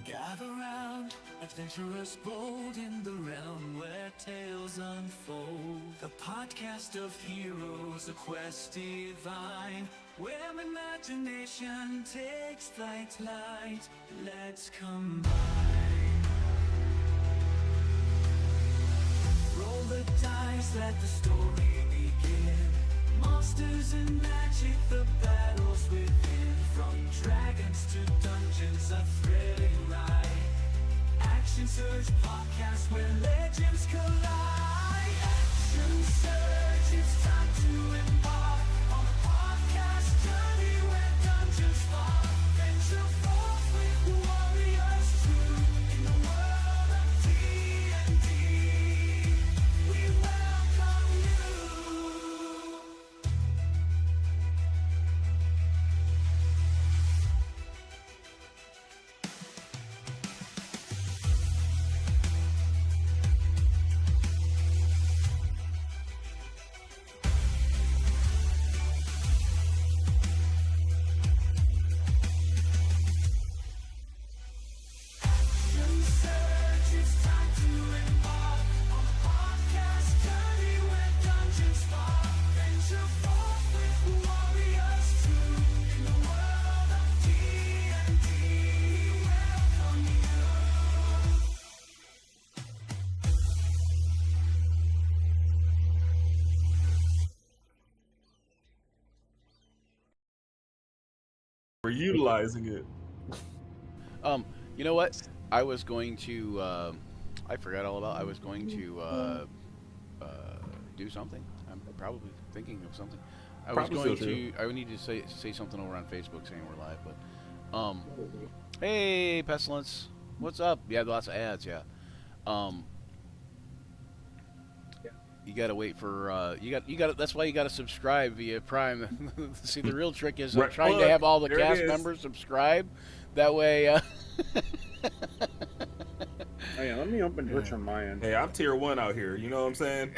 Gather round, adventurous bold in the realm where tales unfold. The podcast of heroes, a quest divine, where imagination takes flight. Let's combine. Roll the dice, let the story begin. Monsters and magic, the battles within. From dragons to dungeons, a thrilling ride. Action Surge podcast where legends collide. Action Surge, it's time to embark on a podcast journey where dungeons fall. Venture forth with warriors true in the world of D&D. We welcome you. Action Surge, it's time to embark on a podcast journey where dungeons fall. Venture forth with warriors true in the world of D&D. Welcome you. We're utilizing it. You know what? I was going to, I forgot all about, I was going to, do something. I'm probably thinking of something. I was Probably going so, to, I would need to say something over on Facebook saying we're live, but, hey, Pestilence, what's up? Yeah, lots of ads, yeah. You gotta wait for, you gotta, that's why you gotta subscribe via Prime. See, the real trick is Right. trying to Look, have all the there it cast is. members subscribe. That way, Oh yeah, let me open Twitch on my end. Hey, I'm tier 1 out here. You know what I'm saying?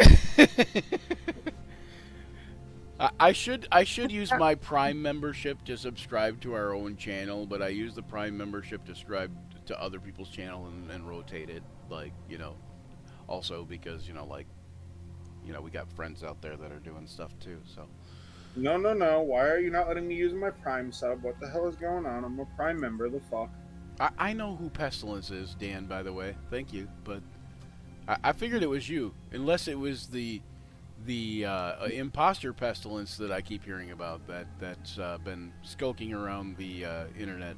I should use my Prime membership to subscribe to our own channel, but I use the Prime membership to subscribe to other people's channel and rotate it, like, you know, also because, you know, like, you know, we got friends out there that are doing stuff too, so. No. Why are you not letting me use my Prime sub? What the hell is going on? I'm a Prime member. The fuck? I know who Pestilence is, Dan, by the way. Thank you, but I figured it was you, unless it was the imposter Pestilence that I keep hearing about that's been skulking around the internet.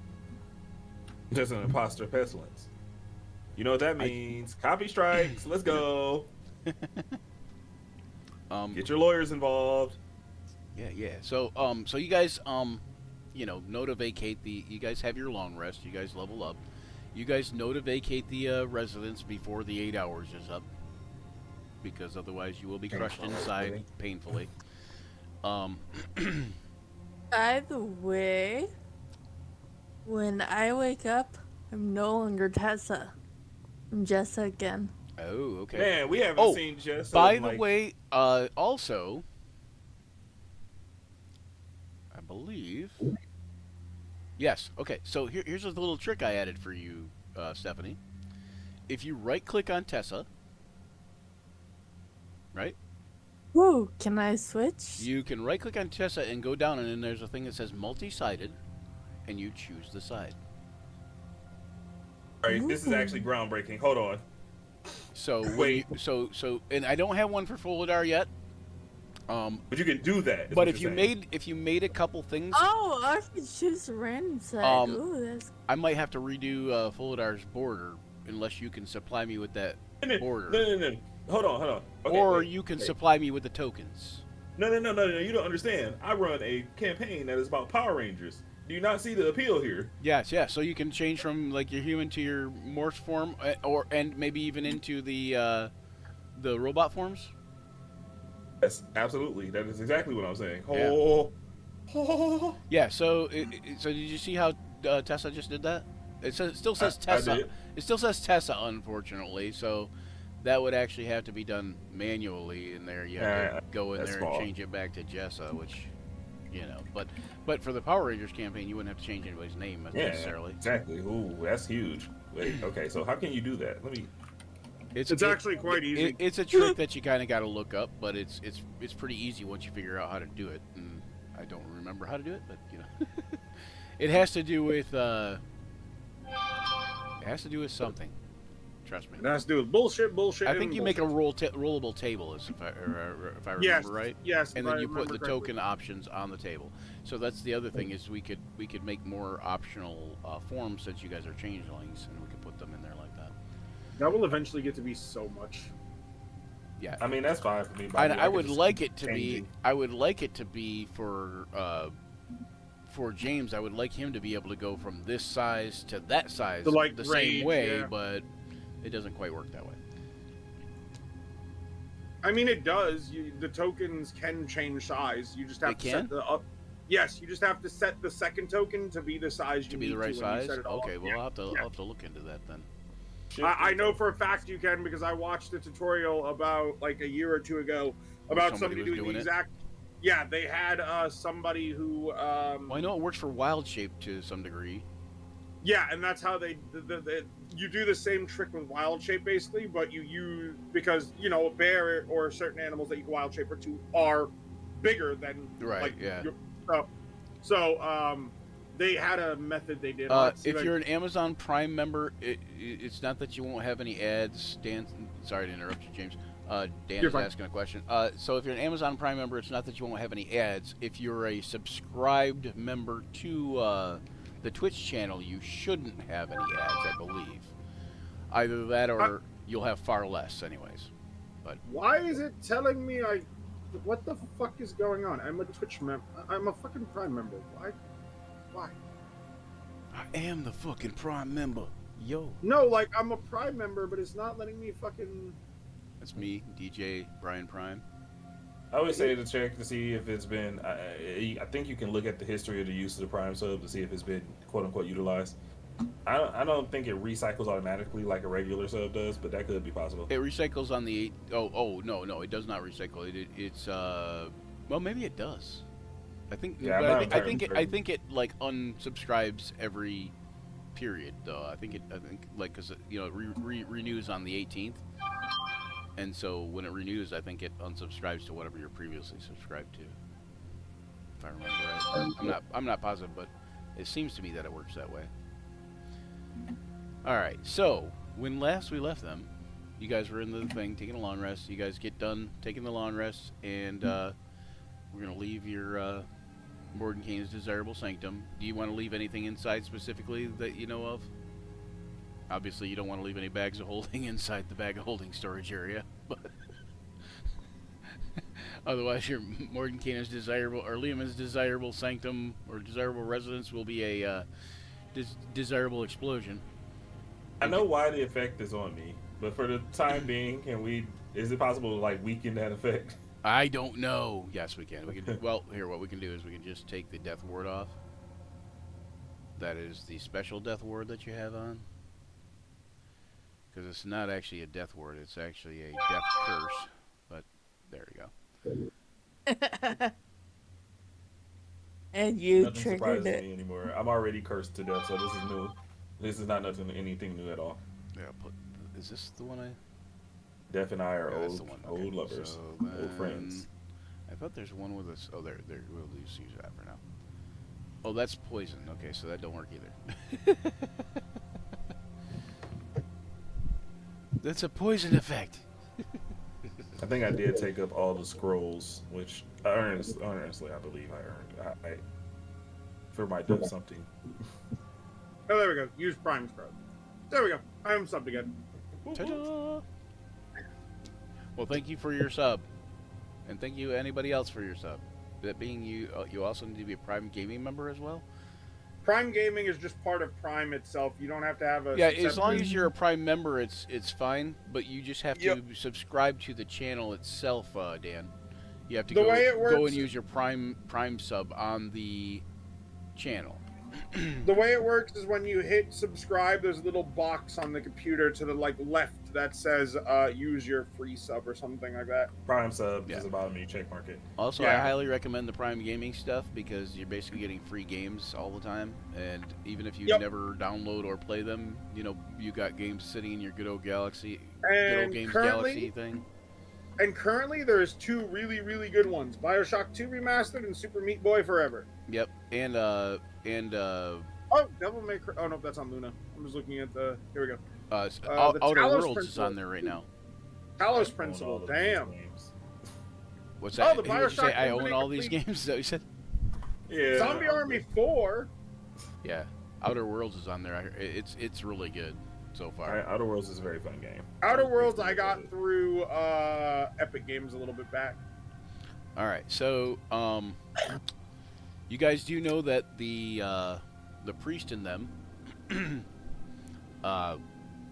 Just an imposter pestilence. You know what that means? Copy strikes. Let's go. Get your lawyers involved. Yeah. So you guys, you know to vacate the. You guys have your long rest. You guys level up. You guys know to vacate the residence before the 8 hours is up, because otherwise you will be crushed inside painfully. By the way, when I wake up, I'm no longer Tessa. I'm Jessa again. Oh, okay. Man, we haven't Oh, seen Jess. By in, the like, way, also, I believe. Yes. Okay. So here's a little trick I added for you, Stephanie. If you right-click on Tessa, right? Woo, can I switch? You can right-click on Tessa and go down, and then there's a thing that says multi-sided, and you choose the side. all right, this is actually groundbreaking. Hold on. So when Wait. so and I don't have one for Folidar yet. But you can do that. is But what if you're you saying. made a couple things, Oh, I can choose a random side. Ooh, that's I might have to redo Folidar's border unless you can supply me with that No. border. No. Hold on. Okay, Or wait, you can wait. supply me with the tokens. No. You don't understand. I run a campaign that is about Power Rangers. Do you not see the appeal here? Yes, yeah. So you can change from like your human to your morph form, and maybe even into the robot forms. Yes, absolutely. That is exactly what I'm saying. Yeah. Oh. Yeah. So so did you see how Tessa just did that? It still says I Tessa. did. It still says Tessa, unfortunately. So that would actually have to be done manually in there. You have to go in that's there small. and change it back to Jessa, which, you know, but for the Power Rangers campaign, you wouldn't have to change anybody's name Yeah, necessarily. exactly. Ooh, that's huge. Wait, okay, so how can you do that? Let me. It's actually quite easy. It's a trick that you kind of got to look up, but it's pretty easy once you figure out how to do it. And I don't remember how to do it, but you know, it has to do with something. Trust me. It has to do with bullshit. I think you make a rollable table, if I remember right. Yes, And if then I you put the remember token correctly. options on the table. So that's the other thing is we could make more optional forms since you guys are changelings, and we could put them in there like that. That will eventually get to be so much. Yeah. I mean, that's fine for me. But I could would just like it to change be. it. I would like it to be for James. I would like him to be able to go from this size to that size To, like, the range, same way, yeah. but it doesn't quite work that way. I mean, it does. The tokens can change size. You just have They to can? set the up. Yes, you just have to set the second token to be the size you To need be the right to when you size. set it all Okay, up. well Yeah. I'll have to look into that then. I know for a fact you can because I watched a tutorial about like a year or two ago about somebody was doing doing the it? exact. Yeah, they had somebody who. Well, I know it works for wild shape to some degree. Yeah, and that's how you do the same trick with wild shape basically, but you use because a bear or certain animals that you can wild shape or two are bigger than Right, yeah. So they had a method they did. If you're an Amazon Prime member, it's not that you won't have any ads. Dan, sorry to interrupt you, James. Dan You're is fine. asking a question. So if you're an Amazon Prime member, it's not that you won't have any ads. If you're a subscribed member to the Twitch channel, you shouldn't have any ads, I believe. Either that or you'll have far less, anyways. Why is it telling me what the fuck is going on? I'm a Twitch member. I'm a fucking Prime member. Why? I am the fucking Prime member. Yo. No, like I'm a Prime member, but it's not letting me fucking. That's me, DJ Brian Prime. I always say to check to see if it's been. I think you can look at the history of the use of the Prime sub to see if it's been quote unquote utilized. I don't think it recycles automatically like a regular sub does, but that could be possible. It recycles on the no, it does not recycle. It's well, maybe it does. I think Yeah, but I'm I not think entirely I think it like unsubscribes every period though. I think like cuz it renews on the 18th. And so when it renews, I think it unsubscribes to whatever you're previously subscribed to. If I remember right. I'm not positive, but it seems to me that it works that way. All right. So, when last we left them, you guys were in the thing taking a long rest. You guys get done taking the long rest, and we're going to leave your Mordenkainen's Desirable Sanctum. Do you want to leave anything inside specifically that you know of? Obviously, you don't want to leave any bags of holding inside the bag of holding storage area, but otherwise, your Mordenkainen's Desirable or Liamon's Desirable Sanctum or Desirable Residence will be a desirable explosion. I know why the effect is on me, but for the time being, is it possible to like weaken that effect? I don't know. Yes, we can. We can. Well, here, what we can do is we can just take the death ward off. That is the special death ward that you have on. Because it's not actually a death ward, it's actually a death curse. But there you go. And you Nothing triggered surprises it. me anymore. I'm already cursed to death, so this is new. This is not anything new at all. Yeah, is this the one I? Death and I are Yeah, that's old, the one. old Okay, lovers, so old then- friends. I thought there's one with us. Oh, there. We'll just use that for now. Oh, that's poison. Okay, so that don't work either. That's a poison effect. I think I did take up all the scrolls, which honestly, I believe I earned. I for my do something. Oh, there we go. Use Prime Scrub. There we go. I am subbed again. Ta-da! Well, thank you for your sub, and thank you anybody else for your sub. That being you, you also need to be a Prime Gaming member as well. Prime Gaming is just part of Prime itself. You don't have to have a. Yeah, as long separate- as you're a Prime member, it's fine. But you just have to subscribe to the channel itself, Dan. You have to The way it go works- and use your Prime sub on the channel. The way it works is when you hit subscribe, there's a little box on the computer to the left that says use your free sub or something like that. Prime sub Yeah. is the bottom of your check mark it. Also, I Yeah. highly recommend the Prime Gaming stuff because you're basically getting free games all the time, and even if you Yep. never download or play them, you got games sitting in your good old good old And games currently, Galaxy thing. there's two really, really good ones: BioShock 2 Remastered and Super Meat Boy Forever. Yep, and Oh, Devil May Cry. Oh no, that's on Luna. I'm just looking at the. Here we go. The Outer Talos Worlds is Principle. on there right now. Talos I own all Principle. of these Damn. games. What's Oh, that? the What'd you say? BioShock I own Infinite all these Complete- games. Is that what you said? Yeah. Zombie Army 4. Yeah, Outer Worlds is on there. It's really good so far. Outer Worlds is a very fun game. Outer Worlds, It's I got good. through Epic Games a little bit back. All right, so you guys do know that the priest in them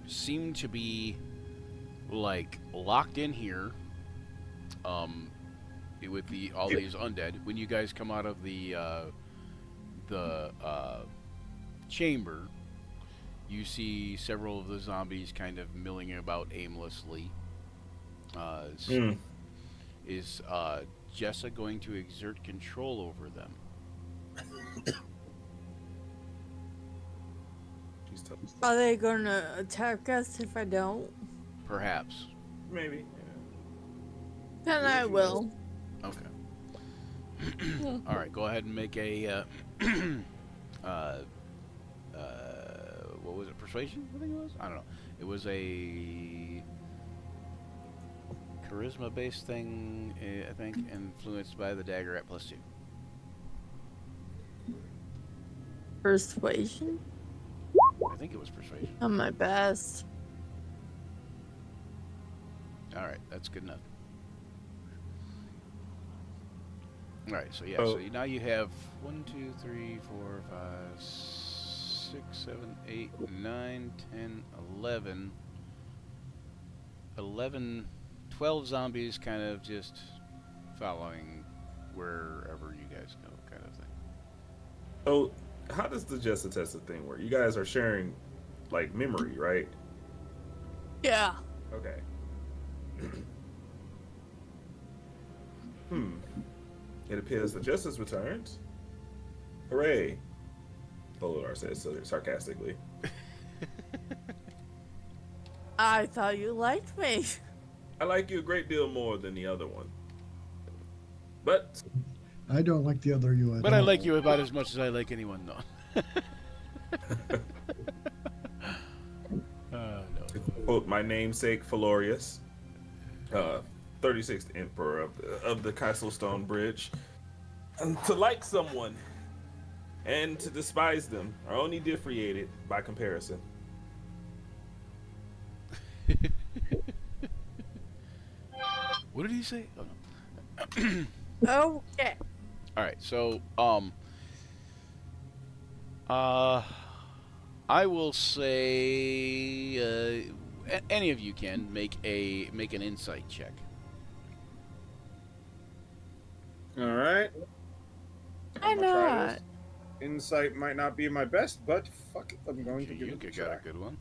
seem to be like locked in here with all these undead. When you guys come out of the chamber, you see several of the zombies kind of milling about aimlessly. Is Jessa going to exert control over them? She's tough. Are they gonna attack us if I don't? Perhaps. Maybe. Then I will. Okay. All right. Go ahead and make a. What was it? Persuasion? I think it was. I don't know. It was a charisma-based thing, I think, influenced by the dagger at +2. Persuasion? I think it was persuasion. I'm my best. All right, that's good enough. All right, so yeah, Oh. so now you have 1, 2, 3, 4, 5, 6, 7, 8, 9, 10, 11, 12 zombies kind of just following wherever you guys go, kind of thing. So, how does the Just Attested thing work? You guys are sharing, like, memory, right? Yeah. Okay. It appears that justice returns. Hooray! Bolidar says so sarcastically. I thought you liked me. I like you a great deal more than the other one. But I don't like the other you at But I all. like you about as much as I like anyone, though. No. quote my namesake Felorius, 36th Emperor of the Castlestone Bridge, and to like someone and to despise them are only differentiated by comparison. What did he say? Oh, no. Okay. All right, so I will say any of you can make an insight check. All right. Why I'm gonna try not? this. Insight might not be my best, but fuck it, I'm going to Okay, give you it a got a try. good one.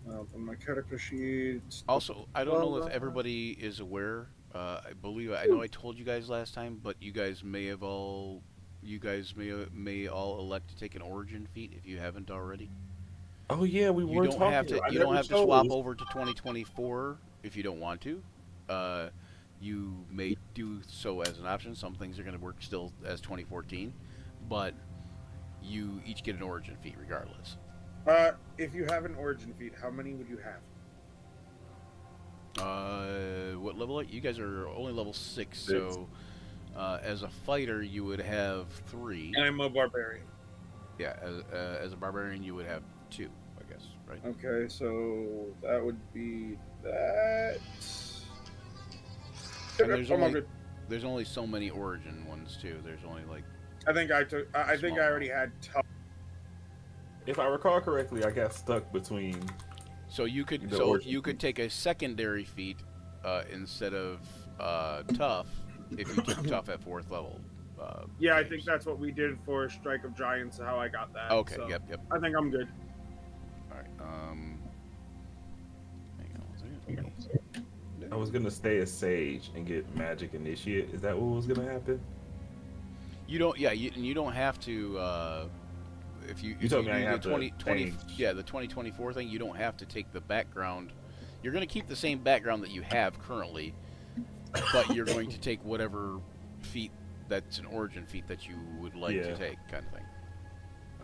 On my character sheet. Also, I don't know Well, if everybody is aware. I know I told you guys last time, but you guys may all elect to take an origin feat if you haven't already. Oh yeah, we You were don't talking. have to. I You don't never have to swap chose. over to 2024 if you don't want to. You may do so as an option. Some things are going to work still as 2014, but you each get an origin feat regardless. If you have an origin feat, how many would you have? What level are you guys? Are only level 6, so as a fighter you would have 3. I'm a barbarian. Yeah, as a barbarian you would have 2, I guess, right? Okay, so that would be that. And there's I'm all only- good. There's only so many origin ones too. There's only like I think I took. I think I Small. already had. If I recall correctly, I got stuck between. so you could The so origin you could take a secondary feat instead of tough if you took tough at 4th level. Yeah, I games. think that's what we did for Strike of Giants. How I got that. Okay. so Yep. I think I'm good. All right. Hang on one second. I was gonna stay a sage and get magic initiate. Is that what was gonna happen? You don't. Yeah. You don't have to. If you told do me I the have to 2020 change. yeah, the 2024 thing, you don't have to take the background. You're going to keep the same background that you have currently, but you're going to take whatever feat that's an origin feat that you would like to Yeah. take, kind of thing.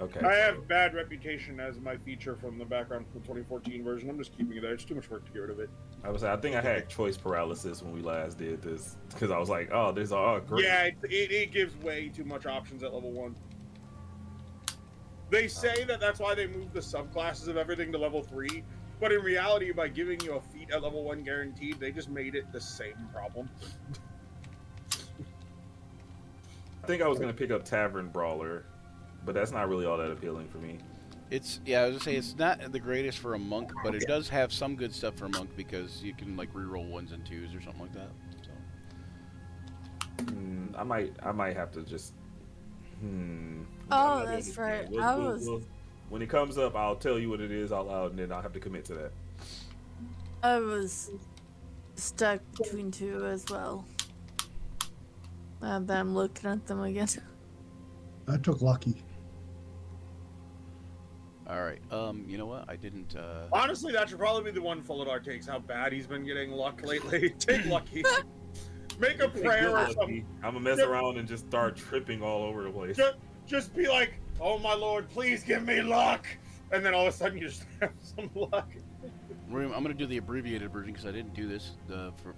Okay. I so- have bad reputation as my feature from the background from the 2014 version. I'm just keeping it there. It's too much work to get rid of it. I think I had choice paralysis when we last did this because I was like, oh, there's all great. Yeah, it gives way too much options at level 1. They say that that's why they moved the subclasses of everything to level 3, but in reality, by giving you a feat at level 1 guaranteed, they just made it the same problem. I think I was gonna pick up Tavern Brawler, but that's not really all that appealing for me. It's I was gonna say it's not the greatest for a monk, but it does have some good stuff for a monk because you can like reroll 1s and 2s or something like that. So. I might have to just. Oh, I'm not that's doing it right. yet. I was When it comes up, I'll tell you what it is out loud, and then I'll have to commit to that. I was stuck between two as well. Now that I'm looking at them again. I took Lucky. All right. You know what? I didn't. Honestly, that should probably be the one Fulladar takes. How bad he's been getting luck lately. Take Lucky. Make a prayer or something. I'm gonna mess around and just start tripping all over the place. Just be like, oh my lord, please give me luck. And then all of a sudden you just have some luck. I'm going to do the abbreviated version because I didn't do this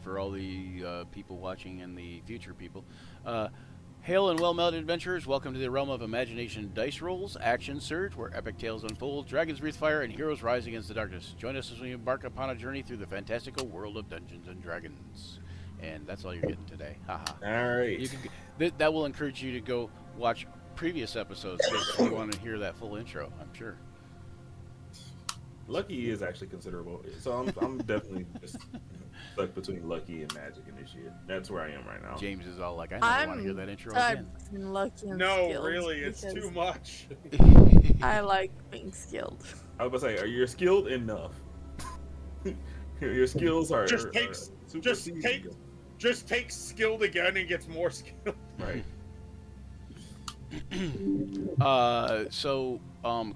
for all the people watching and the future people. Hail and well-met adventurers, welcome to the realm of imagination dice rolls, action surge, where epic tales unfold, dragons breathe fire, and heroes rise against the darkness. Join us as we embark upon a journey through the fantastical world of Dungeons and Dragons. And that's all you're getting today. Haha. All right. You can, that will encourage you to go watch previous episodes if you want to hear that full intro, I'm sure. Lucky is actually considerable, so I'm definitely just stuck between Lucky and Magic Initiate. That's where I am right now. James is all like, I never want to hear that intro again. I'm lucky and No, skilled really, it's because too much. I like being skilled. I was about to say, are you skilled enough? Your skills are Just are takes- superseding. Just takes skilled again and gets more skilled. Right.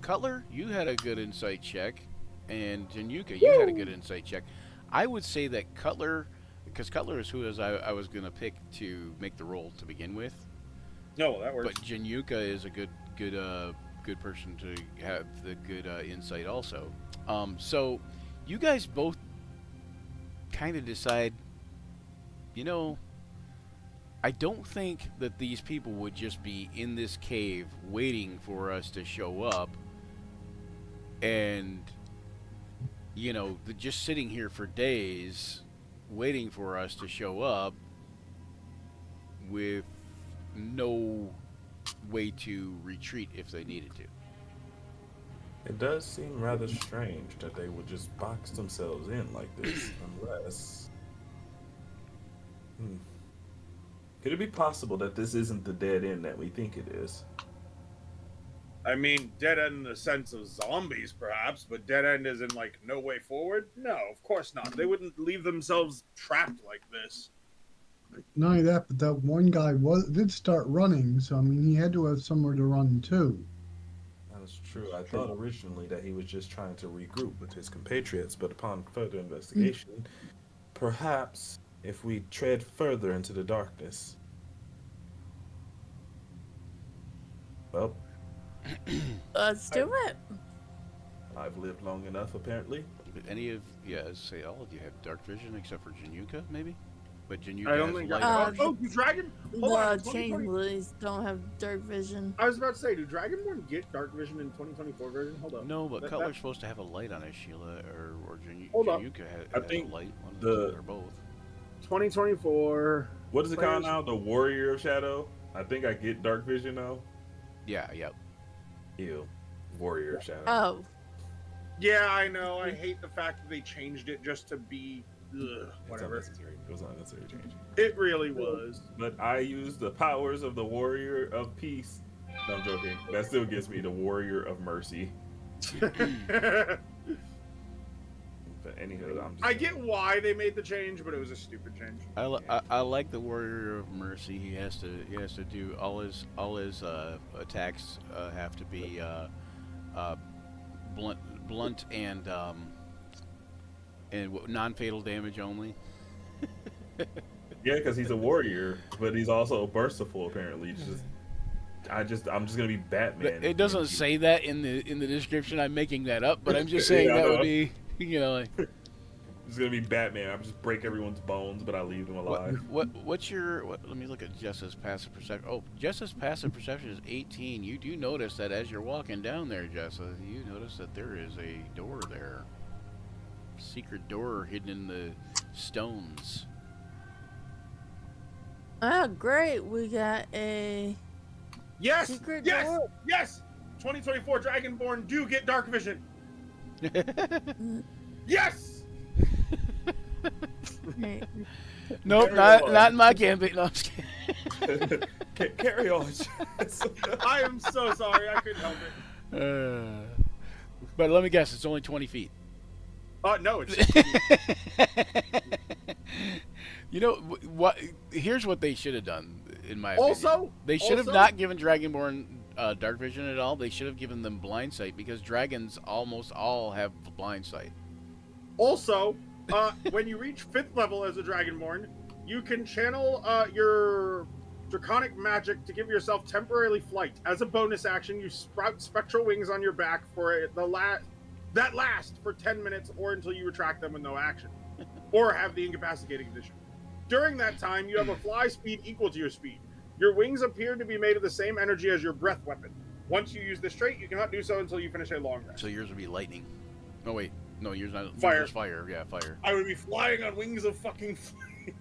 Cutler, you had a good insight check, and Januka, you had a good insight check. I would say that Cutler, because Cutler is who I was going to pick to make the roll to begin with, No, that works. but Januka is a good person to have the good insight also. So you guys both kind of decide, you know, I don't think that these people would just be in this cave waiting for us to show up and, you know, just sitting here for days waiting for us to show up with no way to retreat if they needed to. It does seem rather strange that they would just box themselves in like this, unless. Could it be possible that this isn't the dead end that we think it is? I mean, dead end in the sense of zombies, perhaps, but dead end is in, like, no way forward? No, of course not. They wouldn't leave themselves trapped like this. Not only that, but that one guy did start running, so I mean, he had to have somewhere to run too. That's true. I thought originally that he was just trying to regroup with his compatriots, but upon further investigation, perhaps if we tread further into the darkness. Well, Let's do it. I've lived long enough, apparently. Say all of you have dark vision except for Januka, maybe? But Januka I has only light got. vision. Uh, Oh, do Dragon? Hold on, The 2020 changelings don't have dark vision. I was about to say, do Dragonborn get dark vision in 2024 version? Hold up. No, but That- Cutler's that- supposed to have a light on his Sheila, or Hold up. Januka has I think a light. One of the- the two or both. 2024. What is it called Players- now? The Warrior of Shadow? I think I get dark vision now. Yeah, yep. Ew. Warrior of Shadow. Oh, Yeah, I know. I hate the fact that they changed it just to be It's whatever. unnecessary. It was an unnecessary change. It really was. But I used the powers of the Warrior of Peace. No, I'm joking. That still gives me the Warrior of Mercy. But anywho, I'm just I get why they made the change, but it was a stupid change. I like the Warrior of Mercy. He has to do all his attacks have to be blunt and non-fatal damage only. Yeah, because he's a warrior, but he's also merciful. Apparently, I'm just gonna be Batman. It doesn't say that in the description. I'm making that up, but I'm just saying Yeah, I that would know. be, you know, like, It's gonna be Batman. I'm just break everyone's bones, but I leave them alive. what's your let me look at Jessa's passive perception. Oh, Jessa's passive perception is 18. You do notice that as you're walking down there, Jessa, you notice that there is a door there, secret door hidden in the stones. Oh, great. We got a Yes, secret yes, door. yes. 2024 Dragonborn do get dark vision. Yes. Right. Nope, Carry not on. not in my campaign. No, I'm just kidding. Carry on. Jess. I am so sorry. I couldn't help it. But let me guess, it's only 20 feet. No, it's You know what? Here's what they should have done, in my opinion. also They should have also- not given Dragonborn dark vision at all. They should have given them blind sight because dragons almost all have blind sight. Also, when you reach 5th level as a Dragonborn, you can channel your draconic magic to give yourself temporarily flight. As a bonus action, you sprout spectral wings on your back for that last for 10 minutes or until you retract them with no action, or have the incapacitating condition. During that time, you have a fly speed equal to your speed. Your wings appear to be made of the same energy as your breath weapon. Once you use this trait, you cannot do so until you finish a long rest. So yours would be lightning. No, wait. No, yours not. Fire. Yours is fire. Yeah, fire. I would be flying on wings of fucking flame.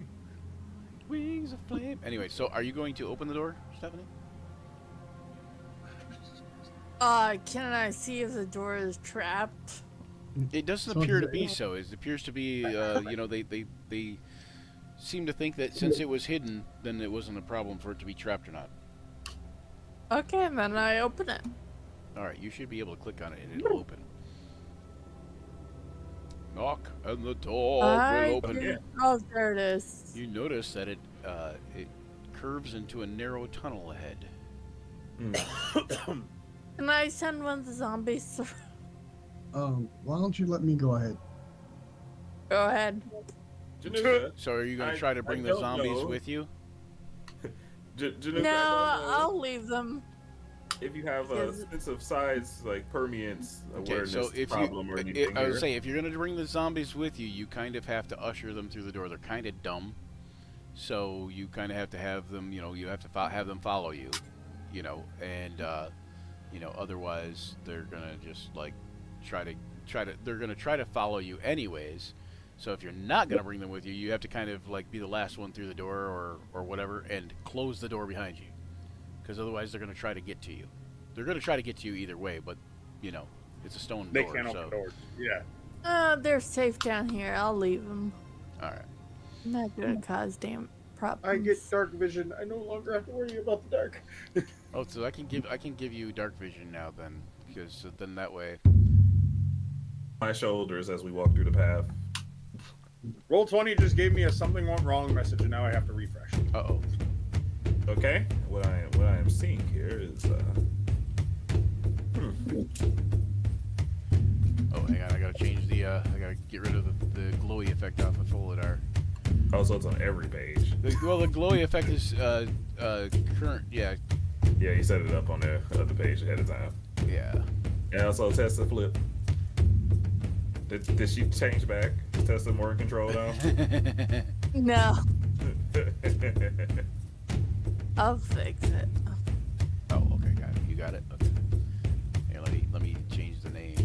Wings of flame. Anyway, so are you going to open the door, Stephanie? Can I see if the door is trapped? It doesn't So appear to the- be so. It appears to be, you know, they seem to think that since it was hidden, then it wasn't a problem for it to be trapped or not. Okay, then I open it. All right, you should be able to click on it and it'll open. Knock and the door I will open. did- Oh, there it is. You notice that it curves into a narrow tunnel ahead. Can I send one of the zombies? Why don't you let me go ahead? Go ahead. Januka, So are you going to I- try to I bring the don't zombies know. with you? Januka, No, I don't know I'll leave them. if you have a Yes. sense of size, like permeance Okay, awareness so if problem or anything. I would here. say if you're going to bring the zombies with you, you kind of have to usher them through the door. They're kind of dumb, so you kind of have to have them. You know, you have to have them follow you. You know, and you know, otherwise they're gonna just like try to. They're gonna try to follow you anyways. So if you're not gonna bring them with you, you have to kind of like be the last one through the door or whatever, and close the door behind you, because otherwise they're gonna try to get to you. They're gonna try to get to you either way, but you know, it's a stone They door. can't So open doors. Yeah. They're safe down here. I'll leave them. all right. I'm not gonna cause damn problems. I get dark vision. I no longer have to worry about the dark. Oh, so I can give you dark vision now then, because then that way. My shoulders as we walk through the path. Roll20 just gave me a something went wrong message, and now I have to refresh. Uh-oh. Okay, what I am seeing here is Oh, hang on. I gotta change the. I gotta get rid of the glowy effect off of Folidar. also it's on every page. Well, the glowy effect is current. Yeah, Yeah, you set it up on the other page ahead of time. yeah. And also Tessa flip. Did she change back? Is Tessa more in control now? No, I'll fix it. Oh, okay, got it. You got it. Okay. Here, let me change the name to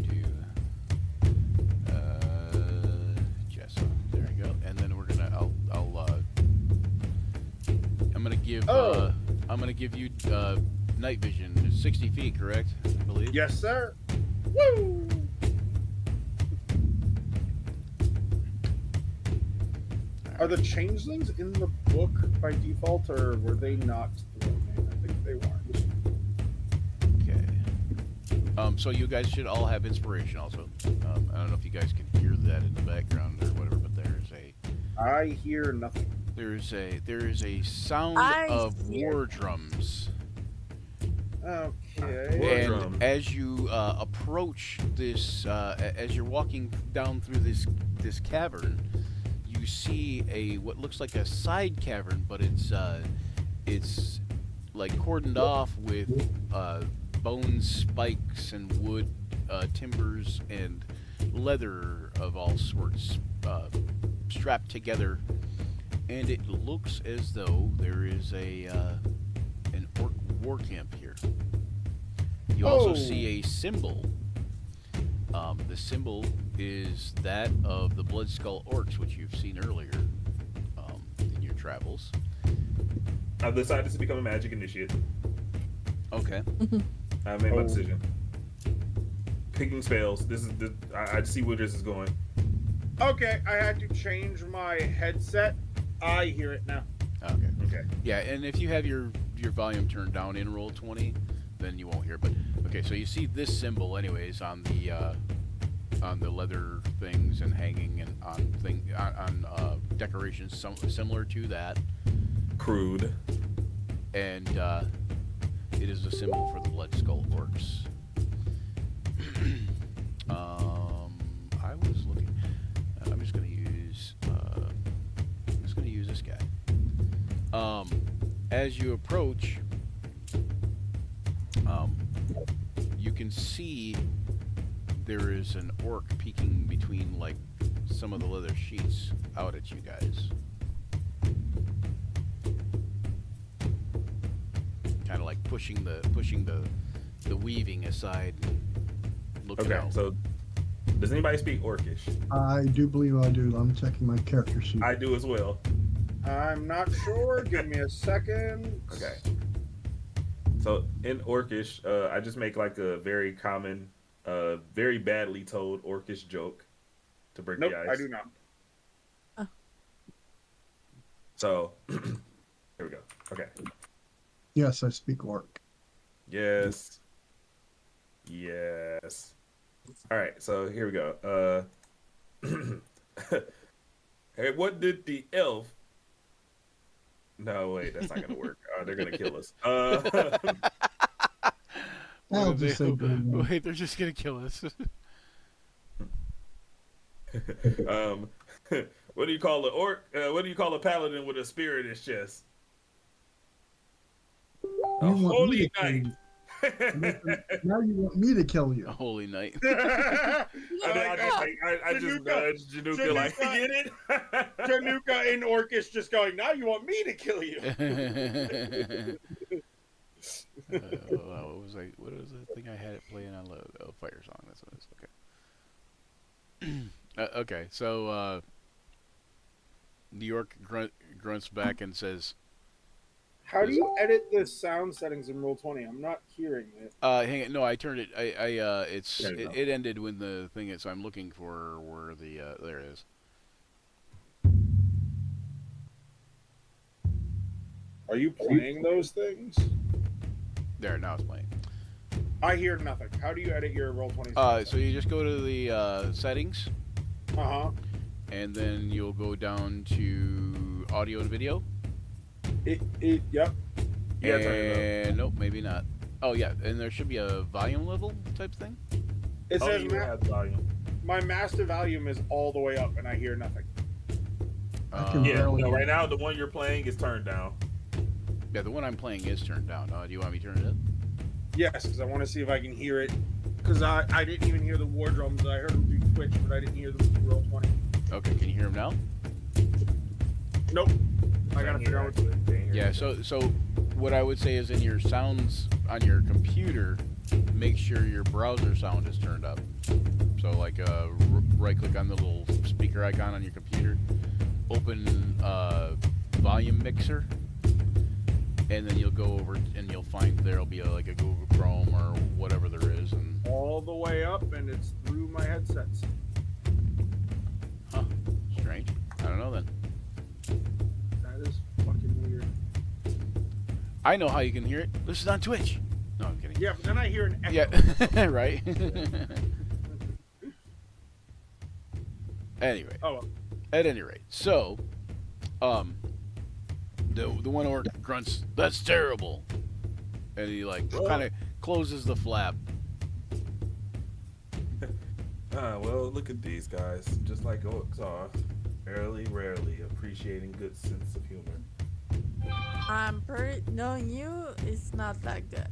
Jessa. There you go. And then we're gonna. I'm gonna give. I'm gonna give you night vision. 60 feet, correct? I believe. Yes, sir. Woo! Are the changelings in the book by default, or were they not thrown in? I think they weren't. Okay. So you guys should all have inspiration also. I don't know if you guys can hear that in the background or whatever, but I hear nothing. there is a sound I of hear- war drums. Okay. War And drum. as you approach this, as you're walking down through this cavern, you see what looks like a side cavern, but it's like cordoned off with bone spikes and wood timbers and leather of all sorts strapped together, and it looks as though there is an orc war camp here. You also Oh. see a symbol. The symbol is that of the Blood Skull Orcs, which you've seen earlier in your travels. I've decided to become a magic initiate. Okay. I made my Oh. decision. Picking spells. I see where this is going. Okay, I had to change my headset. I hear it now. Okay. Okay. Yeah, and if you have your volume turned down in Roll20, then you won't hear. But okay, so you see this symbol, anyways, on the leather things and hanging and on decorations similar to that, Crude. and it is a symbol for the Blood Skull Orcs. I was looking. I'm just gonna use this guy. As you approach, you can see there is an orc peeking between like some of the leather sheets out at you guys. Kind of like pushing the weaving aside, looking Okay, out. so does anybody speak Orcish? I do believe I do. I'm checking my character sheet. I do as well. I'm not sure. Give me a second. Okay. So in Orcish, I just make like a very common, very badly told Orcish joke to break Nope, the ice. I do not. So here we go. Okay. Yes, I speak orc. Yes. Yes. All right. So here we go. Hey, what did the elf? No, wait, that's not gonna work. They're gonna kill us. I'll just say go on. Wait, they're just gonna kill us. What do you call an orc? What do you call a paladin with a spear in his chest? A You want me holy to kill knight. you. Now you want me to kill you. Holy night. I I just nudged Januka like, Januka. get it? Januka in Orcish just going, now you want me to kill you. What was the thing I had it playing on load? Oh, Fire Song. That's what it is. Okay. Okay, so New York grunts back and says, How do you edit the sound settings in Roll20? I'm not hearing it. hang on, no, I turned it. There you go. It ended when the thing is. So I'm looking for where the there it is. Are you playing those things? There, now it's playing. I hear nothing. How do you edit your Roll20? So you just go to the settings, Uh-huh. and then you'll go down to audio and video. Yep. Yeah, turn it And nope, maybe not. Oh yeah, and there should be a volume level type thing. It Oh, says you ma- have volume. my master volume is all the way up and I hear nothing. I can Yeah, barely- no, right now the one you're playing is turned down. Yeah, the one I'm playing is turned down. Do you want me to turn it up? Yes, because I want to see if I can hear it. Because I didn't even hear the war drums. I heard them through Twitch, but I didn't hear them through Roll20. Okay, can you hear him now? Nope. I gotta figure out what Yeah. So what I would say is in your sounds on your computer, make sure your browser sound is turned up. So like right click on the little speaker icon on your computer, open volume mixer, and then you'll go over and you'll find there'll be like a Google Chrome or whatever there is, and all the way up, and it's through my headsets. huh, strange. I don't know then. I know how you can hear it. Listen on Twitch. No, I'm kidding. Yeah, but then I hear an echo. Yeah, right. Anyway, Oh, well. at any rate, so, the one orc grunts, "That's terrible," and he like kind of closes the flap. Well, look at these guys. Just like orcs are, rarely appreciating good sense of humor. Knowing you is not that good.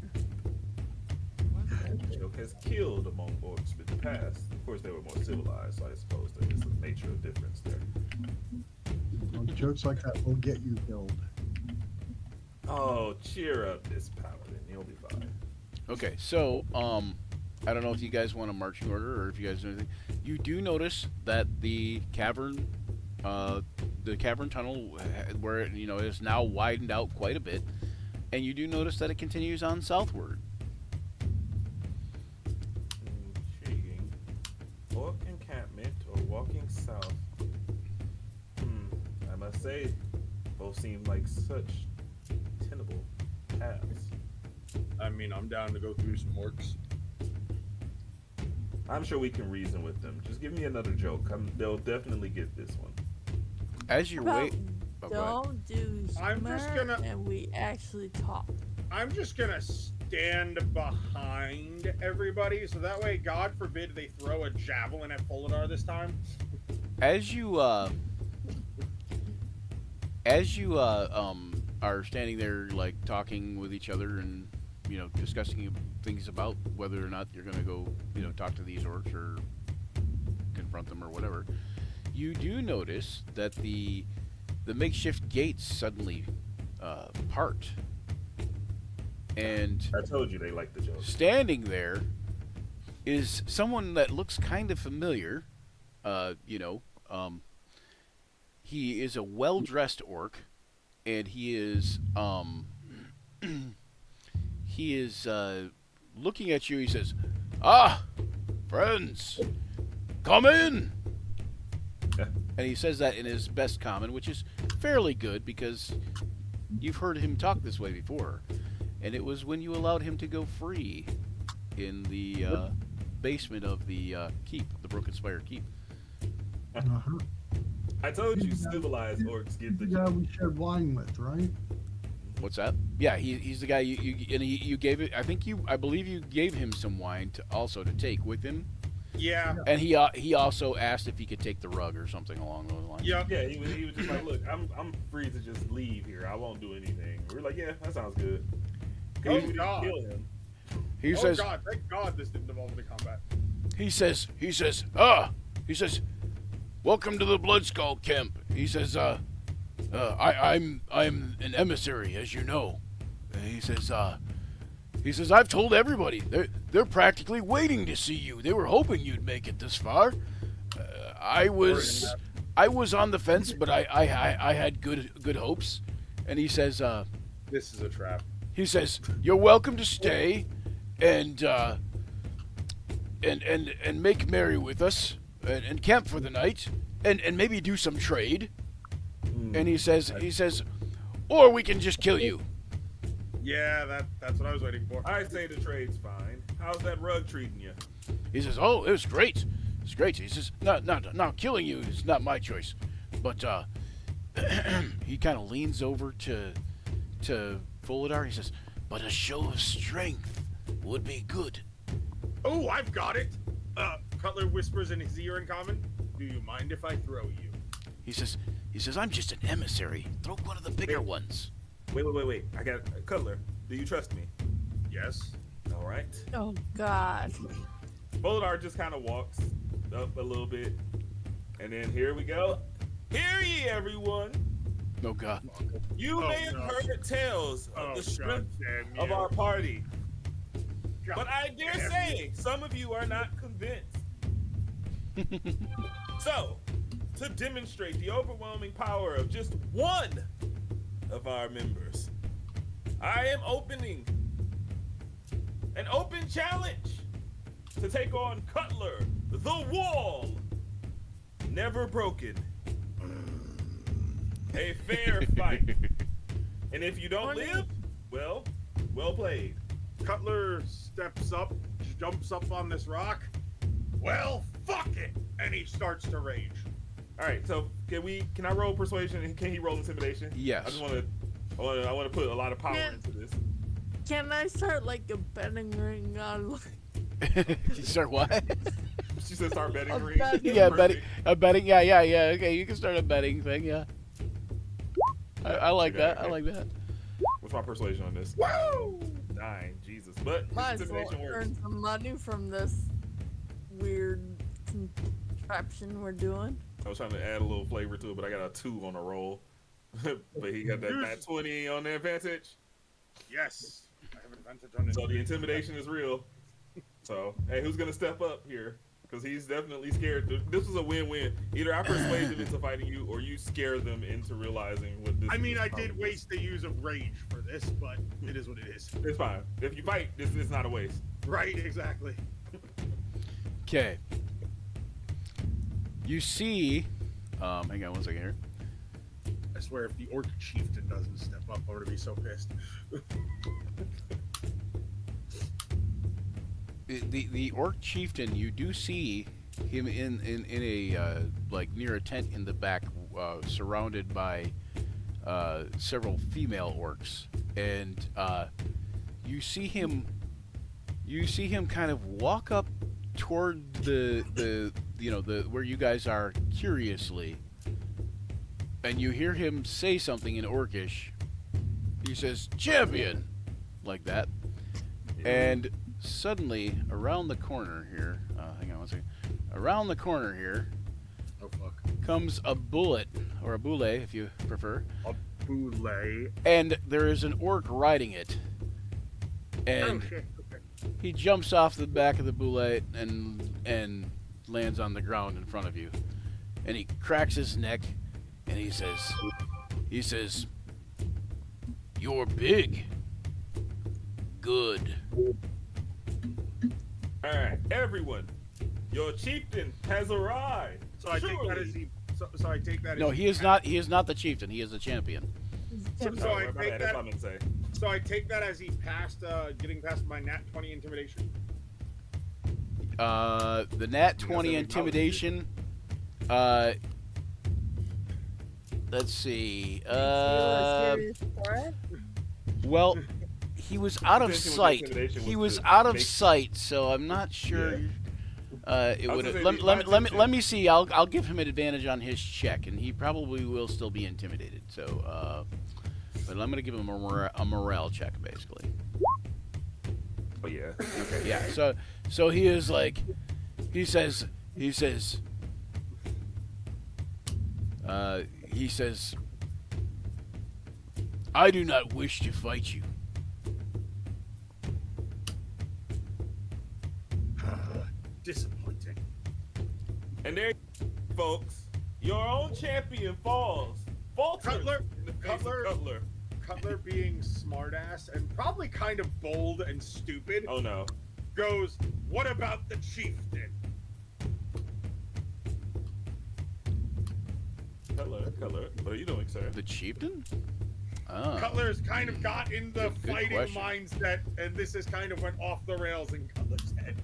That joke has killed among orcs in the past. Of course, they were more civilized, so I suppose there is a nature of difference there. Well, jokes like that will get you killed. Oh, cheer up, this paladin. You'll be fine. Okay, so I don't know if you guys want a marching order or if you guys do anything. You do notice that the cavern tunnel, where it, is now widened out quite a bit, and you do notice that it continues on southward. Intriguing. Orc encampment or walking south. I must say, both seem like such tenable paths. I mean, I'm down to go through some orcs. I'm sure we can reason with them. Just give me another joke. They'll definitely get this one. As you About wait, oh, go ahead. don't do I'm just humor gonna- and we actually talk. I'm just gonna stand behind everybody, so that way, God forbid, they throw a javelin at Polidar this time. As you are standing there like talking with each other and discussing things about whether or not you're gonna go talk to these orcs or confront them or whatever, you do notice that the makeshift gates suddenly part, and I told you they like the joke. standing there is someone that looks kind of familiar. He is a well-dressed orc, and he is looking at you. He says, "Ah, friends, come in." And he says that in his best common, which is fairly good because you've heard him talk this way before. And it was when you allowed him to go free in the basement of the keep, the Broken Spire keep. Uh-huh. I told you civilized orcs get The the guy joke. we shared wine with, right? What's that? Yeah, he's the guy you gave it. I believe you gave him some wine to take with him, Yeah. and he also asked if he could take the rug or something along those lines. Yeah. Yeah, he was just like, look, I'm free to just leave here. I won't do anything. We're like, yeah, that sounds good. Oh, We didn't God. kill him. He Oh says, God! Thank God this didn't involve any combat. he says, "Welcome to the Bloodskull camp." He says, I'm an emissary, as you know. And he says, I've told everybody. They're practically waiting to see you. They were hoping you'd make it this far. I was on the fence, but I had good hopes. And he says, This is a trap. "You're welcome to stay, and make merry with us, and camp for the night, and maybe do some trade." And he says, "Or we can just kill you." Yeah, that's what I was waiting for. I say the trade's fine. How's that rug treating you? He says, "Oh, it was great. It's great." He says, "Not killing you is not my choice, but he kind of leans over to Folidar. He says, "But a show of strength would be good." Oh, I've got it. Cutler whispers in his ear in common. Do you mind if I throw you? He says, "I'm just an emissary. Throw one of the bigger ones." Wait. I got Cutler. Do you trust me? Yes. All right. Oh God. Boladar just kind of walks up a little bit, and then here we go. Hear ye, everyone! Oh God. You Oh, may have no. heard tales of Oh, the strength damn you. of our party, God but I dare damn say some of you are not convinced. So, to demonstrate the overwhelming power of just one of our members, I am opening an open challenge to take on Cutler, the Wall, never broken. A fair fight. And if you don't live, Well played. Cutler steps up, jumps up on this rock. Well, fuck it, and he starts to rage. All right, so can I roll persuasion and can he roll intimidation? Yes. I just want to put a lot of power Yeah. into this. Can I start like a betting ring on? You start what? She said start betting A ring. betting- Yeah, betting. A betting. Yeah. Okay, you can start a betting thing. Yeah. I like Okay, that. I okay. like that. What's my persuasion on this? Woo! 9. Jesus, but Might as well intimidation works. earn some money from this weird contraption we're doing. I was trying to add a little flavor to it, but I got a 2 on a roll. But he got that 20 on the advantage. Yes, I have an advantage on it. So the intimidation is real. So, hey, who's going to step up here? Because he's definitely scared. This was a win-win. Either I persuade them into fighting you, or you scare them into realizing what this I mean, is I probably did waste the use of rage for this, but it is what it is. It's fine. If you fight, this is not a waste. Right, exactly. Okay. You see. Hang on one second here. I swear, if the orc chieftain doesn't step up, I'm gonna be so pissed. The orc chieftain, you do see him in a like near a tent in the back, surrounded by several female orcs, and you see him kind of walk up toward the where you guys are curiously, and you hear him say something in Orcish. He says "champion," like that, and suddenly around the corner here, hang on one second. Around the corner here Oh fuck. comes a bullet, or a boule if you prefer, Boule. and there is an orc riding it, and Oh shit. Okay. he jumps off the back of the boule and lands on the ground in front of you, and he cracks his neck, and he says, "You're big. Good." All right, everyone, your chieftain has arrived. So I take that as Surely. he. So I take that as No, he is not. He is not the chieftain. He is the champion. So, Oh, so I my take bad, that's that. what I meant to say. So I take that as he passed, getting past my nat 20 intimidation. The nat 20 we intimidation. Let's see. Well, he was out of Intention with sight. intimidation He was was to out of make- sight, so I'm not sure. It was would. gonna say, Let, my let, let, me, intention- let me see. I'll give him an advantage on his check, and he probably will still be intimidated. So, but I'm gonna give him a morale check, basically. Oh yeah. Okay. Yeah. So he is like, he says, "I do not wish to fight you." Disappointing. And there, folks, your own champion falls. Falters Cutler- in the face Cutler- of Cutler. Cutler, being smartass and probably kind of bold and stupid, Oh no. goes, "What about the chieftain?" Cutler, what are you doing, sir? The chieftain? Oh. Cutler's kind of got in the Good fighting question. mindset, and this has kind of went off the rails in Cutler's head.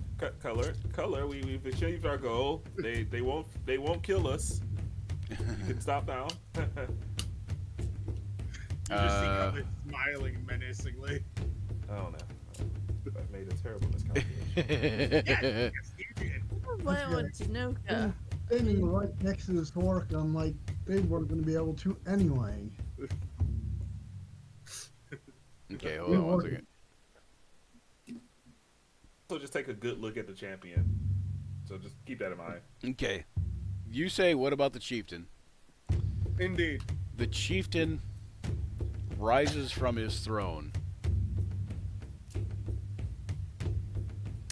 Cutler, we've achieved our goal. They won't kill us. You can stop now. You just see Uh, Cutler smiling menacingly. I don't know. I made a terrible miscalculation. Yes, you did. Playing with Januka. Standing right next to this orc, I'm like, they weren't going to be able to anyway. Okay, hold on one second. So just take a good look at the champion. So just keep that in mind. Okay. You say, what about the chieftain? Indeed. The chieftain rises from his throne.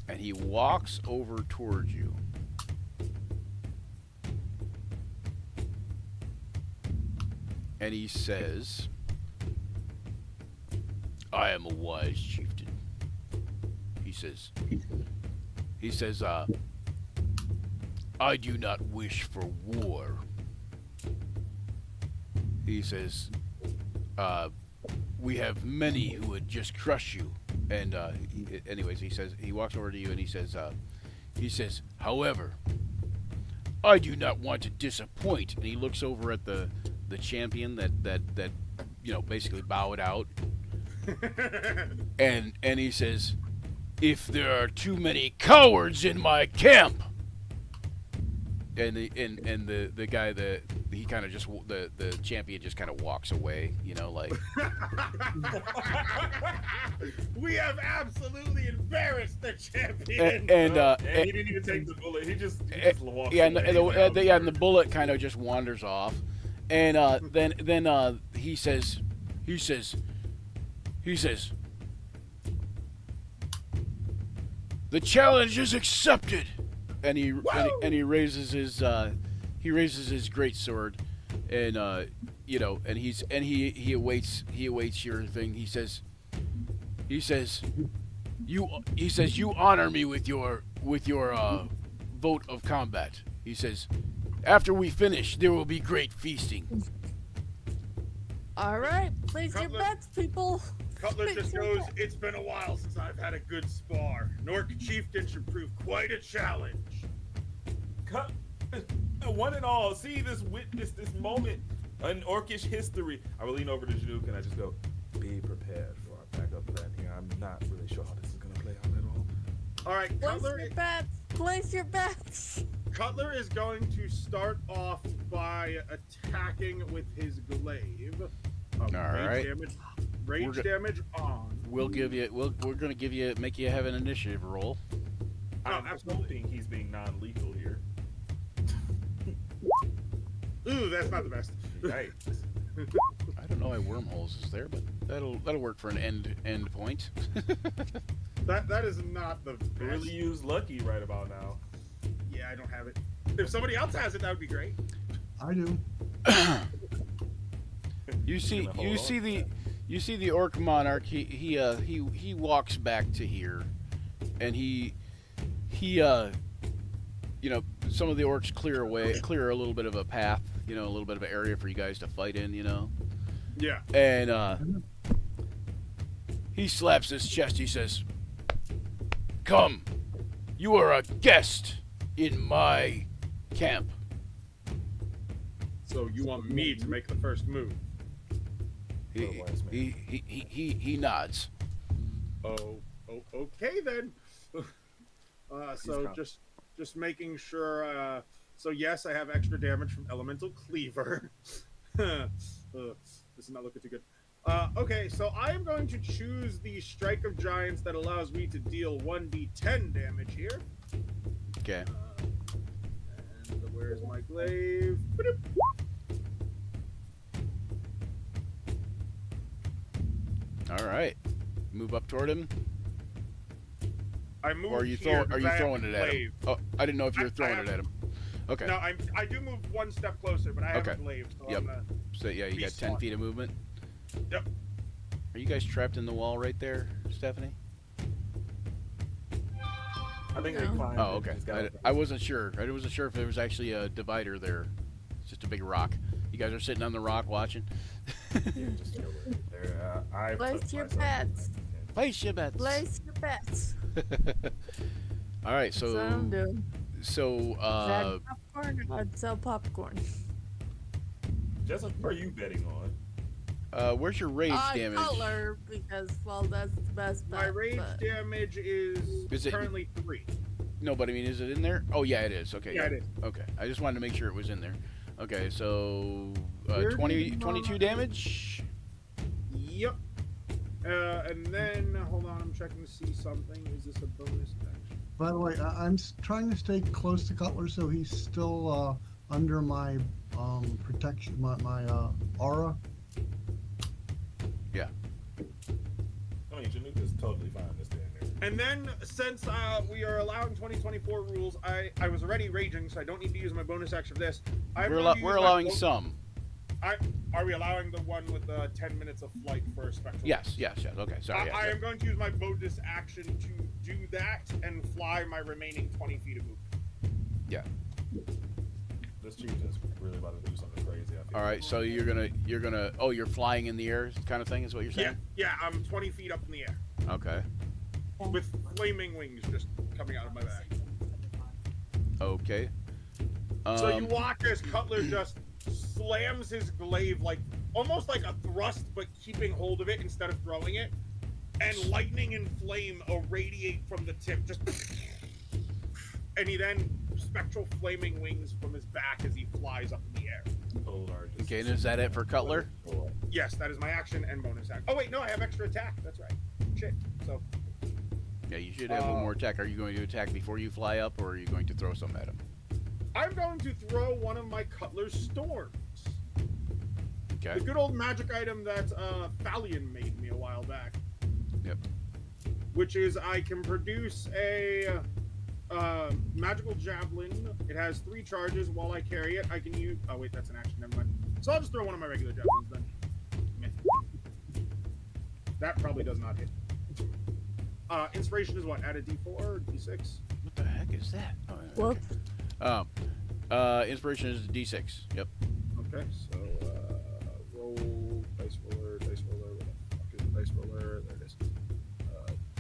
And he walks over towards you. And he says, "I am a wise chieftain." He says, "I do not wish for war." He says, we have many who would just crush you. And anyways, he says he walks over to you and he says, however, I do not want to disappoint. And he looks over at the champion that basically bowed out. and he says, if there are too many cowards in my camp. And the guy the champion just kind of walks away, like. We have absolutely embarrassed the champion. And he didn't even take the bullet. He just walked and away. the bullet kind of just wanders off, and then he says, the challenge is accepted, and he raises his great sword, and and he awaits your thing. He says you honor me with your vote of combat. He says, after we finish, there will be great feasting. All right, place your Cutler. bets, people. Cutler Place just your goes, bets. it's been a while since I've had a good spar. An orc chieftain should prove quite a challenge. One and all, witness this moment in orcish history. I will lean over to Janook and I just go, be prepared for our backup plan here. I'm not really sure how this is going to play out at all. All right, Place your bets. Place your bets. Cutler is going to start off by attacking with his glaive. All right. Rage damage on. We're gonna make you have an initiative roll. I'm absolutely. hoping he's being non-lethal here. Ooh, that's not the best. Right. I don't know why wormholes is there, but that'll work for an end point. That is not the best. Really use lucky right about now. Yeah, I don't have it. If somebody else has it, that would be great. I do. You see the orc monarch. He walks back to here, and he some of the orcs clear a little bit of a path, a little bit of an area for you guys to fight in, Yeah. And he slaps his chest. He says, "Come, you are a guest in my camp." So you want me to make the first move? He nods. Oh, okay then. So just making sure. So yes, I have extra damage from Elemental Cleaver. This is not looking too good. Okay, so I am going to choose the Strike of Giants that allows me to deal 1d10 damage here. Okay. And where's my glaive? Ba-doop. All right. Move up toward him. I move Or are you here throwing? Are because you I have throwing the it at him? glaive. Oh, I didn't know if you were I throwing have- it at him. Okay. No, I do move one step closer, but I have Okay. a glaive, so Yep. I'm gonna... So yeah, you Be got 10 smart. feet of movement. Yep. Are you guys trapped in the wall right there, Stephanie? I think they No. climbed. Oh, and okay. just got I wasn't sure. I wasn't sure if there was actually a divider there. It's just a big rock. You guys are sitting on the rock watching. Yeah, just chill there. I Place put your myself bets. in my Place your bets. Place your bets. All right, That's what I'm so doing. so Is that popcorn? I'd sell popcorn. Jessica, who are you betting on? where's your rage damage? Cutler, because, well, that's the best bet. My rage but- damage is it- currently 3. No, but I mean, is it in there? Oh yeah, it is. Okay. Yeah, it is. Okay, I just wanted to make sure it was in there. Okay, so Where 20, did 22 my- damage. Yep. And then, hold on, I'm checking to see something. Is this a bonus action? By the way, I'm trying to stay close to Cutler so he's still under my protection, my aura. I mean, Janook is totally fine to stand there. And then, since we are allowing 2024 rules, I was already raging, so I don't need to use my bonus action for this. We're allowing some. Are we allowing the one with the 10 minutes of flight for a spectral? Yes. Okay, sorry. I yeah. am going to use my bonus action to do that and fly my remaining 20 feet of movement. Yeah. This chief is really about to do something crazy. I feel. All right, so you're gonna. Oh, you're flying in the air, kind of thing, is what you're Yeah, saying? yeah, I'm 20 feet up in the air Okay. with flaming wings just coming out of my back. Okay. So you watch as Cutler just slams his glaive like almost like a thrust, but keeping hold of it instead of throwing it, and lightning and flame irradiate from the tip. Just, and he then spectral flaming wings from his back as he flies up in the air. Cold Art just- Okay, and is that it for Cutler? Yes, that is my action and bonus action. Oh wait, no, I have extra attack. That's right. Shit. So Yeah, you should have one more attack. Are you going to attack before you fly up, or are you going to throw some at him? I'm going to throw one of my Cutler's storms. Okay. The good old magic item that Thalion made me a while back. Yep. Which is I can produce a magical javelin. It has 3 charges. While I carry it, I can use. Oh wait, that's an action. Never mind. So I'll just throw one of my regular javelins then. Meh. That probably does not hit. Inspiration is what? Add a D4 or D6? What the heck is that? Oh, yeah, Whoop. okay. Inspiration is D6. Yep. Okay, so roll dice roller. Where the fuck is the dice roller? There it is.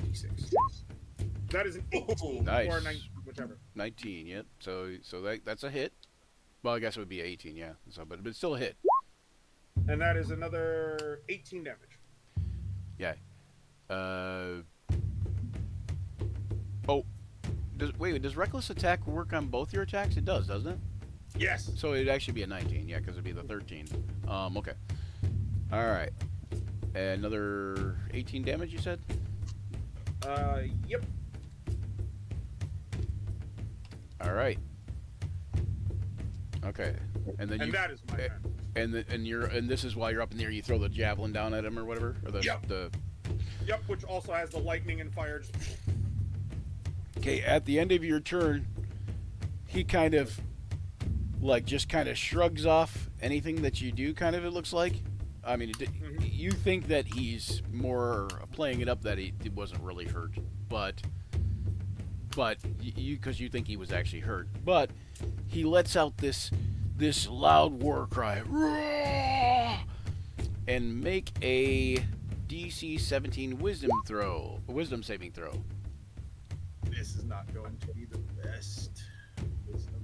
D6. That is an 18 Nice. or a 19, whichever. 19. Yep. So that's a hit. Well, I guess it would be 18. Yeah. So, but it's still a hit. And that is another 18 damage. Yeah. Oh. Does reckless attack work on both your attacks? It does, doesn't it? Yes. So it'd actually be a 19, yeah, because it'd be the 13. Okay. All right. Another 18 damage, you said? Yep. All right. Okay. And then And that is my turn. and this is while you're up in the air, you throw the javelin down at him or whatever, or Yep. the. Yep, which also has the lightning and fire. Just... Okay. At the end of your turn, he kind of, like, just kind of shrugs off anything that you do. Kind of, it looks like. I mean, you think that he's more playing it up that he wasn't really hurt, but you because you think he was actually hurt, but he lets out this loud war cry, "Roar!" and make a DC 17 wisdom saving throw. This is not going to be the best. Wisdom.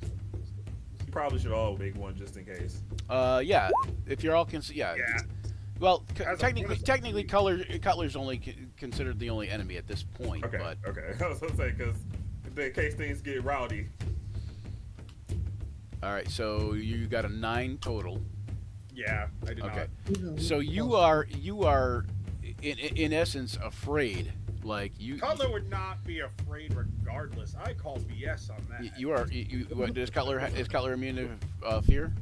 You probably should all make one just in case. Yeah, if you're all Yeah. Well, As a technically, bonus- Cutler's only considered the only enemy at this point. Okay. But Okay. I was gonna say because in case things get rowdy. all right, so you got a 9 total. Yeah, I did Okay, not. so you are in essence afraid. Like you, Cutler would not be afraid regardless. I call BS on that. you are. What, is Cutler immune to fear?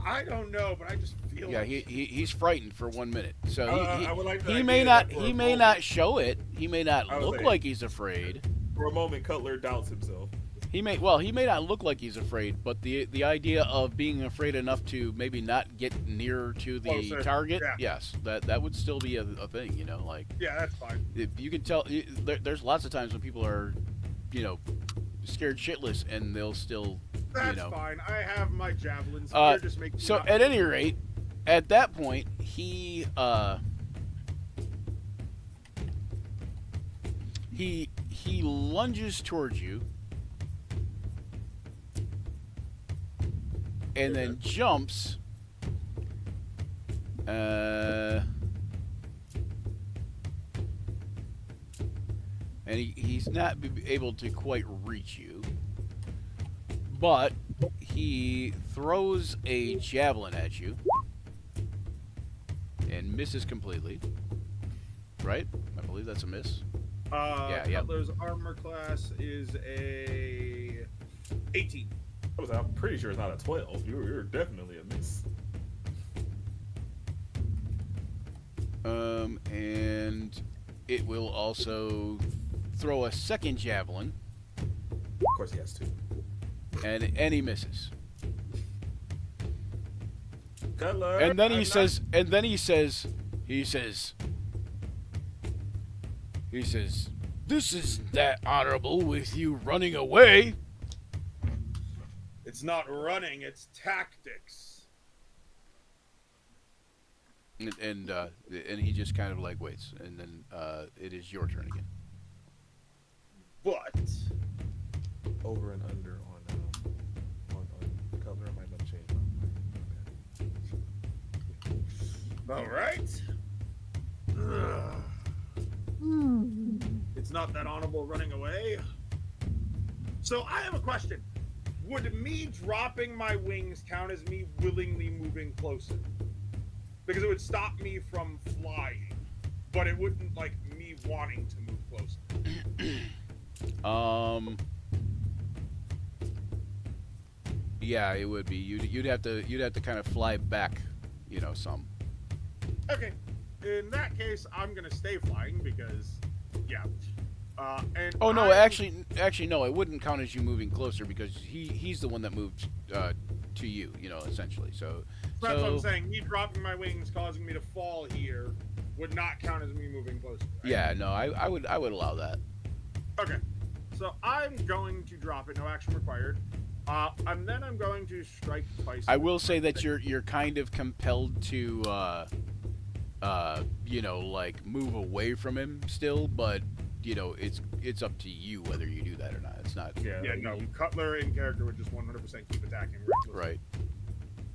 I don't know, but I just feel Yeah, like he's frightened for 1 minute. So I would like the he idea may that not for a he may moment- not show it. He may not I was look saying- like he's afraid. For a moment, Cutler doubts himself. He may not look like he's afraid, but the idea of being afraid enough to maybe not get near to the Closer, target, yeah. yes, that would still be a thing, you know, like yeah, that's fine. if you can tell. There's lots of times when people are, scared shitless and they'll still, That's fine. I have my javelins. Uh, You're just making So me at any rate, at that point, he lunges towards you, and then jumps. And he's not able to quite reach you, but he throws a javelin at you and misses completely. Right? I believe that's a miss. yeah. Cutler's armor class is a 18. I'm pretty sure it's not a 12. You're definitely a miss. And it will also throw a second javelin, Of course, he has two. and he misses. Cutler. And then I'm he not- he says, "This isn't that honorable with you running away." It's not running, it's tactics. And he just kind of like waits, and then it is your turn again. But Over and under on color. I might not change my mind. all right. Hmm. It's not that honorable running away. So I have a question. Would me dropping my wings count as me willingly moving closer? Because it would stop me from flying, but it wouldn't like me wanting to move closer. Yeah, it would be. You'd have to kind of fly back, some. Okay. In that case, I'm gonna stay flying because, yeah. And Oh no, I- actually no, it wouldn't count as you moving closer because he's the one that moved to you, essentially. So That's what I'm saying. Me dropping my wings, causing me to fall here, would not count as me moving closer. Right? yeah, no, I would allow that. Okay. So I'm going to drop it. No action required. And then I'm going to strike twice. I will say that you're kind of compelled to like move away from him still, but it's up to you whether you do that or not. It's not Yeah, no. Cutler in character would just 100% keep attacking. right.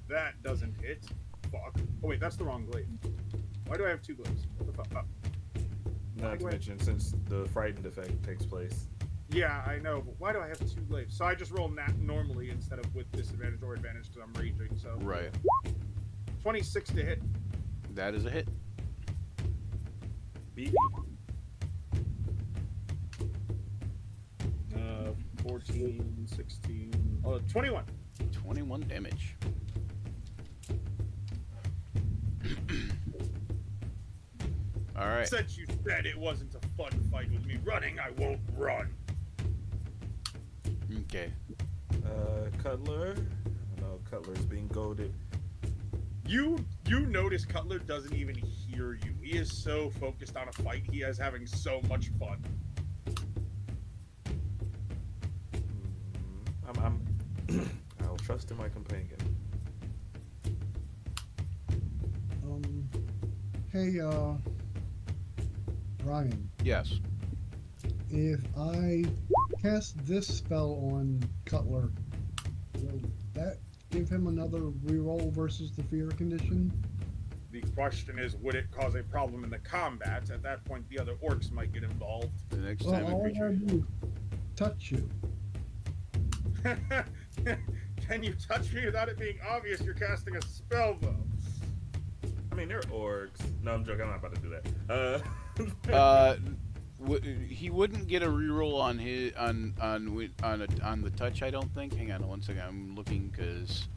That doesn't hit. Fuck. Oh wait, that's the wrong glaive. Why do I have two glaives? What the fuck? Not to mention, since the frightened effect takes place. Yeah, I know, but why do I have two glaives? So I just roll normally instead of with disadvantage or advantage because I'm raging. So Right. 26 to hit. That is a hit. BB. 14, 16, 21. 21 damage. All right. Since you said it wasn't a fun fight with me running, I won't run. Okay. Cutler. No, Cutler's being goaded. You notice Cutler doesn't even hear you. He is so focused on a fight. He is having so much fun. I'll trust in my companion. Hey, Ryan, Yes. if I cast this spell on Cutler, will that give him another reroll versus the fear condition? The question is, would it cause a problem in the combat? At that point, the other orcs might get involved. The next Well, time a all I creature. gotta do is touch you. Can you touch me without it being obvious you're casting a spell, though? I mean, they're orcs. No, I'm joking. I'm not about to do that. He wouldn't get a reroll on his on the touch. I don't think. Hang on one second. I'm looking because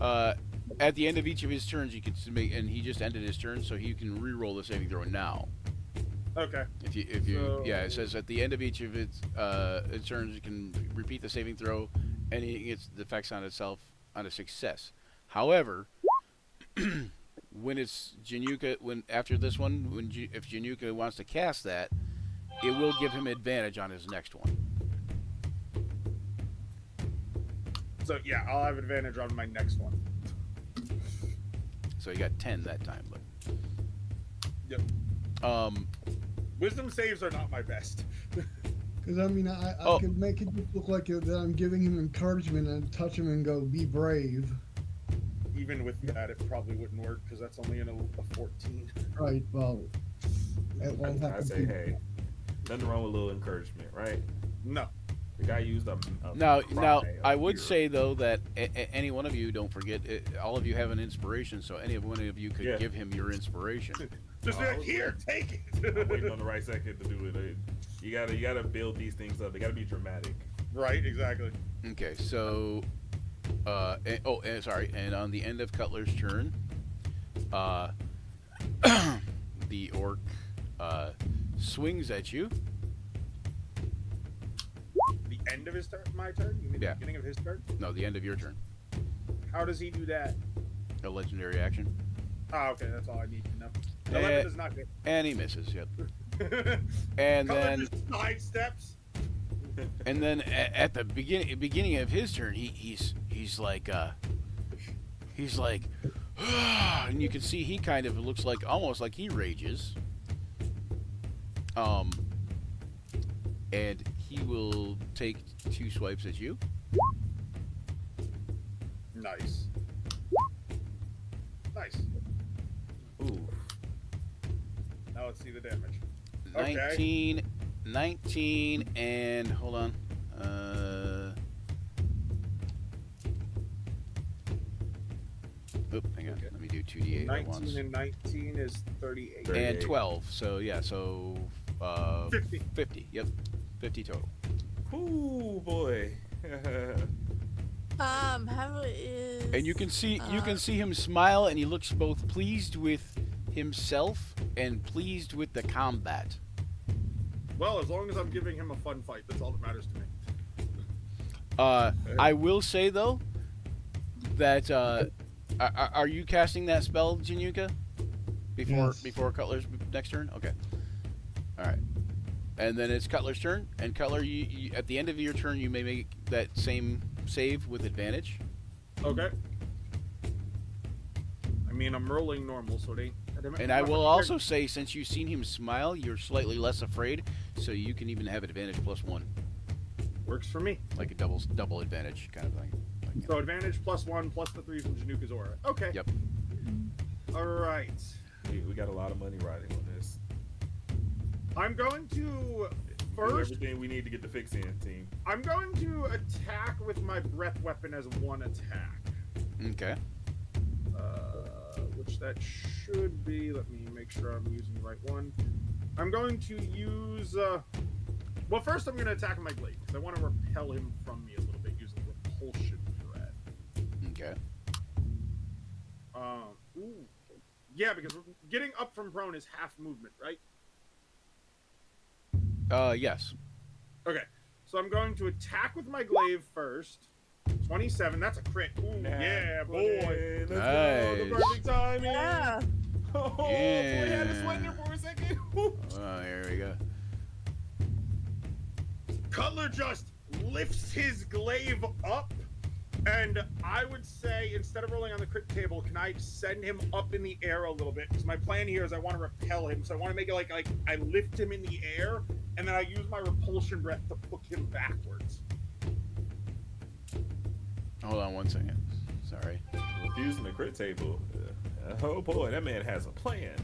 at the end of each of his turns, you can make, and he just ended his turn, so he can reroll the saving throw now. Okay. If you yeah, it says at the end of each of its turns, you can repeat the saving throw, and it gets the effects on itself on a success. However, when it's Januka, after this one, if Januka wants to cast that, it will give him advantage on his next one. So, yeah, I'll have advantage on my next one. So you got 10 that time, but Yep. Wisdom saves are not my best. Because I mean, I Oh. could make it look like that I'm giving him encouragement and touch him and go, "Be brave." Even with that, it probably wouldn't work because that's only a 14. Right. Well, it won't I have to say, be. hey, nothing wrong with a little encouragement, right? No. The guy used a now cry I of would fear. say though that any one of you, don't forget, all of you have an inspiration, so any one of you could Yeah. give him your inspiration. Just be Oh, like, here, take I'm waiting it. on the right second to do it. You gotta build these things up. They gotta be dramatic. Right, exactly. Okay, so and on the end of Cutler's turn, the orc swings at you. The end of his turn? My turn? You mean Yeah. the beginning of his turn? No, the end of your turn. How does he do that? A legendary action. Ah, okay, that's all I need to know. Eh. 11 does not hit. And he misses, yep. And Cutler then just sidesteps. And then at the beginning of his turn, he's like, and you can see he kind of looks like almost like he rages. And he will take 2 swipes at you. Nice. Nice. Ooh. Now let's see the damage. Okay. 19, and hold on. Hang on. Okay. Let me do 2d8 at 19 once. and 19 is 38. And 38. 12. So yeah, so 50. 50. Yep, 50 total. Ooh, boy. How is? And you can see him smile, and he looks both pleased with himself and pleased with the combat. Well, as long as I'm giving him a fun fight, that's all that matters to me. I will say though that are you casting that spell, Januka? Yes. Before Cutler's next turn? Okay. All right. And then it's Cutler's turn, and Cutler, you at the end of your turn, you may make that same save with advantage. Okay. I mean, I'm rolling normal, so it ain't. And I will also say, since you've seen him smile, you're slightly less afraid, so you can even have advantage +1, Works for me. like a double advantage kind of thing. Like, you So advantage +1 plus the 3 from Januka's aura. Okay. Yep. All right. We got a lot of money riding on this. I'm going to Do first. everything we need to get the fix in, team. I'm going to attack with my breath weapon as 1 attack. Okay. Which that should be. Let me make sure I'm using the right one. I'm going to use. Well, first I'm going to attack with my blade because I want to repel him from me a little bit using repulsion threat. Okay. Ooh. Yeah, because getting up from prone is half movement, right? Yes. Okay. So I'm going to attack with my glaive first. 27. That's a crit. Ooh, yeah, boy. Let's go. Nice. The perfect timing. Yeah. Oh, boy, I had to swing Yeah. it for a second. Oh, here we go. Cutler just lifts his glaive up, and I would say instead of rolling on the crit table, can I send him up in the air a little bit? Because my plan here is I want to repel him, so I want to make it like I lift him in the air, and then I use my repulsion breath to hook him backwards. Hold on 1 second. Sorry. Refusing the crit table. Oh boy, that man has a plan.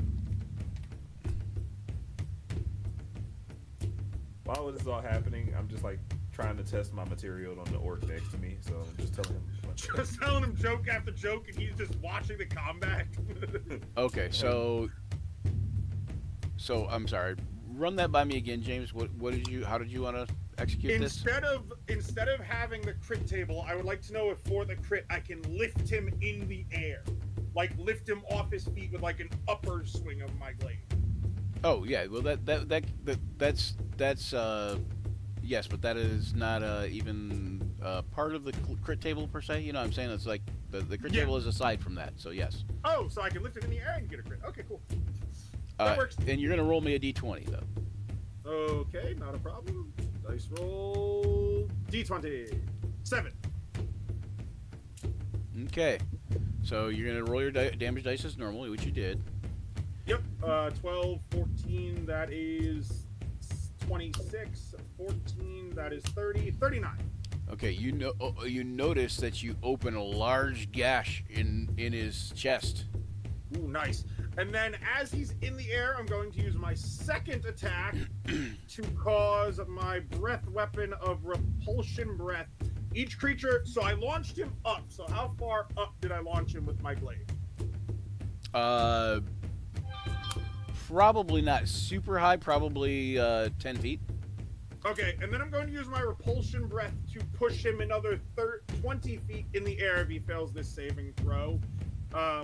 While this is all happening, I'm just like trying to test my material on the orc next to me. So I'm just telling him. Just telling him joke after joke, and he's just watching the combat. Okay, so I'm sorry. Run that by me again, James. What did you? How did you want to execute this? Instead of having the crit table, I would like to know if for the crit I can lift him in the air, like lift him off his feet with like an upper swing of my glaive. Oh yeah, well that's yes, but that is not even part of the crit table per se. You know what I'm saying? It's like the crit Yeah. table is aside from that. So yes. Oh, so I can lift it in the air and get a crit. Okay, cool. That works. And you're gonna roll me a d20 though. Okay, not a problem. Dice roll D20. 7. Okay. So you're gonna roll your damage dice as normal, which you did. Yep. 12, 14. That is 26. 14. That is 30. 39. Okay. You notice that you open a large gash in his chest. Ooh, nice. And then as he's in the air, I'm going to use my second attack to cause my breath weapon of repulsion breath. Each creature, so I launched him up. So how far up did I launch him with my glaive? Probably not super high. Probably 10 feet. Okay, and then I'm going to use my repulsion breath to push him another 20 feet in the air if he fails this saving throw.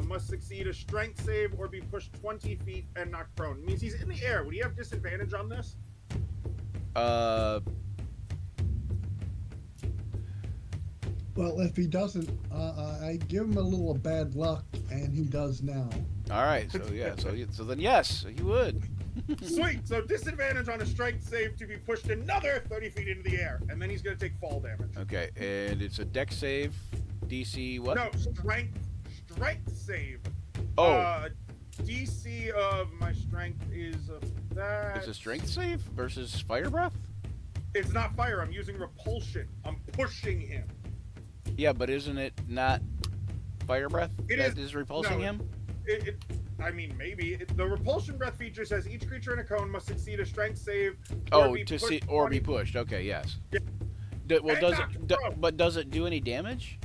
Must succeed a strength save or be pushed 20 feet and knocked prone. It means he's in the air. Would he have disadvantage on this? Well, if he doesn't, I give him a little bad luck, and he does now. All right. So yeah. So then yes, you would. Sweet. So disadvantage on a strength save to be pushed another 30 feet into the air, and then he's gonna take fall damage. Okay, and it's a dex save. DC what? No, strength save. Oh, DC of my strength is that. it's a strength save versus fire breath. It's not fire. I'm using repulsion. I'm pushing him. Yeah, but isn't it not fire breath It that is- is repulsing no, him? I mean, maybe the repulsion breath feature says each creature in a cone must succeed a strength save. Oh, be to pushed see or be 20 pushed. Okay, yes. Yeah. Well, And does knocked it? prone. But does it do any damage?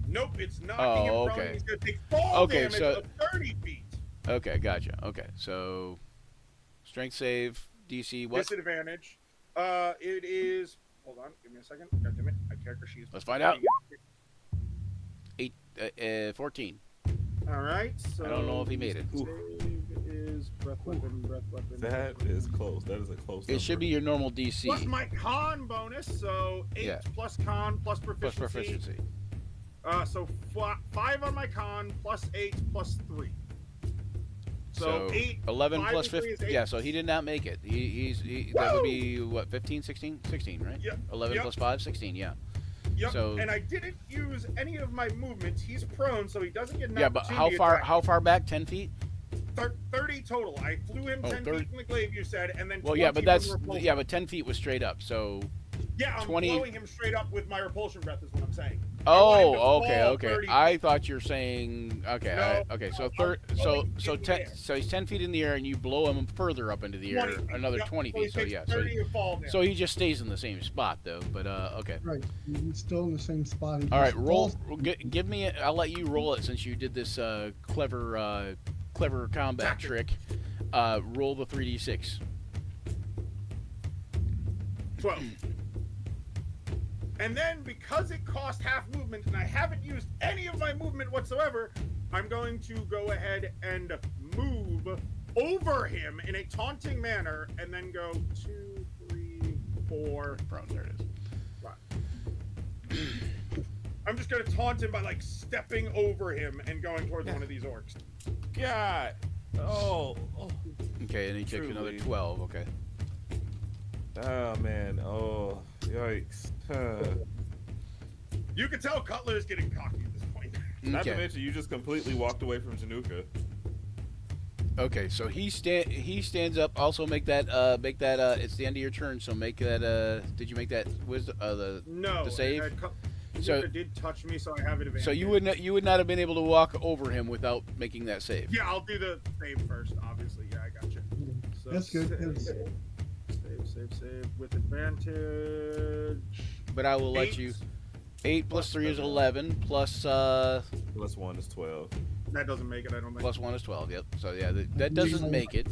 Nope, it's knocking Oh, him prone. okay. He's gonna take fall Okay, damage so- of 30 feet. Okay, gotcha. Okay, so strength save DC what? Disadvantage. It is. Hold on, give me a second. God damn it, my character sheet is. Let's find out. 14. All right. So I don't know if he made it. save is breath weapon. That is close. That is a close. It should be your normal DC Plus my con bonus, so 8 Yeah. plus con plus proficiency. plus proficiency. So 5 on my con plus 8 plus 3. So 8. 11 5 plus and 3 is 15. 8. Yeah, so he did not make it. That would be what 15, 16, 16, right? Yep, 11 yep. plus 5, 16. Yeah. Yep. so- And I didn't use any of my movements. He's prone, so he doesn't get an Yeah, but opportunity how far? attack. How far back? 10 feet. 30 total. I flew him Oh, 10 30. feet from the glaive, you said, and then. Well, yeah, 20 but from repulsion. but 10 feet was straight up. So. Yeah, I'm 20 blowing him straight up with my repulsion breath. Is what I'm saying. Oh, okay, fall okay. 30 I thought you're saying okay, No, okay. So I'm going so in the 10, air. so he's 10 feet in the air, and you blow him further up into the air, 20 feet. another Yep, 20 so he feet. So takes yeah, 30 of fall damage. so he just stays in the same spot though. But okay. Right. He's still in the same spot. He All right, just roll. falls- Give me. I'll let you roll it since you did this clever combat Tactic. trick. Roll the 3d6. 12. And then, because it cost half movement and I haven't used any of my movement whatsoever, I'm going to go ahead and move over him in a taunting manner and then go 2, 3, 4. Prone. There it is. I'm just going to taunt him by, like, stepping over him and going towards one of these orcs. God. Oh. Okay, and he takes another Truly. 12. Okay. Oh man. Oh. Yikes. You can tell Cutler is getting cocky at this point. Not to Okay. mention, you just completely walked away from Januka. Okay, so he stands up. Also make that it's the end of your turn, so make that did you make that wisdom No. the save? So- So, did touch me, so I have it advantage. so you would not have been able to walk over him without making that save. Yeah, I'll do the save first, obviously. Yeah, I got you. So That's good, Save, 'cause- save with advantage. But I will let 8. you 8 plus 3 is 11 plus Plus 1 is 12. That doesn't make it, I don't think. plus 1 is 12. Yep. So yeah, that doesn't make it.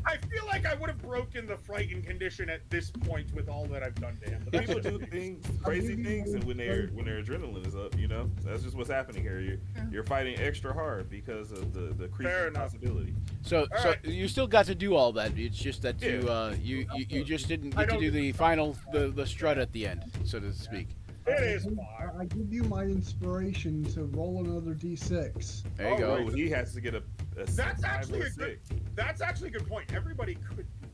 I feel like I would have broken the frightened condition at this point with all that I've done to him. But that's People do okay. things, crazy things, and when their adrenaline is up, that's just what's happening here. You're fighting extra hard because of the Fair creepy enough. possibility. So All so right. you still got to do all that. It's just that Yeah. you just didn't I get to don't do get the final the strut at the end, so to speak. It is I- fine. I give you my inspiration to roll another d6. There you Oh, go. Oh, he has to get a That's 5 actually or a good. 6. That's actually a good point. Everybody could do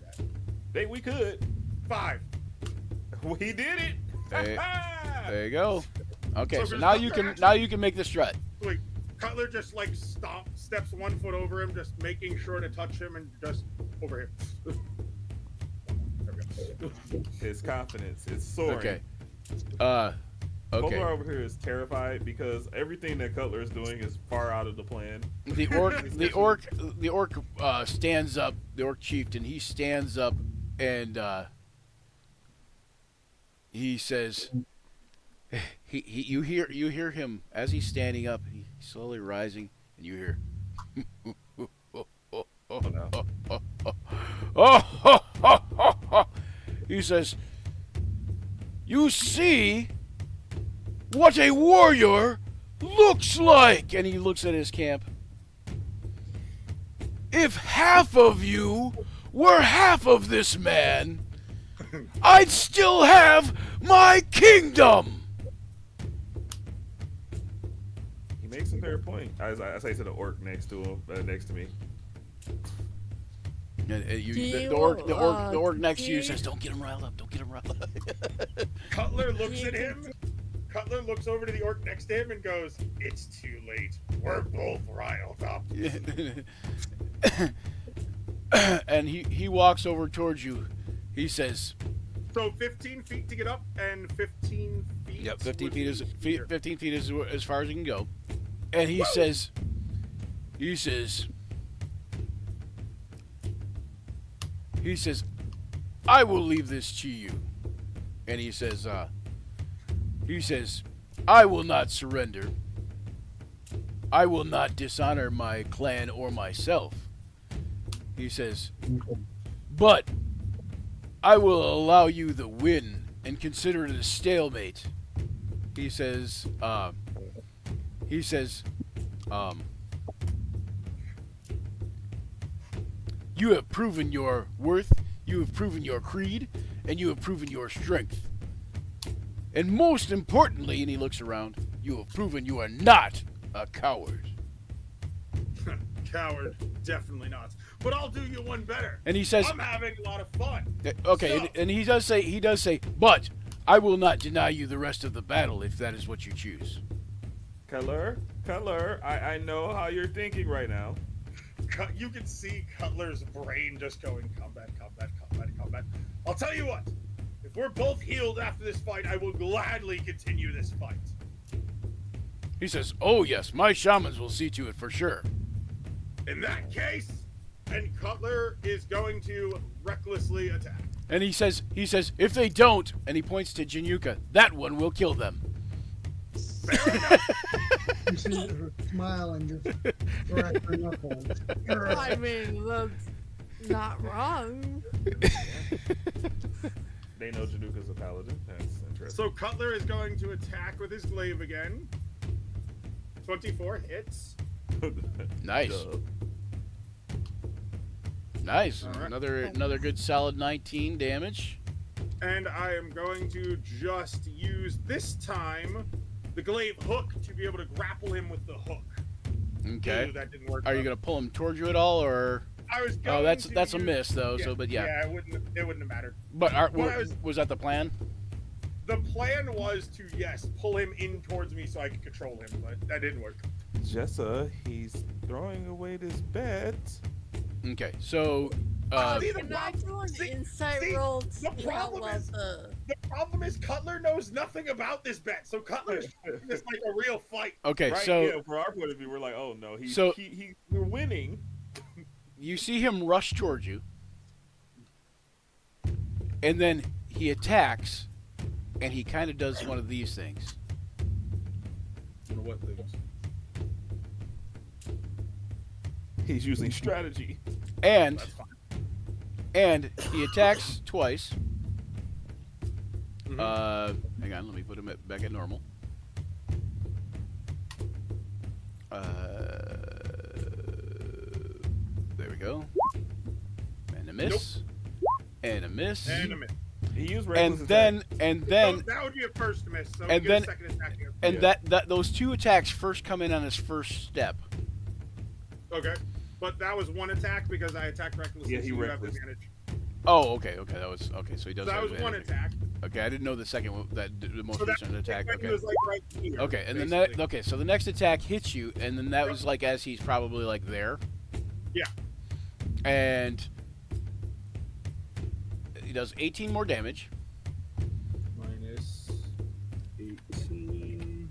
that. We could. 5. We did it. Hey. There you go. Okay, So so there's now no you can interaction. make the strut. Like Cutler just like steps 1 foot over him, just making sure to touch him and just over him. There we go. His confidence is soaring. Okay. Polar Okay. over here is terrified because everything that Cutler is doing is far out of the plan. The orc stands up. The orc chieftain. He stands up and he says, you hear him as he's standing up. He's slowly rising, and you hear. He says, "You see what a warrior looks like," and he looks at his camp. "If half of you were half of this man, I'd still have my kingdom." He makes a fair point. I say to the orc next to him, next to me. And, Do the you, orc next to you do says, "Don't get him riled up. Don't get him riled up." Cutler looks at him. Cutler looks over to the orc next to him and goes, "It's too late. We're both riled up." And he walks over towards you. He says, So 15 feet to get up and 15 feet. "Yep, 15 would feet is be here. 15 feet is as far as you can go." And he says, he says, "I will leave this to you." And he says, "I will not surrender. I will not dishonor my clan or myself." He says, "But I will allow you the win and consider it a stalemate." He says, "You have proven your worth, you have proven your creed, and you have proven your strength. And most importantly," and he looks around, "you have proven you are not a coward." Coward, definitely not. But I'll do you one better. And he says, I'm having a lot of fun. okay, So- and he does say, "But I will not deny you the rest of the battle if that is what you choose." Cutler, I know how you're thinking right now. You can see Cutler's brain just going, combat. I'll tell you what. If we're both healed after this fight, I will gladly continue this fight. He says, "Oh yes, my shamans will see to it for sure." In that case, and Cutler is going to recklessly attack. And he says, "If they don't," and he points to Jinyuka, "that one will kill them." You see her smile and just crack her knuckles. I mean, that's not wrong. They know Januka's a paladin. That's interesting. So Cutler is going to attack with his glaive again. 24 hits. Nice. Duh. Nice. All right. Another good solid 19 damage. And I am going to just use this time the glaive hook to be able to grapple him with the hook. Okay. Ooh, that didn't work. Are you gonna pull him towards you at all, or? I was going Oh, that's to a use- miss though. Yeah, So, but yeah. Yeah, it wouldn't have mattered. But What I was that the plan? The plan was to, yes, pull him in towards me so I could control him, but that didn't work. Jessa, he's throwing away this bet. Okay. So, See, the Can I problem- do an see- insight see, roll to the see how problem well is- the... The problem is Cutler knows nothing about this bet, so Cutler's it's like a real fight. okay. Right? So yeah, for our point of view, we're like, oh no, So- we're winning. you see him rush towards you, and then he attacks, and he kind of does one of these things. What things? He's using strategy. And That's fine. and he attacks twice. Mhm. Hang on, let me put him back at normal. There we go. And a miss. And a miss. And a miss. He used And reckless then So that would be a first miss, so and we get then- a second attack here. and Yeah. that those two attacks first come in on his first step. Okay. But that was one attack because I attacked recklessly, Yeah, he so you have reckless. advantage. Oh, okay, that was okay. So he does. So that have was one advantage. attack. Okay, I didn't know the second one, the most So that recent attack. He Okay. was like right here, Okay, and then basically. that okay, so the next attack hits you, and then that Yep. was like as he's probably like there. Yeah. And he does 18 more damage, Minus 18.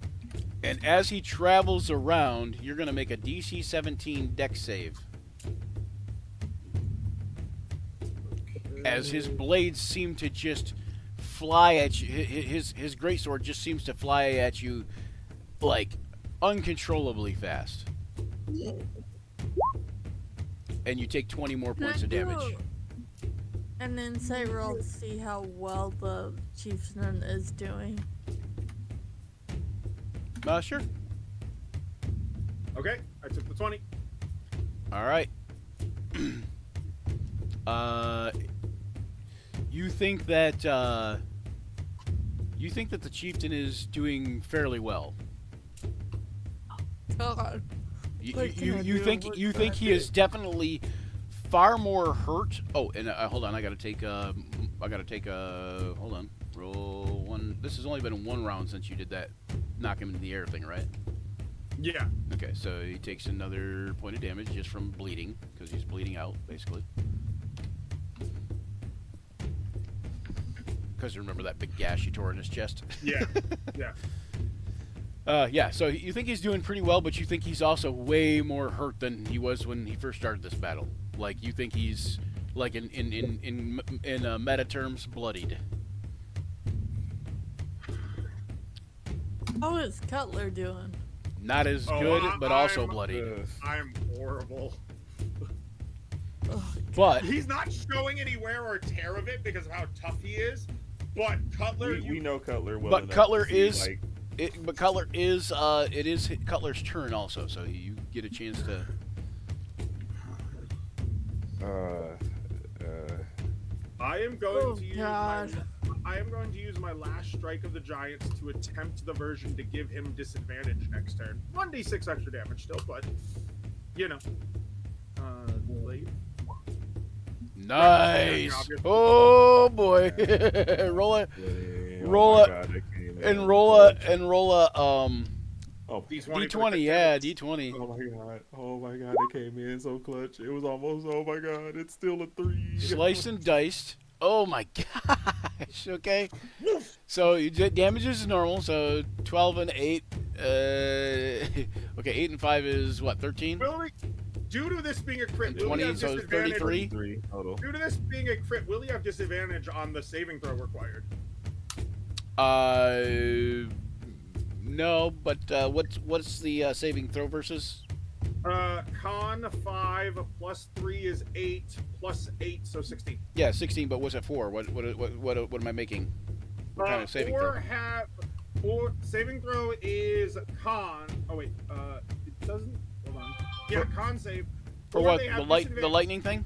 and as he travels around, you're gonna make a DC 17 Dex save. As his blades seem to just fly at you, his greatsword just seems to fly at you like uncontrollably fast. And you take 20 more Can I points of do damage. an insight roll to see how well the chieftain is doing? Sure. Okay, I took the 20. All right. You think that the chieftain is doing fairly well. God. You, What can I you do think with you think that? he is definitely far more hurt. Oh, and hold on, I gotta take hold on, roll one. This has only been one round since you did that knock him into the air thing, right? Yeah. Okay, so he takes another point of damage just from bleeding, because he's bleeding out, basically. Because remember that big gash he tore in his chest? Yeah. Yeah. Yeah, so you think he's doing pretty well, but you think he's also way more hurt than he was when he first started this battle. Like, you think he's, like, in meta terms, bloodied. How is Cutler doing? Not as Oh, good, but also I'm- bloodied. I'm horrible. Ugh, But He's not showing any wear or tear of it because of how tough he is. But Cutler, We know Cutler well But enough Cutler to see, is- like, Cutler is it is Cutler's turn also, so you get a chance to. I am going Oh, to use God. I am going to use my last strike of the Giants to attempt the version to give him disadvantage next turn. 1d6 extra damage still, but you know. Blade. Nice. Obvious. Oh boy. roll a roll a- roll a Oh, D20. Yeah, D20. Oh my god, it came in so clutch. It was almost, oh my god, it's still a 3. Sliced and diced. Oh my gosh. Okay. So you did damages is normal. So 12 and 8. Okay, 8 and 5 is what? 13. Due to this being a crit, And will 20, he have so it's disadvantage? 33. 3 total. Due to this being a crit, will he have disadvantage on the saving throw required? No, but what's the saving throw versus? Con 5 plus 3 is 8 plus 8, so 16. Yeah, 16. But what's it for? What am I making? What kind of saving throw? Or saving throw is con. Oh wait, it doesn't. Hold on. Yeah, con save. For Or what? they have The disadvantage- lightning thing?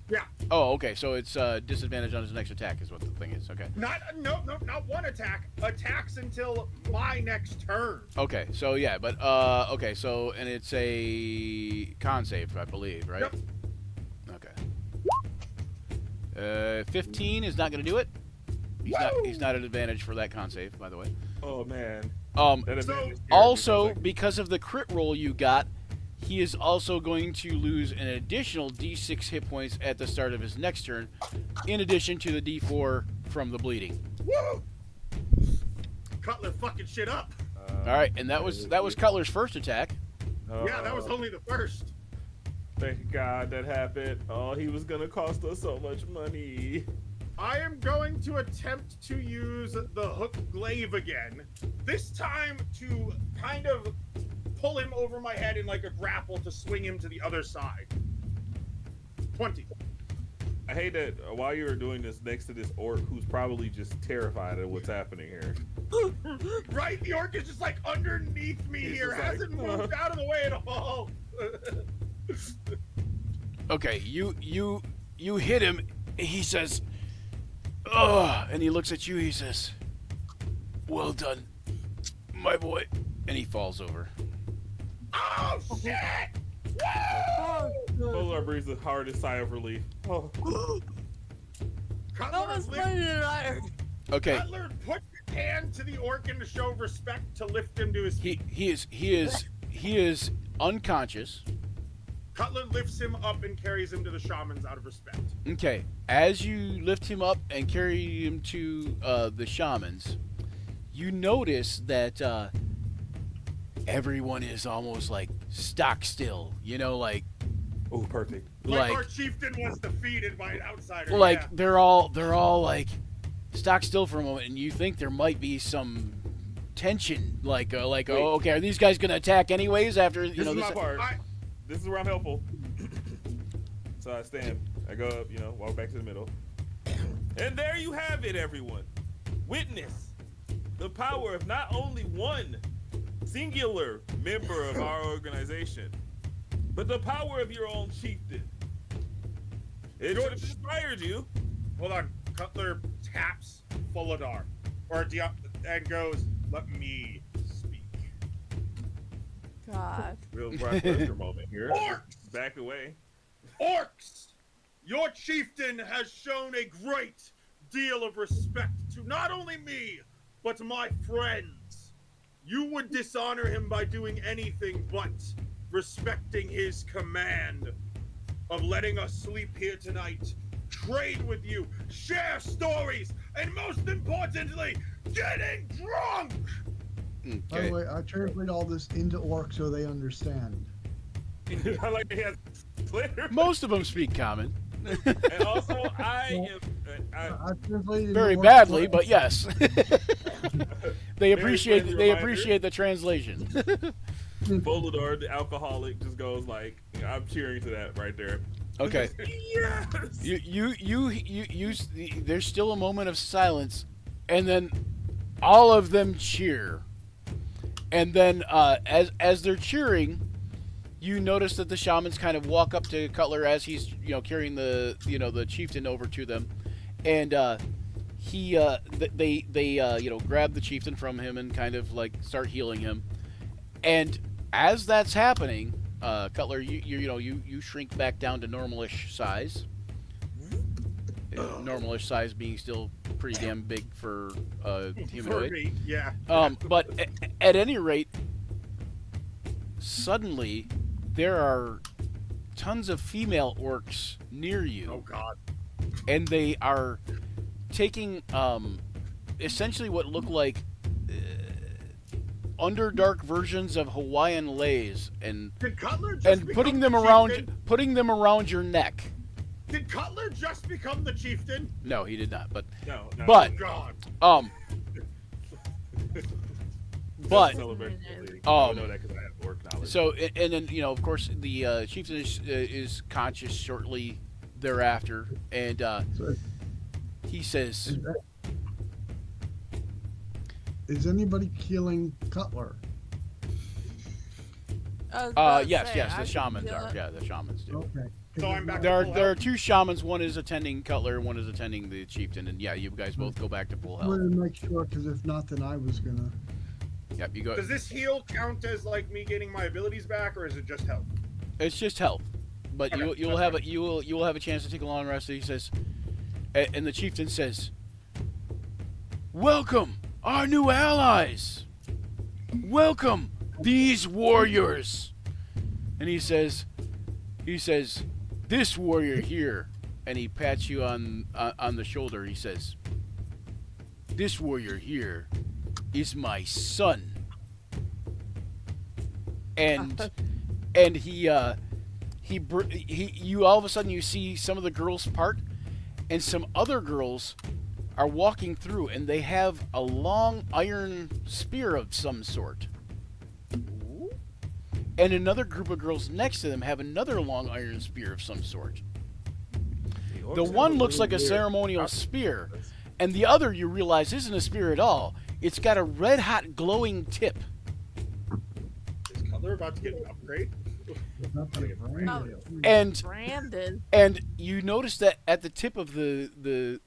Yeah. Oh, okay. So it's disadvantage on his next attack is what the thing is. Okay. Not one attack. Attacks until my next turn. Okay. So yeah, but okay. So and it's a con save, I believe, right? Yep. Okay. 15 is not going to do it. He's not at advantage for that con save, by the way. Oh man. Um. That So- advantage scared me Also, for a because of the crit roll you got, he is also going to lose an additional D6 hit points at the start of his next turn, in addition to the D4 from the bleeding. Woo! Cutler fucking shit up. second. All right, and that was Cutler's first attack. Yeah, that was only the first. Thank God that happened. Oh, he was gonna cost us so much money. I am going to attempt to use the hook glaive again. This time to kind of pull him over my head in like a grapple to swing him to the other side. 20. I hate that while you were doing this next to this orc who's probably just terrified of what's happening here. Right? The orc is just like underneath me He's here, just like, hasn't moved out of the way at all. Okay, you hit him. He says, "Ugh," and he looks at you. He says, "Well done, my boy," and he falls over. Oh shit! Oh, good. Polar breathes the hardest sigh of relief. Oh, That Cutler, was funny than iron. Okay, Cutler, put your hand to the orc in to show respect to lift him to his feet. he is unconscious. Cutler lifts him up and carries him to the shamans out of respect. Okay, as you lift him up and carry him to the shamans, you notice that everyone is almost like stock still. You know, like oh, perfect. Like our chieftain was defeated by an outsider. like yeah. they're all like stock still for a moment, and you think there might be some tension, like oh, okay, are these guys gonna attack anyways after you This know is this? my part. I- This is where I'm helpful. So I stand. I go up, walk back to the middle. And there you have it, everyone. Witness the power of not only one singular member of our organization, but the power of your own chieftain. It should have inspired you. Hold on. Cutler taps Fuladar and goes, "Let me speak." God. Real Brock Lesnar moment here. Orcs! Back away. Orcs, your chieftain has shown a great deal of respect to not only me, but my friends. You would dishonor him by doing anything but respecting his command of letting us sleep here tonight, trade with you, share stories, and most importantly, getting drunk! By Okay. the way, I translate all this into orc so they understand. I like he has Twitter. Most of them speak common. And also, I I translated it Very into orc badly, so- but yes. They appreciate friendly they reminder. appreciate the translation. Volador, the alcoholic, just goes like, I'm cheering to that right there. Okay. Yes. There's still a moment of silence, and then all of them cheer. And then as they're cheering, you notice that the shamans kind of walk up to Cutler as he's carrying the chieftain over to them, and they grab the chieftain from him and kind of like start healing him. And as that's happening, Cutler, you shrink back down to normalish size. Normalish size being still pretty damn big for For humanoid. me, yeah. But at any rate, suddenly there are tons of female orcs near you, Oh god. and they are taking essentially what look like underdark versions of Hawaiian leis and Did Cutler just and become putting them the chieftain? around your neck. Did Cutler just become the chieftain? No, he did not. But No. But- Oh god. but Celebration. Um, I know that because I have orc knowledge. so and then of course the chieftain is conscious shortly thereafter, and So he says, is anybody killing Cutler? I was about to yes, say, yes, I the could shamans feel are. it. Yeah, the shamans do. Okay. So I'm back There to full are health? two shamans. One is attending Cutler, and one is attending the chieftain. And yeah, you guys both go back to full I health. wanted to make sure, because if not, then I was gonna. Yep, you go. Does this heal count as like me getting my abilities back, or is it just health? It's just health, but Okay, you'll that's have a you will have a chance to take a long rest. He says, and the chieftain says, "Welcome, our new allies. Welcome, these warriors." And he says, "This warrior here," and he pats you on the shoulder. He says, "This warrior here is my son." And you all of a sudden you see some of the girls part, and some other girls are walking through, and they have a long iron spear of some sort. And another group of girls next to them have another long iron spear of some sort. The one looks like a ceremonial spear, and the other you realize isn't a spear at all. It's got a red hot glowing tip. Is Cutler about to get an upgrade? Not the brand. And Brandon. And you notice that at the tip of the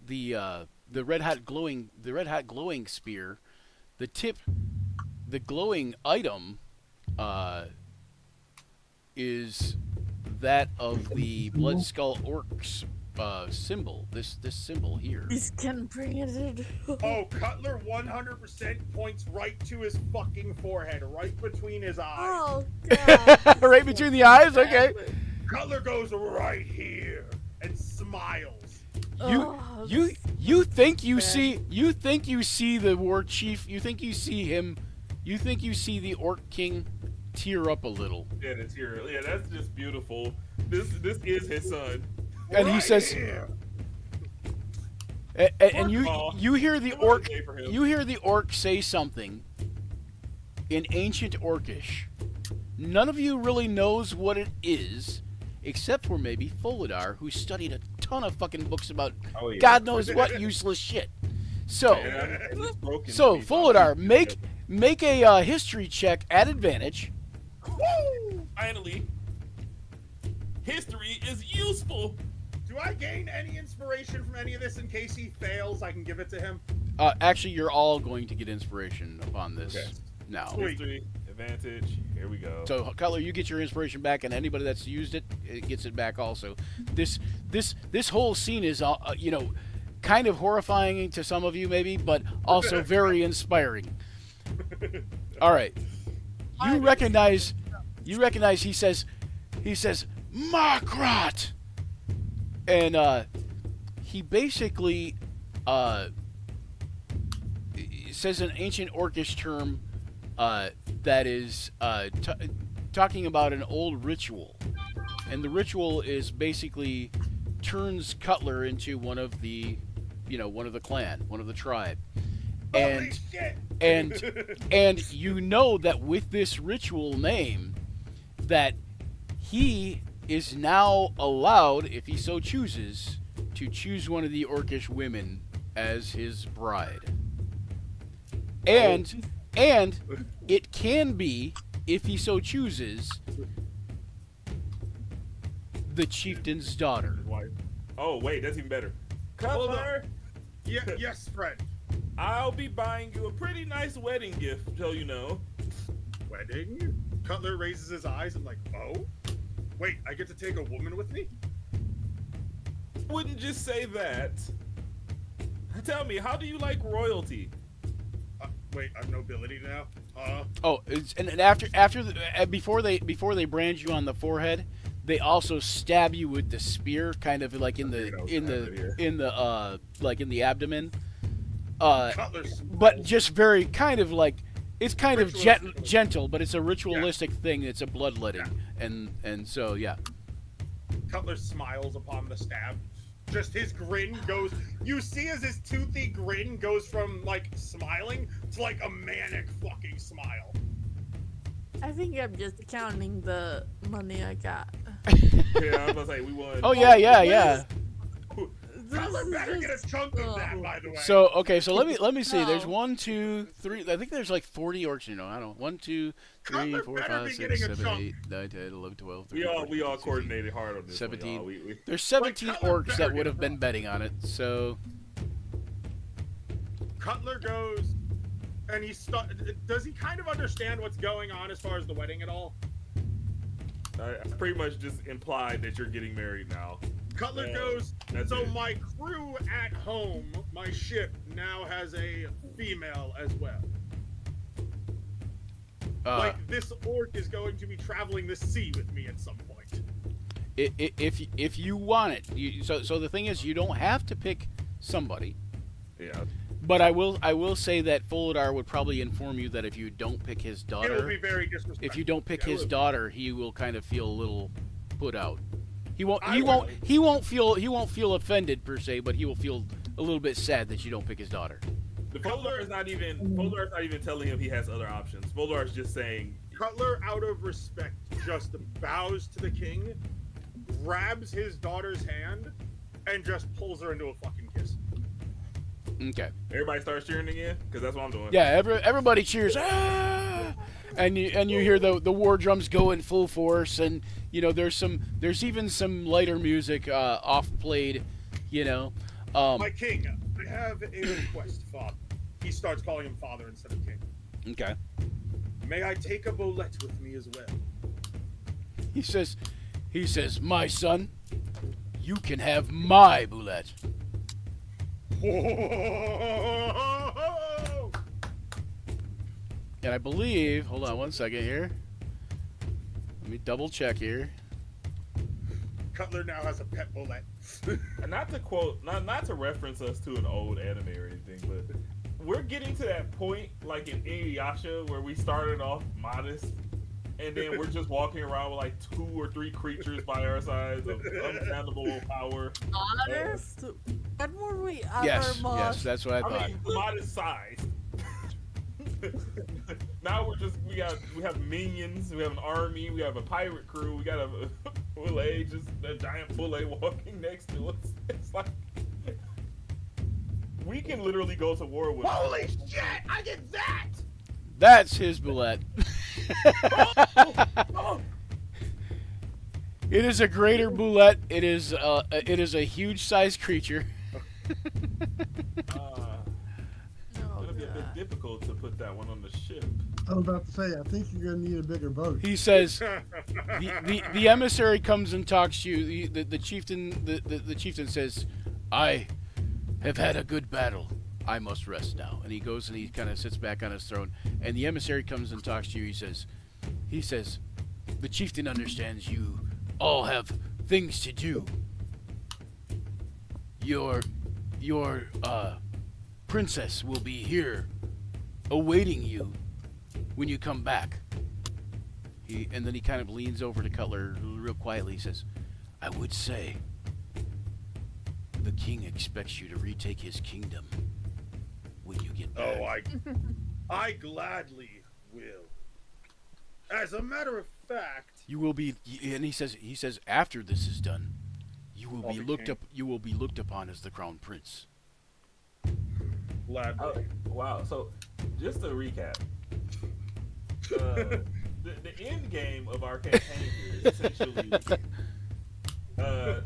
red hot glowing spear, the glowing item is that of the Blood Skull Orcs symbol. This symbol here. He's getting branded. Oh, Cutler 100% points right to his fucking forehead, right between his eyes. Oh god. Right between the eyes. Okay. Cutler goes right here and smiles. Oh, You think you bad. see the war chief. You think you see him. You think you see the Orc King tear up a little. Yeah, that's here. Yeah, that's just beautiful. This is his son. And he Right says, here. and Aw. you hear the What a orc day for him. you hear the orc say something in ancient Orcish. None of you really knows what it is, except for maybe Folidar, who studied a ton of fucking books about Oh, yeah. God knows what useless shit. So, And he's broken. so He's Folidar, obviously- make a history check at advantage. Woo! Finally, history is useful. Do I gain any inspiration from any of this in case he fails? I can give it to him. Actually, you're all going to get inspiration upon this Okay. now. Sweet. History Advantage. Here we go. So Cutler, you get your inspiration back, and anybody that's used it, it gets it back also. This whole scene is, you know, kind of horrifying to some of you maybe, but also very inspiring. All right, you recognize he says Markrot, and he basically says an ancient Orcish term that is talking about an old ritual, and the ritual is basically turns Cutler into one of the clan, one of the tribe, Holy shit! and you know that with this ritual name, that he is now allowed, if he so chooses, to choose one of the Orcish women as his bride. And it can be, if he so chooses, the chieftain's daughter. Wife. Oh wait, that's even better. Hold on. Cutler, Yeah, yes, friend. I'll be buying you a pretty nice wedding gift, so you know. Wedding? Cutler raises his eyes and like, oh? Wait, I get to take a woman with me? I wouldn't just say that. Tell me, how do you like royalty? Wait, I'm nobility now? Oh, and before they brand you on the forehead, they also stab you with the spear, kind of like in the abdomen. Cutler's But just very kind of like, it's kind of Ritualistic. gentle, but it's a ritualistic thing. It's a bloodletting, and so yeah. Cutler smiles upon the stab. Just his grin goes. You see, as his toothy grin goes from like smiling to like a manic fucking smile. I think I'm just counting the money I got. Yeah, I was gonna say we won. Oh yeah. Cutler This better is get a just- chunk of that, by the way. So okay, so let me see. No. There's 1, 2, 3. I think there's like 40 orcs. You know, I don't know. 1, 2, 3, Cutler 4, better 5, be 6, getting a 7, chunk. 8, 9, 10, 11, 12, 13, we all 14, 15, coordinated hard on this. 17. One, y'all. There's 17 Cutler orcs better that get would a have been chunk. betting on it. So Cutler goes, and does he kind of understand what's going on as far as the wedding at all? I pretty much just implied that you're getting married now. Cutler Yeah, goes, that's so it. my crew at home, my ship now has a female as well. Like this orc is going to be traveling the sea with me at some point. if you want it, so the thing is, you don't have to pick somebody. Yeah. But I will say that Folodar would probably inform you that if you don't pick his It will daughter, be very disrespectful. if you don't pick Yeah, it his will be. daughter, he will kind of feel a little put out. He won't I feel offended per se, but he will feel a little bit sad that you don't pick his daughter. The Voldar is not even telling him he has other options. Voldar is just saying, Cutler, out of respect, just bows to the king, grabs his daughter's hand, and just pulls her into a fucking kiss. Okay. everybody starts cheering again, because that's what I'm doing. Yeah, everybody cheers. Ah! And you hear the war drums go in full force, and you know there's even some lighter music off played, you know. My king, I have a request, father. He starts calling him father instead of king. Okay. May I take a bolette with me as well? He says, my son, you can have my boulette. And I believe, hold on one second here. Let me double check here. Cutler now has a pet bolette. And not to quote, not to reference us to an old anime or anything, but we're getting to that point, like in Inuyasha, where we started off modest, and then we're just walking around with like 2 or 3 creatures by our sides of unfathomable power. Honest? When were we ever Yes, mod? that's what I I thought. mean, modest size. Now we have minions, we have an army, we have a pirate crew, we got a Boule, just a giant Boule walking next to us. It's like we can literally go to war with. Holy shit! I get that! That's his boulette. It is a greater boulette. It is a huge sized creature. It's Oh, gonna be a bit God. difficult to put that one on the ship. I was about to say, I think you're gonna need a bigger boat. He says, the emissary comes and talks to you. The chieftain the chieftain says, "I have had a good battle. I must rest now." And he goes and he kind of sits back on his throne. And the emissary comes and talks to you. He says, "The chieftain understands you all have things to do. Your princess will be here, awaiting you when you come back." And then he kind of leans over to Cutler real quietly. He says, "I would say the king expects you to retake his kingdom when you get back." Oh, I gladly will. As a matter of fact, You will be, and he says after this is done, you will I'll be be looked king. up. You will be looked upon as the crown prince. gladly. Oh, wow. So, just to recap, the end game of our campaign here is essentially I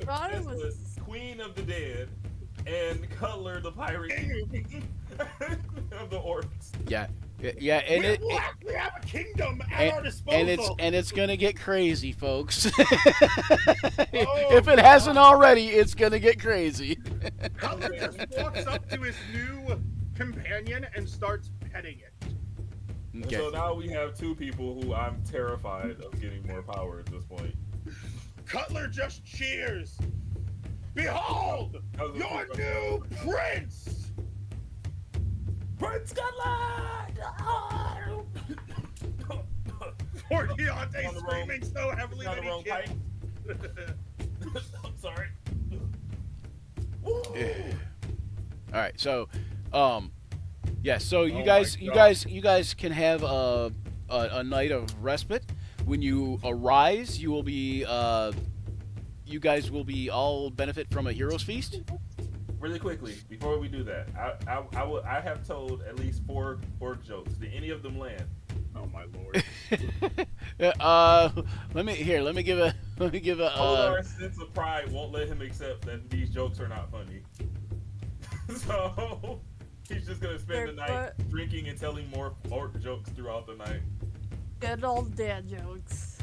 thought it Tessa, was- Queen of the Dead, and Cutler, the pirate king of the orcs. Yeah, and we have a kingdom at and, our disposal. and it's gonna get crazy, folks. Oh, If it hasn't already, it's gonna get crazy. Cutler just walks up to his new companion and starts petting it. And Okay. so now we have two people who I'm terrified of getting more power at this point. Cutler just cheers. Behold, That was a your good new prince! Prince Cutler! Poor Deontay On the screaming so heavily On that the wrong he pipe. can't. I'm sorry. All right, so, yeah. So you Oh guys, my you God. guys can have a night of respite. When you arise, you will be, you guys will be all benefit from a hero's feast. Really quickly, before we do that, I have told at least 4 orc jokes. Did any of them land? Oh my lord. Let me give a Polar's sense of pride won't let him accept that these jokes are not funny. So he's just gonna spend the night drinking and telling more orc jokes throughout the night. Good old dad jokes.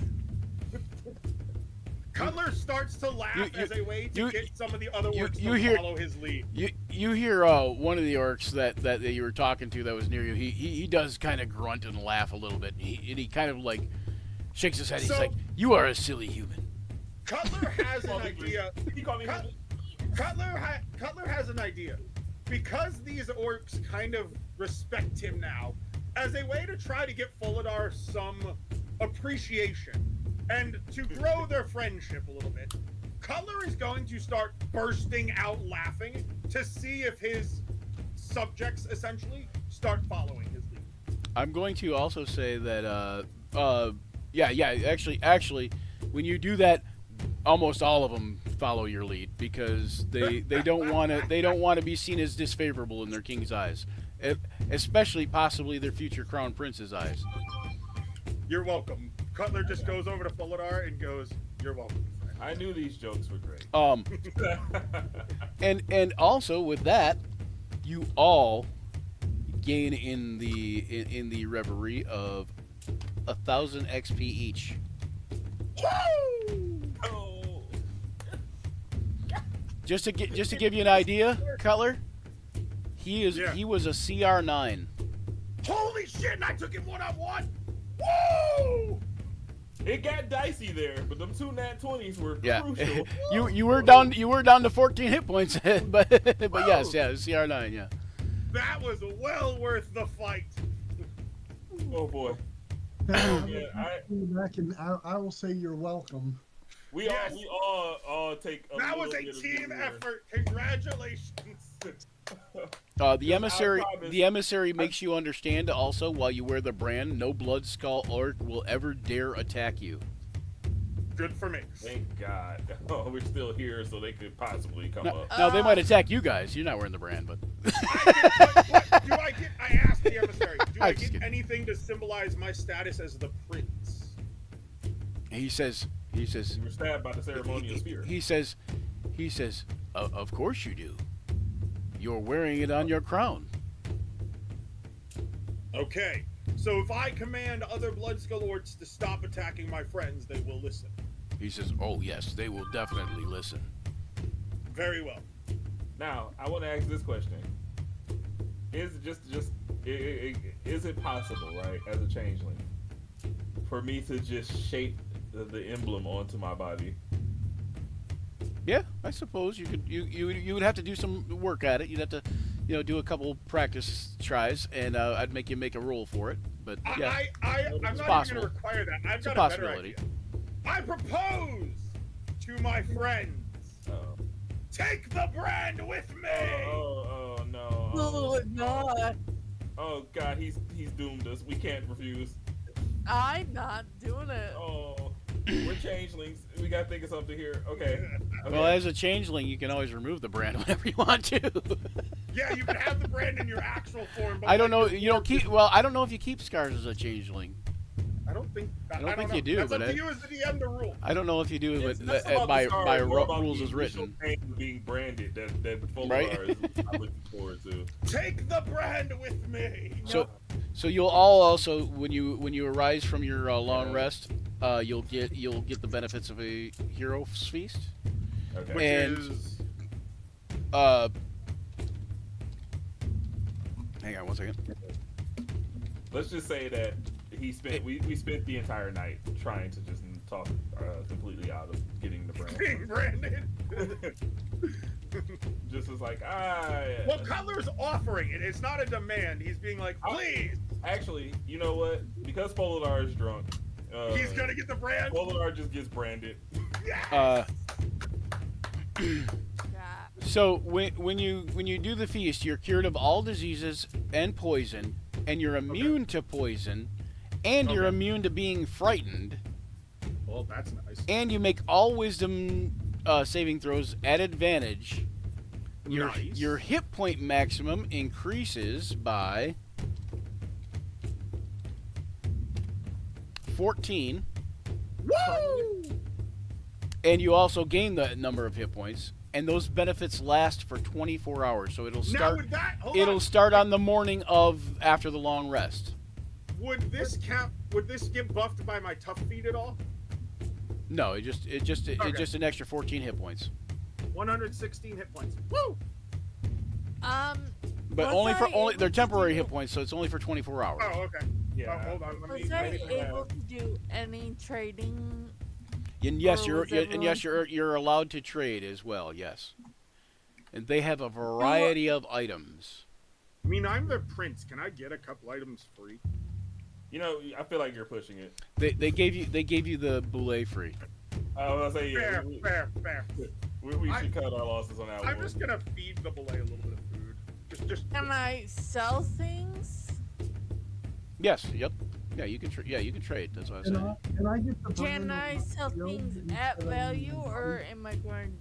Cutler starts to laugh You- as a way to you- get some of the other you- orcs you to hear- follow his lead. You hear one of the orcs that you were talking to that was near you. He does kind of grunt and laugh a little bit. And he kind of like shakes his head. He's So- like, "You are a silly human." Cutler has an Call me idea. He called me. Cut- Cutler has an idea. Because these orcs kind of respect him now, as a way to try to get Fuladar some appreciation and to grow their friendship a little bit, Cutler is going to start bursting out laughing to see if his subjects essentially start following his lead. I'm going to also say that actually, when you do that, almost all of them follow your lead because they don't want to be seen as disfavorable in their king's eyes, especially possibly their future crown prince's eyes. You're welcome. Cutler just goes over to Fuladar and goes, "You're welcome, friend." I knew these jokes were great. And also with that, you all gain in the reverie of 1,000 XP each. Oh. Just to give you an idea, Cutler, he was a CR9. Holy shit! And I took him one-on-one. Woo! It got dicey there, but them 2 nat 20s were Yeah, crucial. you were down to 14 hit points, but yes, CR9, yeah. That was well worth the fight. Oh boy. Yeah, Back and I will say you're welcome. we Yes. all take a That was little a bit of team humor. effort. Congratulations. The emissary promise- makes you understand also while you wear the brand, no blood skull orc will ever dare attack you. Good for me. Thank God. Oh, we're still here, so they could possibly come up. Now they might attack you guys. You're not wearing the brand, but What do I get? I asked the emissary. Do I I'm just get kidding. anything to symbolize my status as the prince? he says You were stabbed by the ceremonial spear. he says, of course you do. You're wearing it on your crown. Okay, so if I command other Bloodskull orcs to stop attacking my friends, they will listen. He says, "Oh yes, they will definitely listen." Very well. Now, I want to ask this question: Is it is it possible, right, as a changeling, for me to just shape the emblem onto my body? Yeah, I suppose you could. You would have to do some work at it. You'd have to, do a couple practice tries, and I'd make you make a roll for it. But yeah, I'm not even possible. going to require that. I've It's a got a better possibility. idea. I propose to my friends, Oh, take the brand with me. oh no! No, not. Oh God, he's doomed us. We can't refuse. I'm not doing it. Oh, we're changelings. We gotta think of something here. Okay. Well, as a changeling, you can always remove the brand whenever you want to. Yeah, you can have the brand in your actual form. But I don't know. when You don't keep. Well, I don't know if you keep scars as a changeling. I don't think. I don't think know. you do, That's but up to you as the DM to rule. I don't know if you do, It's but less about by the stars, more about rules the as initial written. pain of being branded that Folarar Right? is I'm looking forward to. Take the brand with me. So you'll all also when you arise from your long rest, you'll get the benefits of a hero's feast. Okay. Which And- is Hang on one second. Let's just say that we spent the entire night trying to just talk completely out of getting the being brand. branded. Just as like Well, Cutler's offering it. It's not a demand. He's being like, please. actually, you know what? Because Folarar is drunk, He's gonna get the brand. Folarar just gets branded. Uh, Yeah. so when you do the feast, you're cured of all diseases and poison, and you're immune to poison, and you're Okay. immune to being frightened, Well, that's nice. and you make all wisdom saving throws at advantage. Nice. Your hit point maximum increases by 14, Woo! and you also gain the number of hit points. And those benefits last for 24 hours, so it'll Now start. with that, hold It'll on. start on the morning of after the long rest. Would this get buffed by my tough feat at all? No, it just Okay. an extra 14 hit points, 116 hit points. Woo! but Was I only they're able to temporary do- hit points, so it's only for 24 hours. Oh, okay. Yeah. Oh, hold on. Let me. Was I maybe able to do any trading? And yes, Or was everyone- you're allowed to trade as well. Yes, and they have a variety of items. I mean, I'm their prince. Can I get a couple items free? You know, I feel like you're pushing it. They gave you the boulet free. I was gonna say yeah. Fair. We should cut our losses on that I'm one. just gonna feed the belay a little bit of food. Just. Can I sell things? Yes. Yep. Yeah, you can you can trade. That's what I was saying. Can I get the Can brand I of my sell shield things instead at of value, my or am I going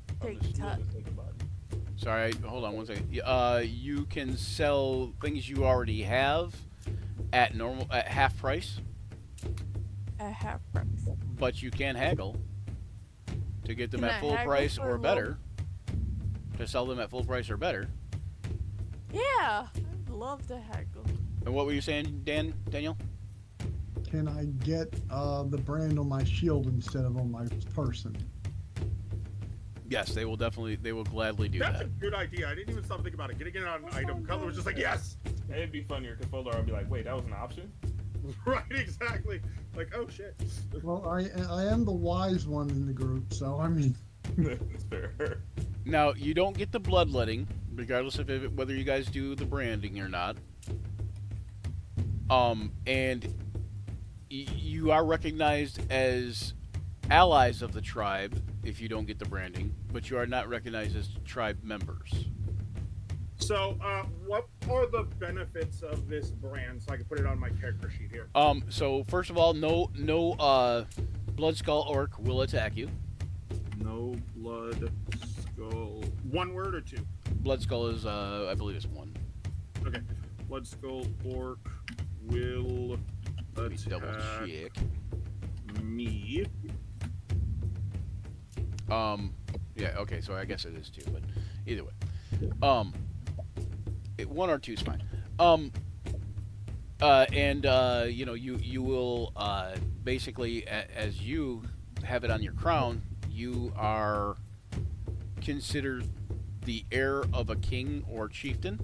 to On take the shield cut? and think about it. Sorry, hold on one second. You can sell things you already have at half price, At half price. but you can haggle to get them Can at I full haggle price for or low- better. To sell them at full price or better. Yeah, I'd love to haggle. And what were you saying, Daniel? Can I get the brand on my shield instead of on my person? Yes, they will gladly do That's that. a good idea. I didn't even stop thinking about it. Getting it on an item. Cutler was just like, yes. And it'd be funnier because Folarar would be like, wait, that was an option? Right, exactly. Like, oh shit. Well, I am the wise one in the group, so I mean, That's fair. Now, you don't get the bloodletting, regardless of whether you guys do the branding or not. And you are recognized as allies of the tribe if you don't get the branding, but you are not recognized as tribe members. So, what are the benefits of this brand? So I can put it on my character sheet here. So first of all, no blood skull orc will attack you. No blood skull. One word or two? Blood skull is I believe it's one. Okay. Blood skull orc will Let me double attack check. me. Yeah, okay, so I guess it is two, but either way. One or two is fine. You know, you will basically, as you have it on your crown, you are considered the heir of a king or chieftain.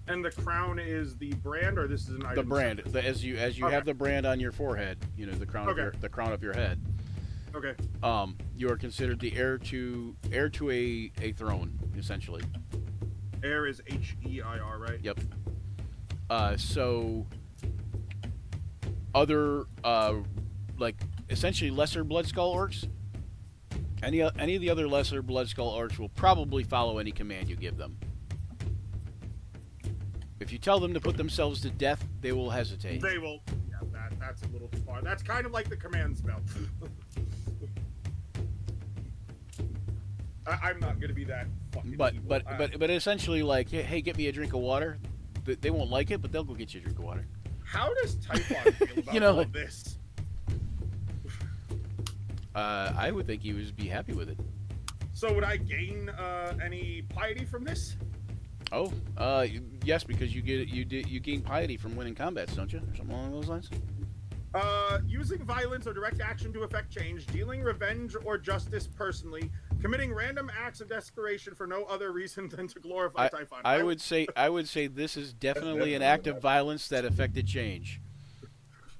And the crown is the brand, or this is an item? The brand, as you Okay. have the brand on your forehead, you know, the crown Okay. of the crown of your head. Okay. You are considered the heir to a throne, essentially. Heir is H-E-I-R, right? Yep. So other like essentially lesser blood skull orcs, any of the other lesser blood skull orcs will probably follow any command you give them. If you tell them to put themselves to death, they will hesitate. They will. Yeah, that's a little too far. That's kind of like the command spell. I'm not gonna be that fucking But evil. but essentially, like, hey, get me a drink of water. They won't like it, but they'll go get you a drink of water. How does Typhon feel about You know, all of this? I would think he would be happy with it. So would I gain any piety from this? Oh, yes, because you gain piety from winning combats, don't you, or something along those lines? Using violence or direct action to effect change, dealing revenge or justice personally, committing random acts of desperation for no other reason than to glorify Typhon. I would say this is definitely an act of violence that affected change.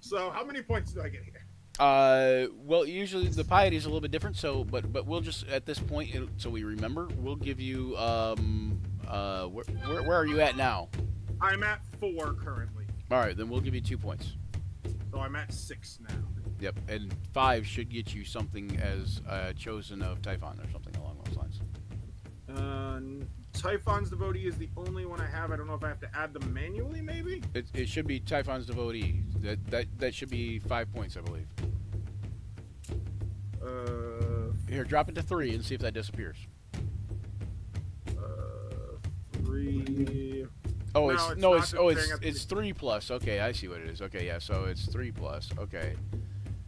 So how many points do I get here? Well, usually the piety is a little bit different. So, but we'll just at this point, so we remember, we'll give you where are you at now? I'm at 4 currently, All right, then we'll give you 2 points. so I'm at 6 now. Yep, and 5 should get you something as chosen of Typhon or something along those lines. Typhon's devotee is the only one I have. I don't know if I have to add them manually, maybe. It should be Typhon's devotee. That should be 5 points, I believe. Here, drop it to 3 and see if that disappears. 3. Oh, No, it's not disappearing at it's 3 plus. Okay, I see what it is. Okay, yeah, so it's 3 plus. Okay.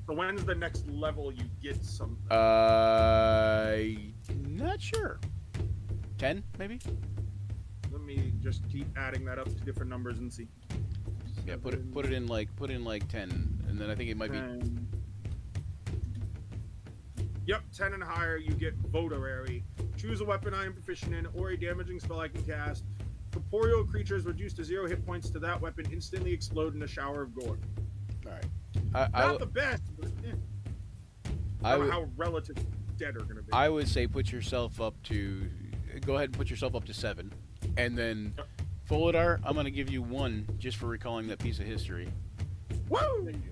So when's the next level you get something? Not sure. 10 maybe? Let me just keep adding that up to different numbers and see. Yeah, put it in like 10, and then I think it might be. 10. Yep, 10 and higher, you get Votarary. Choose a weapon I am proficient in or a damaging spell I can cast. Corporeal creatures reduced to 0 hit points to that weapon instantly explode in a shower of gore. All right. Not the best, but I I don't would- know how relative dead are going to be. I would say put yourself up to. Go ahead and put yourself up to 7, and then Yep. Folidar, I'm gonna give you 1 just for recalling that piece of history. Woo! Thank you.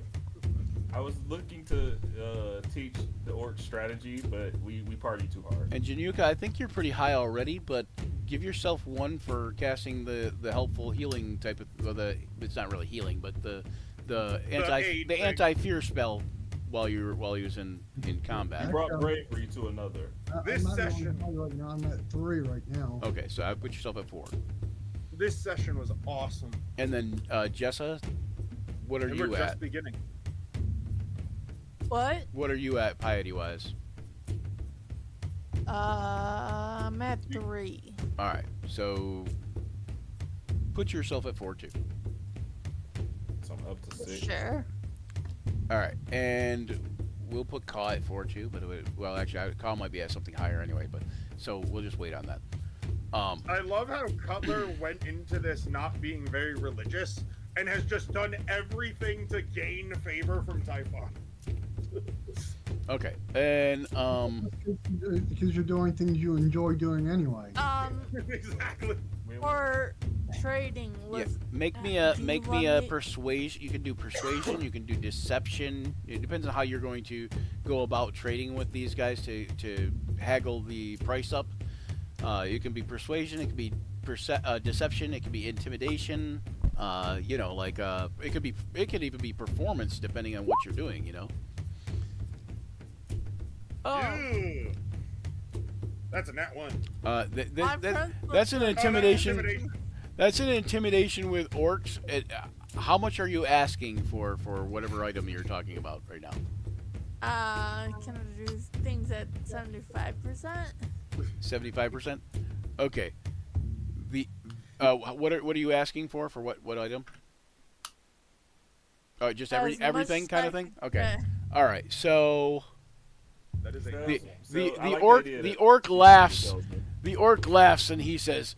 I was looking to teach the orc strategy, but we party too hard. And Januka, I think you're pretty high already, but give yourself 1 for casting the helpful healing type of. Well, it's not really healing, but the aid thing. anti-fear spell while you was in combat. You brought bravery to another. This I'm not on session- high right now. I'm at 3 right now. Okay, so I put yourself at 4, This session was awesome. and then Jessa, what are And you we're just at? beginning. What? What are you at piety wise? I'm at 3. All right, so put yourself at 4 too. So I'm up to 6. Sure. All right, and we'll put Kaw at 4 too. But well, actually, Kaw might be at something higher anyway. But so we'll just wait on that. I love how Cutler went into this not being very religious and has just done everything to gain favor from Typhon. Okay, and Because you're doing things you enjoy doing anyway. Exactly. Or trading yeah, with. make me do a you want me- persuasion. You can do persuasion. You can do deception. It depends on how you're going to go about trading with these guys to haggle the price up. You can be persuasion. It can be deception. It can be intimidation. You know, like it could even be performance depending on what you're doing. You know. Oh, Ew. That's a nat 1. That's an Oh, intimidation. That's an intimidation with orcs. How much are you asking for whatever item you're talking about right now? can I do things at 75%? 75%. Okay. what are you asking for what item? Oh, just As much everything kind of stuff- thing. Okay. yeah. All right. So That is a the So, I the like orc idea the that orc he laughs. tells me. The orc laughs and he says,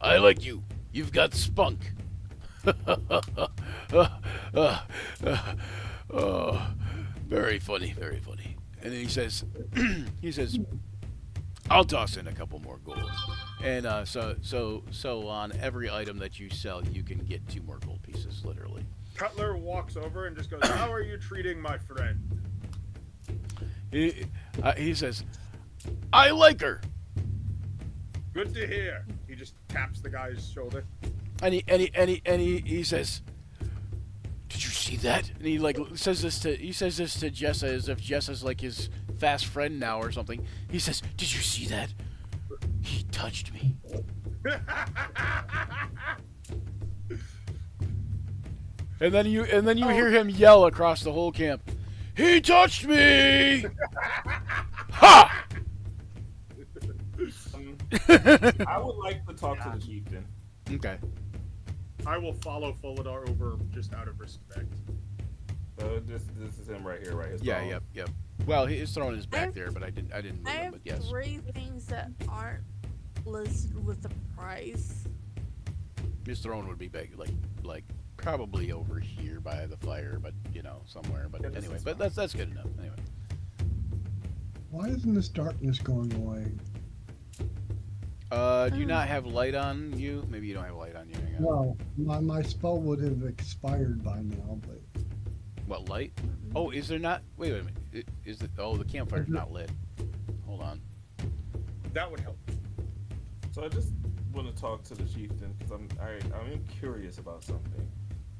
I like you. You've got spunk. Oh, very funny, very funny. And then he says, I'll toss in a couple more gold. And so on every item that you sell, you can get 2 more gold pieces, literally. Cutler walks over and just goes, "How are you treating my friend?" He says, I like her. Good to hear. He just taps the guy's shoulder. And he says, "Did you see that?" And he says this to Jessa as if Jessa's like his fast friend now or something. He says, "Did you see that? He touched me." And then you hear him yell across the whole camp, "He touched me!" Ha! I would like to talk to the chieftain. Okay. I will follow Folidar over just out of respect. So this is him right here, right? His Yeah. phone. Yep. Well, his throne is back I've- there, but I didn't move I him. have But yes. 3 things that aren't listed with the price. His throne would be big, like probably over here by the fire, but somewhere. But Yeah, this anyway, is but fine. that's good enough. Anyway, Why isn't this darkness going away? do you not have light on you? Maybe you don't have light on you. Hang on. No, my spell would have expired by now, but What light? Oh, is there not? Wait a minute. Is it? Oh, the campfire's not lit. Hold on. That would help. So I just want to talk to the chieftain because I'm curious about something.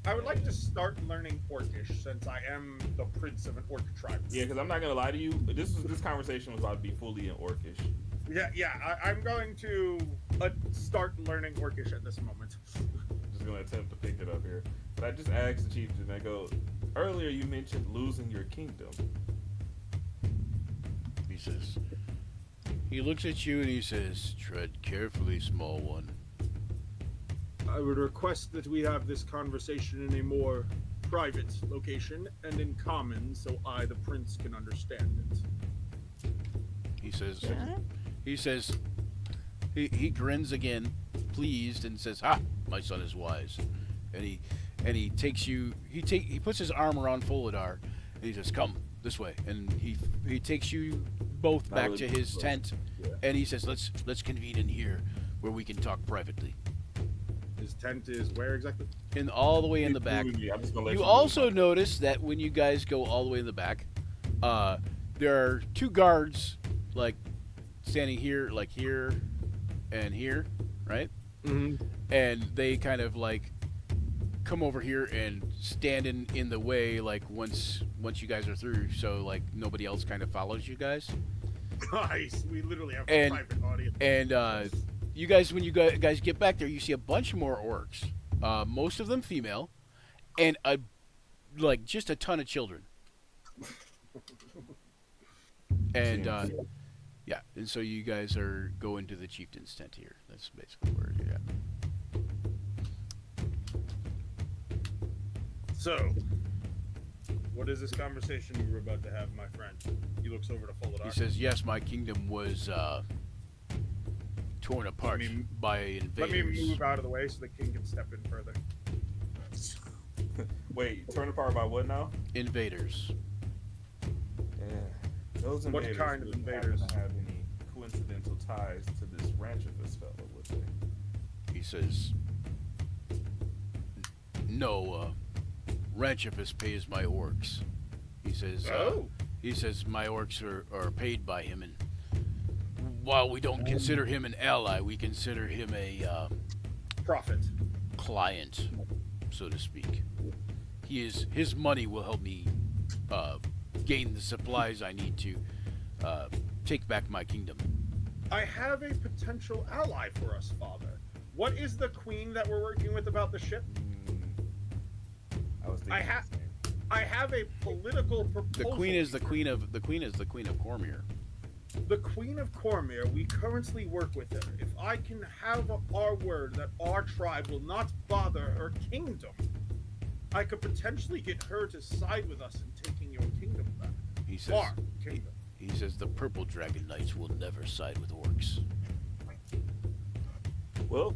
I would like to start learning Orcish since I am the prince of an orc tribe. Yeah, because I'm not gonna lie to you. This conversation was about to be fully in Orcish. Yeah. I'm going to start learning Orcish at this moment. Just gonna attempt to pick it up here. But I just asked the chieftain. I go, earlier you mentioned losing your kingdom. He says. He looks at you and he says, "Tread carefully, small one." I would request that we have this conversation in a more private location and in common so I, the prince, can understand it. He says. Yeah. He says. He grins again, pleased, and says, "Ha! My son is wise." And he takes you. He puts his arm around Folidar, and he says, "Come this way." And he takes you both Not back really to his close. tent, Yeah. and he says, "Let's convene in here, where we can talk privately." His tent is where exactly? And all the way in the back. I'm just gonna let You you also move. notice that when you guys go all the way in the back, there are 2 guards, like standing here, like here, and here, right? Mm-hmm. And they kind of like come over here and stand in the way, like once you guys are through, so like nobody else kind of follows you guys. Nice. We literally have And- a private audience. And you guys, when you guys get back there, you see a bunch more orcs, most of them female, and just a ton of children. And yeah, and so you guys are going to the chieftain's tent here. That's basically where you're at. So, what is this conversation you were about to have, my friend? He looks over to Folidar. He says, "Yes, my kingdom was torn apart me- by Let me invaders." move out of the way so the king can step in further. Wait, torn apart by what now? Invaders. Yeah. Those What invaders kind of wouldn't invaders? happen to have any coincidental ties to this Ranchivus fellow, would they? He says, "No, Ranchivus pays my orcs." He says, He says my orcs are paid by him, and while we don't consider him an ally, we consider him a Profit. client, so to speak. His money will help me gain the supplies I need to take back my kingdom. I have a potential ally for us, Father. What is the queen that we're working with about the ship? I was thinking I ha- the same. I have a political The proposal. queen is the queen of Cormier. The Queen of Cormyr, we currently work with her. If I can have our word that our tribe will not bother her kingdom, I could potentially get her to side with us in taking your kingdom back. He says. Our kingdom. He says the Purple Dragon Knights will never side with orcs. Well,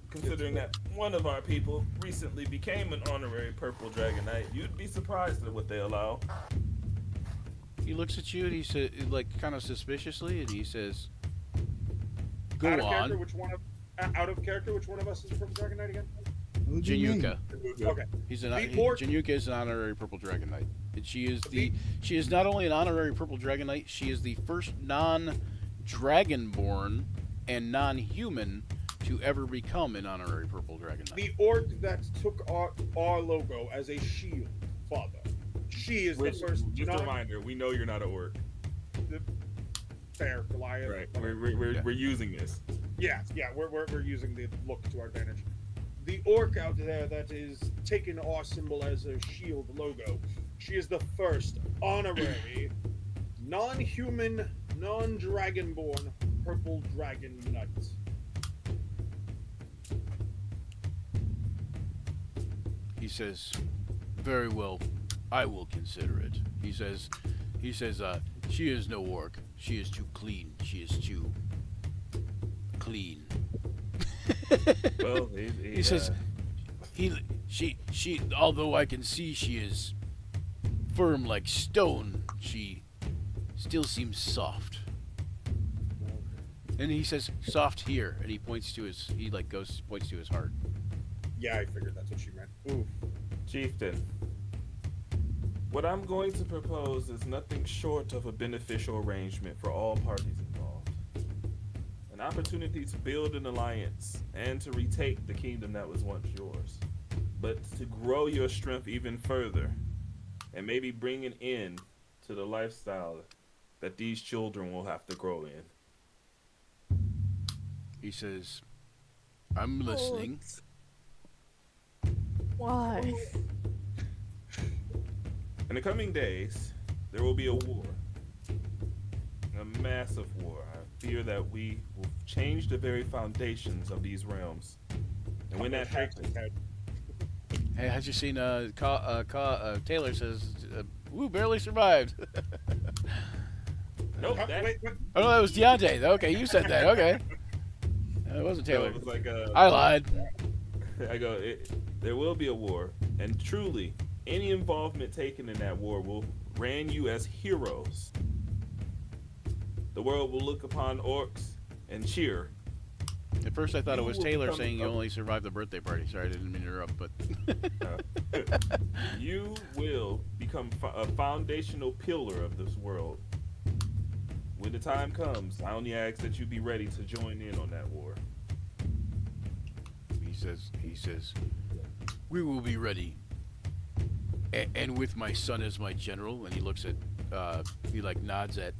considering that one of our people recently became an honorary Purple Dragon Knight, you'd be surprised at what they allow. He looks at you and he says, like, kind of suspiciously, and he says, "Go Out of character, on, which one of us is a Purple Dragon Knight again? What would you mean? Jinyuka. Okay. He's an The orc- Jinyuka is an honorary Purple Dragon Knight. And she is not only an honorary Purple Dragon Knight, she is the first non-dragonborn and non-human to ever become an honorary Purple Dragon Knight. The orc that took our logo as a shield, father. She is Which, the first. just a reminder, we know you're not an orc. Fair, Goliath. Right. We're using this. Yeah, we're using the look to our advantage. The orc out there that is taking our symbol as a shield logo. She is the first honorary, non-human, non-dragonborn Purple Dragon Knight. He says, "Very well, I will consider it." He says, "She is no orc. She is too clean. She is too clean." Well, He says, she, although I can see she is firm like stone, she still seems soft. And he says, "Soft here," and he points to his, points to his heart. Yeah, I figured that's what she meant. Ooh. Chieftain, what I'm going to propose is nothing short of a beneficial arrangement for all parties involved. An opportunity to build an alliance and to retake the kingdom that was once yours, but to grow your strength even further and maybe bring an end to the lifestyle that these children will have to grow in. He says, "I'm listening." Why? In the coming days, there will be a war. A massive war. I fear that we will change the very foundations of these realms. And when that happens, Hey, had you seen Taylor says, "Woo, barely survived." nope, Huh? that, Wait, Oh no, that was Deontay. Okay, you said that. Okay, it wasn't so Taylor. it was like I lied. I go, there will be a war, and truly, any involvement taken in that war will brand you as heroes. The world will look upon orcs and cheer. At first, I thought it You was will Taylor become saying you a- only survived the birthday party. Sorry, I didn't mean to interrupt, but You will become a foundational pillar of this world. When the time comes, I only ask that you be ready to join in on that war. he says, "We will be ready." And with my son as my general, and he looks at, he like nods at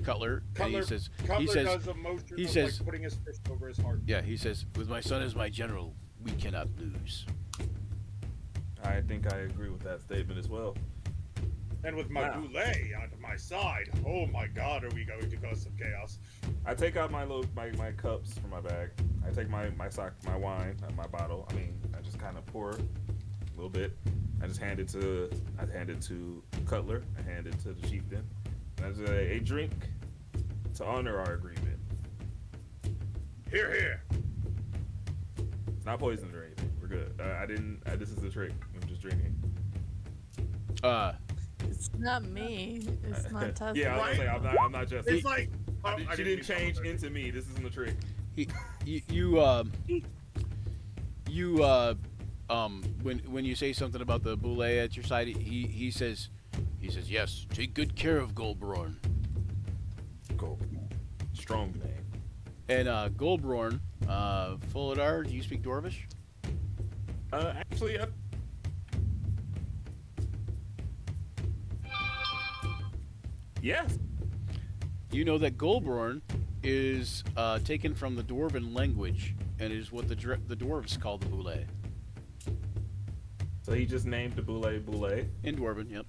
Cutler, and he says, Cutler does a motion he of says- like putting his fist over his heart. yeah, he says, "With my son as my general, we cannot lose." I think I agree with that statement as well. And with my Wow. Goulet on my side, oh my god, are we going to cause some chaos? I take out my my cups from my bag. I take my wine, my bottle. I mean, I just kind of pour a little bit. I hand it to Cutler. I hand it to the chieftain. And I say, a drink to honor our agreement. Here, here. It's not poisoned or anything. We're good. This is the trick. I'm just drinking. It's not me. It's not tough. Yeah, I was gonna say I'm not just. It's like She didn't change into me. This isn't the trick. When you say something about the boule at your side, he says, "Yes, take good care of Goldborn." Go. Strong name. And Goldborn, Fuladar, do you speak Dwarvish? Actually, yes. You know that Goldborn is taken from the Dwarven language and is what the dwarves call the boule. So he just named the boule. In Dwarven, yep.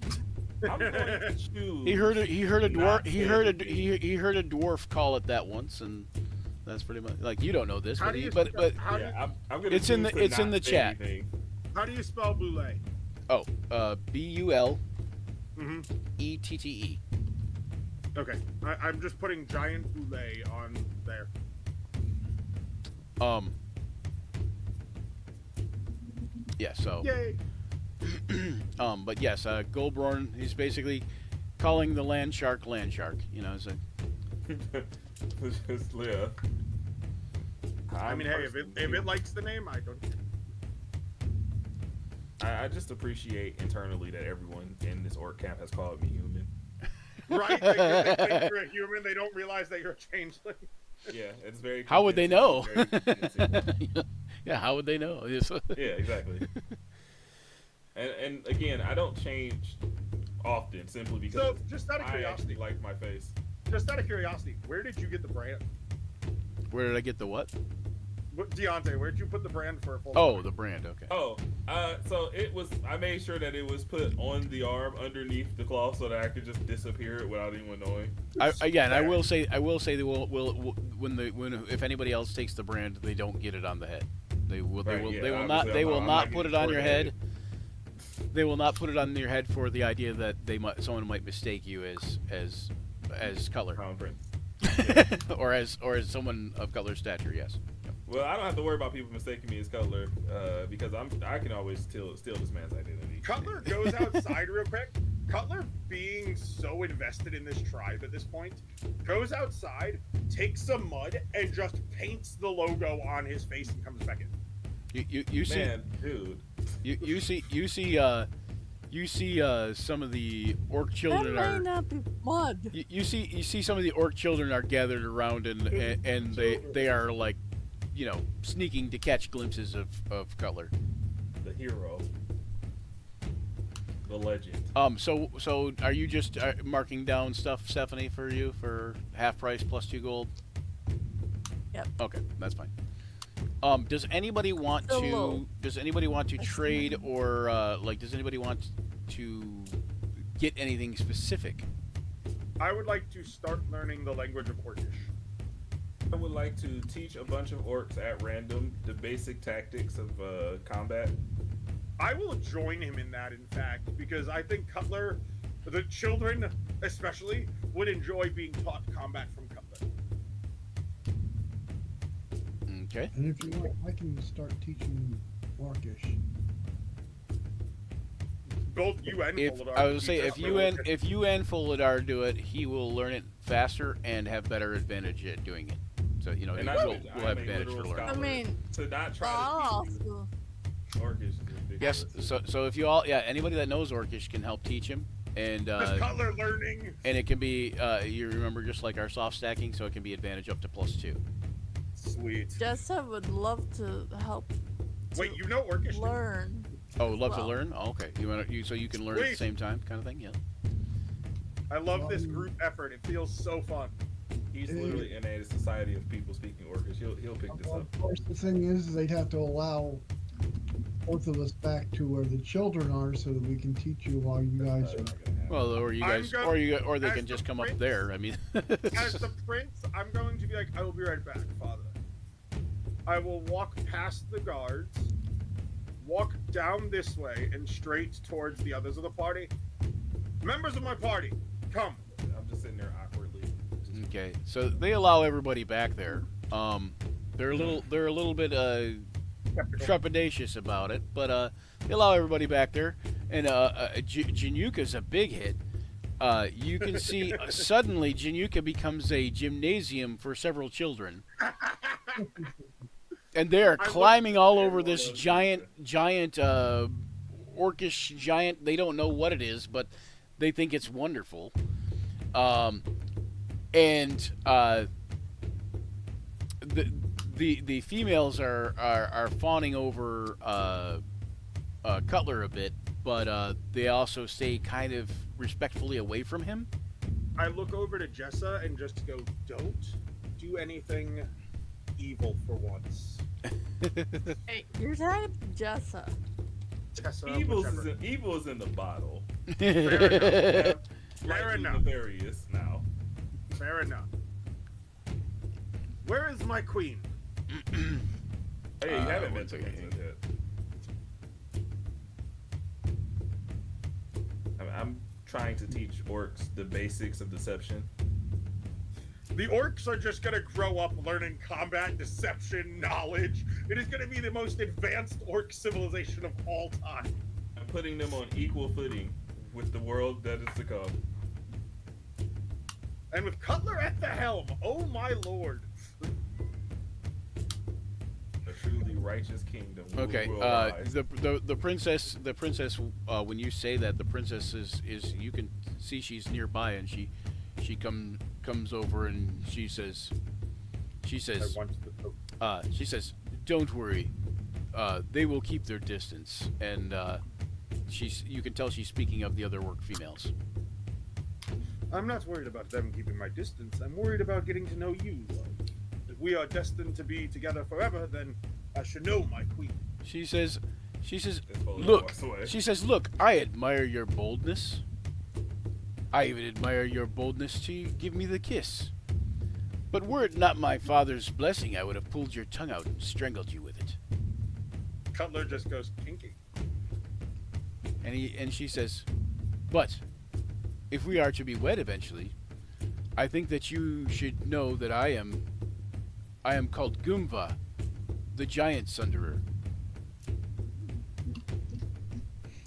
I'm going to choose. He heard a not dwarf. He heard a Sandy. he heard a dwarf call it that once, and that's pretty much like you don't know this, How but do you but spell- how do you- Yeah, I'm gonna It's in choose the- to it's in not the say chat. anything. How do you spell boule? BULETTE. Mm-hmm. Okay, I'm just putting giant boule on there. Yeah. So. Yay! But yes, Goldborn. He's basically calling the land shark. You know, so Just live. I mean, hey, if it likes the name, I don't care. I just appreciate internally that everyone in this orc camp has called me human. Right? They think you're a human. They don't realize that you're a changeling. Yeah, it's very. how would they know? convincing, very convincing. Yeah, how would they know? Yes. Yeah, exactly. And again, I don't change often simply because So, just out of I curiosity, actually like my face. where did you get the brand? Where did I get the what? Deontay, where'd you put the brand for a full? Oh, the brand. Okay. Oh, so it was. I made sure that it was put on the arm underneath the cloth so that I could just disappear it without anyone knowing. Again, I will say they will when if anybody else takes the brand, they don't get it on the head. They will Obviously, they will I'm not put getting it on your head. coordinated. They will not put it on your head for the idea that someone might mistake you as color Crown Prince. or as someone of color stature. Yes. Well, I don't have to worry about people mistaking me as Cutler because I can always steal this man's identity. Cutler goes outside real quick. Cutler, being so invested in this tribe at this point, goes outside, takes some mud, and just paints the logo on his face and comes back in. You see Man, dude. you see some of the orc That children may are. not be mud. You see some of the orc children are gathered around and they are like, you know, sneaking to catch glimpses of Cutler. The hero. The legend. So are you just marking down stuff, Stephanie, for you for half price plus 2 gold? Yep. Okay, that's fine. Does anybody want So to low. trade or does anybody want to get anything specific? I would like to start learning the language of Orcish. I would like to teach a bunch of orcs at random the basic tactics of combat. I will join him in that, in fact, because I think Cutler, the children especially, would enjoy being taught combat from Cutler. Okay. And if you want, I can start teaching Orcish. Both you and If Voladar I can would say teach if us you the and Orcish. if you and Foladar do it, he will learn it faster and have better advantage at doing it. So you know, And he I will would- have I'm a advantage for literal learning. I scholar. mean, To not try oh, to teach you Orcish is ridiculous. Yes. So if you all anybody that knows Orcish can help teach him, and Is Cutler learning? and it can be you remember just like our soft stacking, so it can be advantage up to +2. Sweet. Jessa would love to help Wait, you know Orcish? too? learn. Oh, love to Well. learn. Oh, okay, so you can learn at the Sweet. same time, kind of thing. Yeah. I love this group effort. It feels so fun. He's literally in a society of people speaking Orcish. He'll pick this up. Of course, the thing is, they'd have to allow both of us back to where the children are, so that we can teach you while you guys That's are. not gonna happen. Well, or you I'm guys, go- or they as can the just come up prince- there. I mean. As the prince, I'm going to be like, I will be right back, father. I will walk past the guards, walk down this way, and straight towards the others of the party. Members of my party, come. I'm just sitting there awkwardly. Okay, so they allow everybody back there. They're a little bit trepidatious about it, but they allow everybody back there. And Januka's a big hit. You can see suddenly Januka becomes a gymnasium for several children, and they are I climbing all over everyone this knows giant orcish giant. They don't know what it is, but they think it's wonderful. And the females are fawning over Cutler a bit, but they also stay kind of respectfully away from him. I look over to Jessa and just go, don't do anything evil for once. Hey, you're talking to Jessa. Jessa, Evil whichever. is in the bottle. Fair enough. Slightly enough. nefarious now. Fair enough. Where is my queen? Hey, you haven't one met the second. princess yet. I'm trying to teach orcs the basics of deception. The orcs are just gonna grow up learning combat, deception, knowledge. It is gonna be the most advanced orc civilization of all time. I'm putting them on equal footing with the world that is to come. And with Cutler at the helm, oh my lord. A truly righteous kingdom. Okay. Will arise. The princess when you say that, the princess is you can see she's nearby, and she comes over and she says I want to she says, "Don't worry, they will keep their distance." And you can tell she's speaking of the other work females. I'm not worried about them keeping my distance. I'm worried about getting to know you, love. If we are destined to be together forever, then I should know my queen. She says, This boulder "Look," walks away. she says, "Look, I admire your boldness. I even admire your boldness to give me the kiss. But were it not my father's blessing, I would have pulled your tongue out and strangled you with it." Cutler just goes kinky. And she says, "But if we are to be wed eventually, I think that you should know that I am called Goomva, the Giant Sunderer."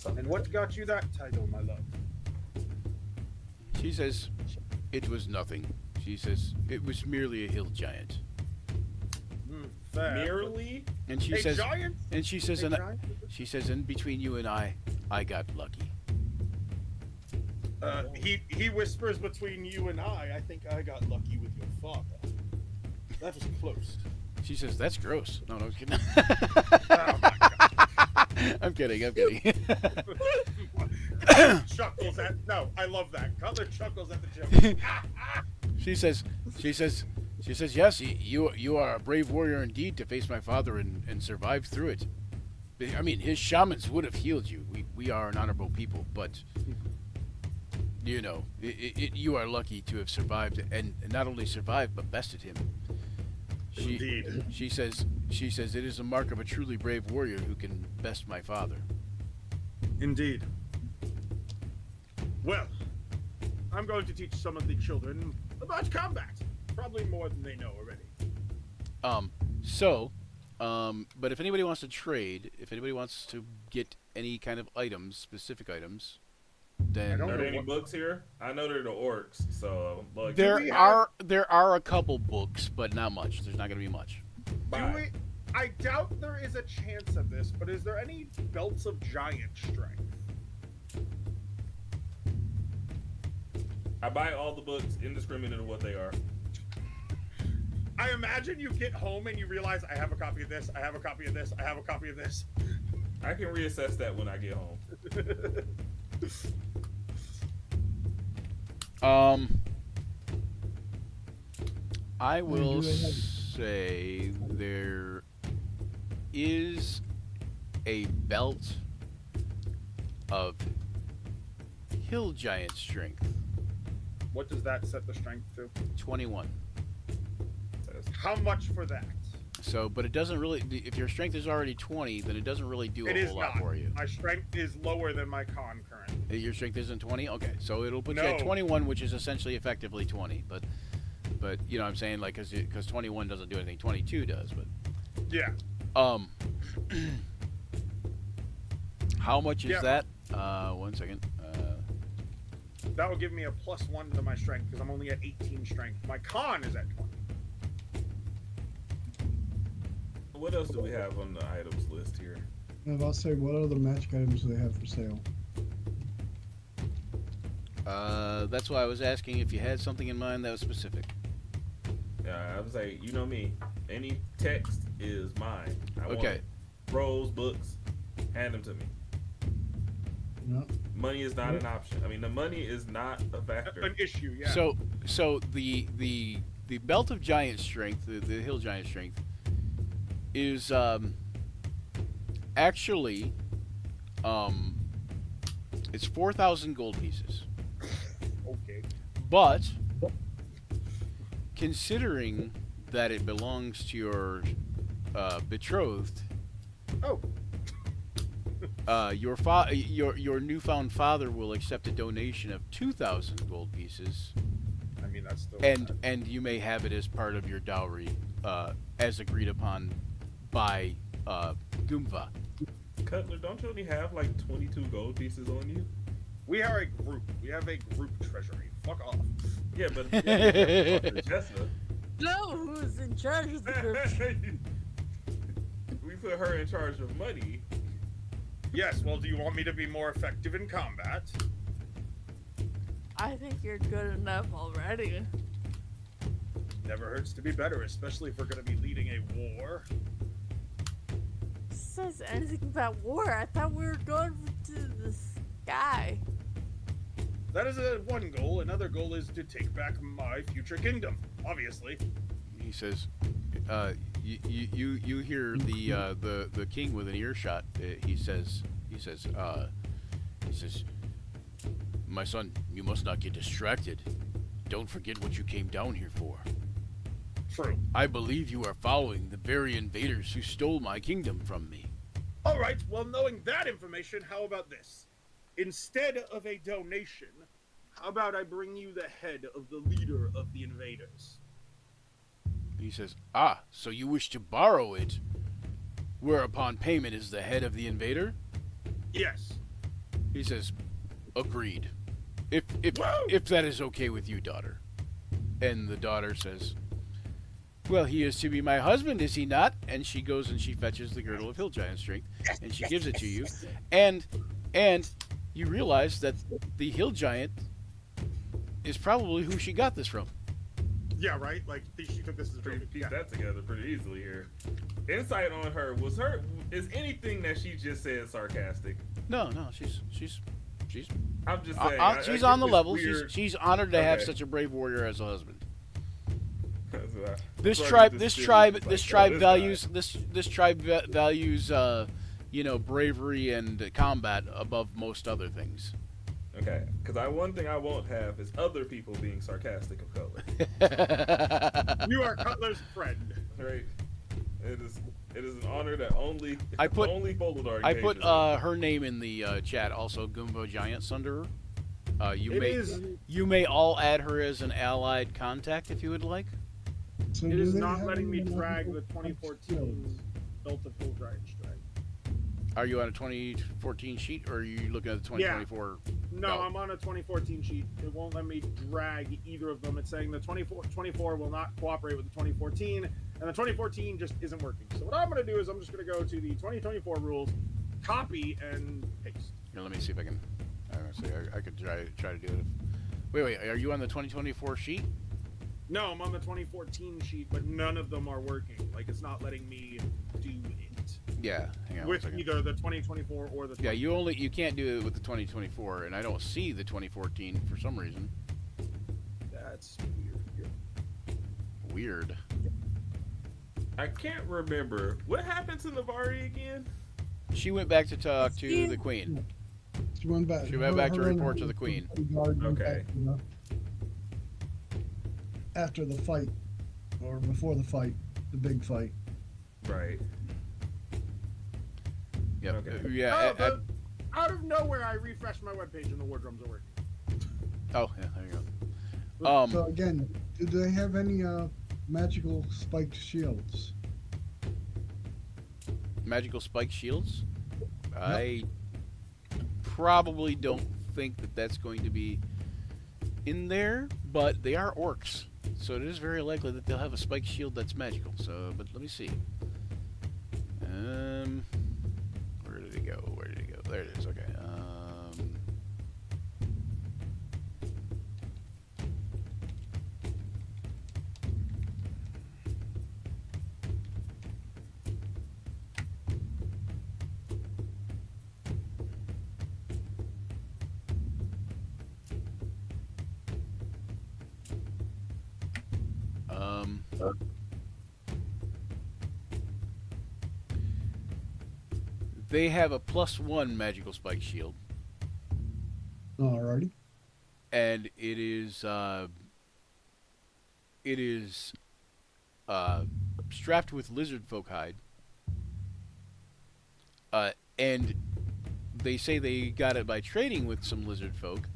And what got you that title, my love? She says, "It was nothing." She says, "It was merely a hill giant." Fair. Merely? And she A says, giant? and she says, A and giant? she says, "And between you and I got lucky." He whispers between you and I think I got lucky with your father. That was close. She says, "That's gross." No, I'm kidding. Oh my god. I'm kidding. I'm kidding. Chuckles at no, I love that. Cutler chuckles at the joke. She says, "Yes, you are a brave warrior indeed to face my father and survive through it. I mean, his shamans would have healed you. We are an honorable people, but you know, you are lucky to have survived, and not only survived but bested him." Indeed. She says, "It is a mark of a truly brave warrior who can best my father." Indeed. Well, I'm going to teach some of the children about combat. Probably more than they know already. But if anybody wants to trade, if anybody wants to get any kind of items, specific items, then I don't Are there know any what- books here? I know they're the orcs, so like we there have- are a couple books, but not much. There's not going to be much. buy. I doubt there is a chance of this, but is there any belts of giant strength? I buy all the books indiscriminate of what they are. I imagine you get home and you realize I have a copy of this, I have a copy of this, I have a copy of this. I can reassess that when I get home. I will do they have- say there is a belt of hill giant strength, What does that set the strength to? 21. How much for that? So, but it doesn't really. If your strength is already 20, then it doesn't really do It a is whole not. lot for you. My strength is lower than my con currently. Your strength isn't 20. Okay, so it'll put you at No. 21, which is essentially effectively 20. But you know what I'm saying, like, because 21 doesn't do anything, 22 does. But Yeah. how much is Yeah. that? 1 second. That would give me a +1 to my strength because I'm only at 18 strength. My con is at 20. What else do we have on the items list here? And I'll say, what other magic items do they have for sale? That's why I was asking if you had something in mind that was specific. I was like, you know me. Any text is mine. I want Okay. it. Scrolls, books, hand them to me. No. Money is not an option. I mean, the money is not a factor. An issue, yeah. So the belt of giant strength, the hill giant strength, is actually It's 4,000 gold pieces. Okay. But considering that it belongs to your betrothed, Oh, your newfound father will accept a donation of 2,000 gold pieces, I mean that's still. and you may have it as part of your dowry, as agreed upon by Goomba. Cutler, don't you only have like 22 gold pieces on you? We are a group. We have a group treasury. Fuck off. Yeah, but yeah, Jessica. No, who's in charge of the group? We put her in charge of money. Yes. Well, do you want me to be more effective in combat? I think you're good enough already. Never hurts to be better, especially if we're going to be leading a war. Says anything about war? I thought we were going to the sky. That is one goal. Another goal is to take back my future kingdom. Obviously. He says, you hear the king with an earshot. He says, my son, you must not get distracted. Don't forget what you came down here for. True. I believe you are following the very invaders who stole my kingdom from me. All right. Well, knowing that information, how about this? Instead of a donation, how about I bring you the head of the leader of the invaders? He says, ah, so you wish to borrow it, whereupon payment is the head of the invader? Yes. He says, agreed. If Whoa! if that is okay with you, daughter. And the daughter says, well, he is to be my husband, is he not? And she goes and she fetches the girdle of hill giant strength, and she gives it to you. And you realize that the hill giant is probably who she got this from. Yeah, right? Like, she took this as a Pretty trophy. piece Yeah. that together pretty easily here. Insight on her is anything that she just said sarcastic? No, she's I'm just saying. she's I on the get level. weird- She's honored to have Okay. such a brave warrior as a husband. That's what I- This so I tribe, get this feeling tribe, it's this like, tribe oh, this values guy. this tribe values bravery and combat above most other things. Okay, because one thing I won't have is other people being sarcastic of Cutler. You are Cutler's friend. Right? It is an honor that only I put- only Foldar I put her name in the chat. Also, Goomba Giant Sunderer. You may all add her as an allied contact if you would like. So It do is they not have letting me any drag the magical 2014 Belt of Hill Giant Strike. Are you on a 2014 sheet, or are you looking at the 2024? No, No. I'm on a 2014 sheet. It won't let me drag either of them. It's saying the 24 will not cooperate with the 2014, and the 2014 just isn't working. So what I'm going to do is I'm just going to go to the 2024 rules, copy, and paste. Here, let me see if I can. I could try to do it. Wait, are you on the 2024 sheet? No, I'm on the 2014 sheet, but none of them are working. Like, it's not letting me do it Yeah, hang on one with second. either the 2024 or the. Yeah, you can't do it with the 2024, and I don't see the 2014 for some reason. That's weird. Weird. I can't remember what happened to Navari again. She went back to talk to the queen. She went back. She went back to her report and to the queen. guard went Okay. back to after the fight, or before the fight, the big fight. Right. Yep. Okay. Yeah. Out of nowhere, I refreshed my webpage and the war drums are working. Oh, yeah. There you go. So again, do they have any magical spiked shields? Magical spike shields. I probably don't think that that's going to be in there, but they are orcs, so it is very likely that they'll have a spike shield that's magical. So, but let me see. Where did it go? Where did it go? There it is. Okay. They have a +1 magical spike shield. Alrighty. and it is strapped with lizard folk hide. And they say they got it by trading with some lizard folk,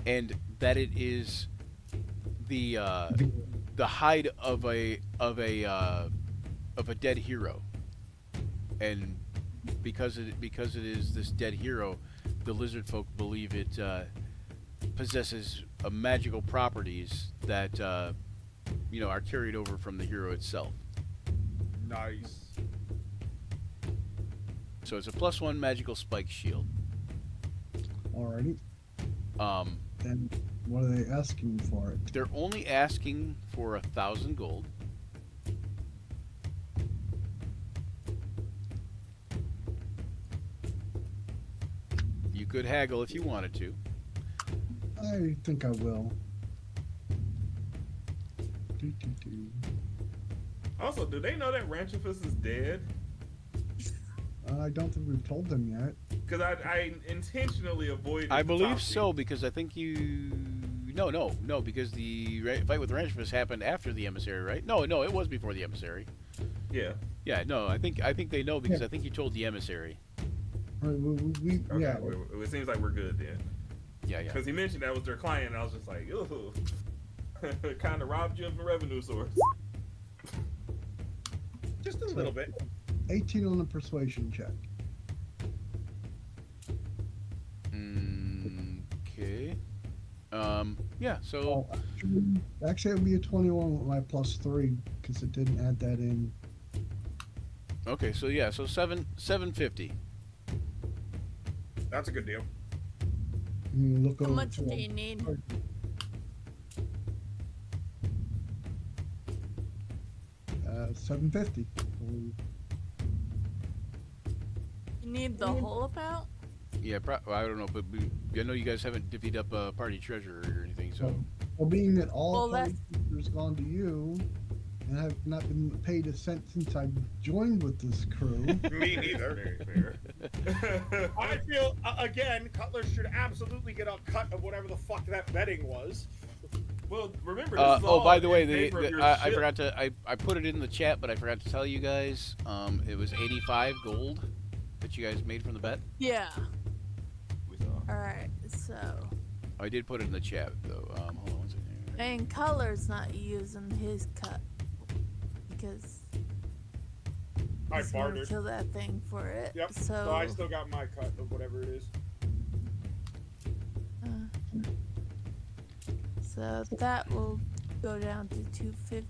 and that it is the hide of a dead hero, and because it is this dead hero, the lizard folk believe it possesses magical properties that are carried over from the hero itself. Nice. So it's a +1 magical spike shield. Alrighty. Um, And what are they asking for it? they're only asking for 1,000 gold. You could haggle if you wanted to. I think I will. Do. Also, do they know that Ranchifus is dead? I don't think we've told them yet. Because I intentionally avoided. I the believe top so seat. because I think you. No, because the fight with the Ranchifus happened after the emissary, right? No, it was before the emissary. Yeah. Yeah, no, I think they know because Yeah. I think you told the emissary. We Okay. yeah. It seems like we're good then. Yeah. Because he mentioned that was their client, and I was just like, ooh, kind of robbed you of a revenue source. Just a little bit. 18 on the persuasion check. Okay. Yeah. So Oh, actually, it would be a 21 with my +3 because it didn't add that in. okay. So yeah. So 750. That's a good deal. Look How over much to do you need? 750. You need the whole amount? Yeah. I don't know, but I know you guys haven't divvied up a party treasure or anything. So Well, being that all Well, party has gone to you, and have not been paid a cent since I joined with this crew. Me neither. Very fair. I feel again, Cutler should absolutely get a cut of whatever the fuck that betting was. Well, remember. This is oh, all by the way, in favor of your I ship. forgot to. I put it in the chat, but I forgot to tell you guys. It was 85 gold that you guys made from the bet. Yeah. We saw. Alright, so. I did put it in the chat though. Hold on one second. And Color's not using his cut. Because I he's gonna bartered. kill that thing for it. Yep. So I still got my cut of whatever it is. So that will go down to 250.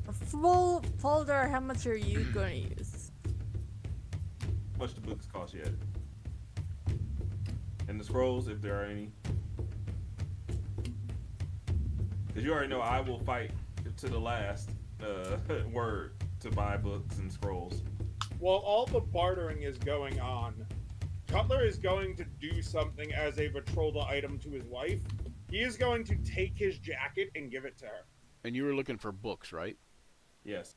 A full folder, how much are you going to use? How much the books cost yet? And the scrolls, if there are any. Because you already know I will fight to the last word to buy books and scrolls. While all the bartering is going on, Cutler is going to do something as a betrothal item to his wife. He is going to take his jacket and give it to her. And you were looking for books, right? Yes.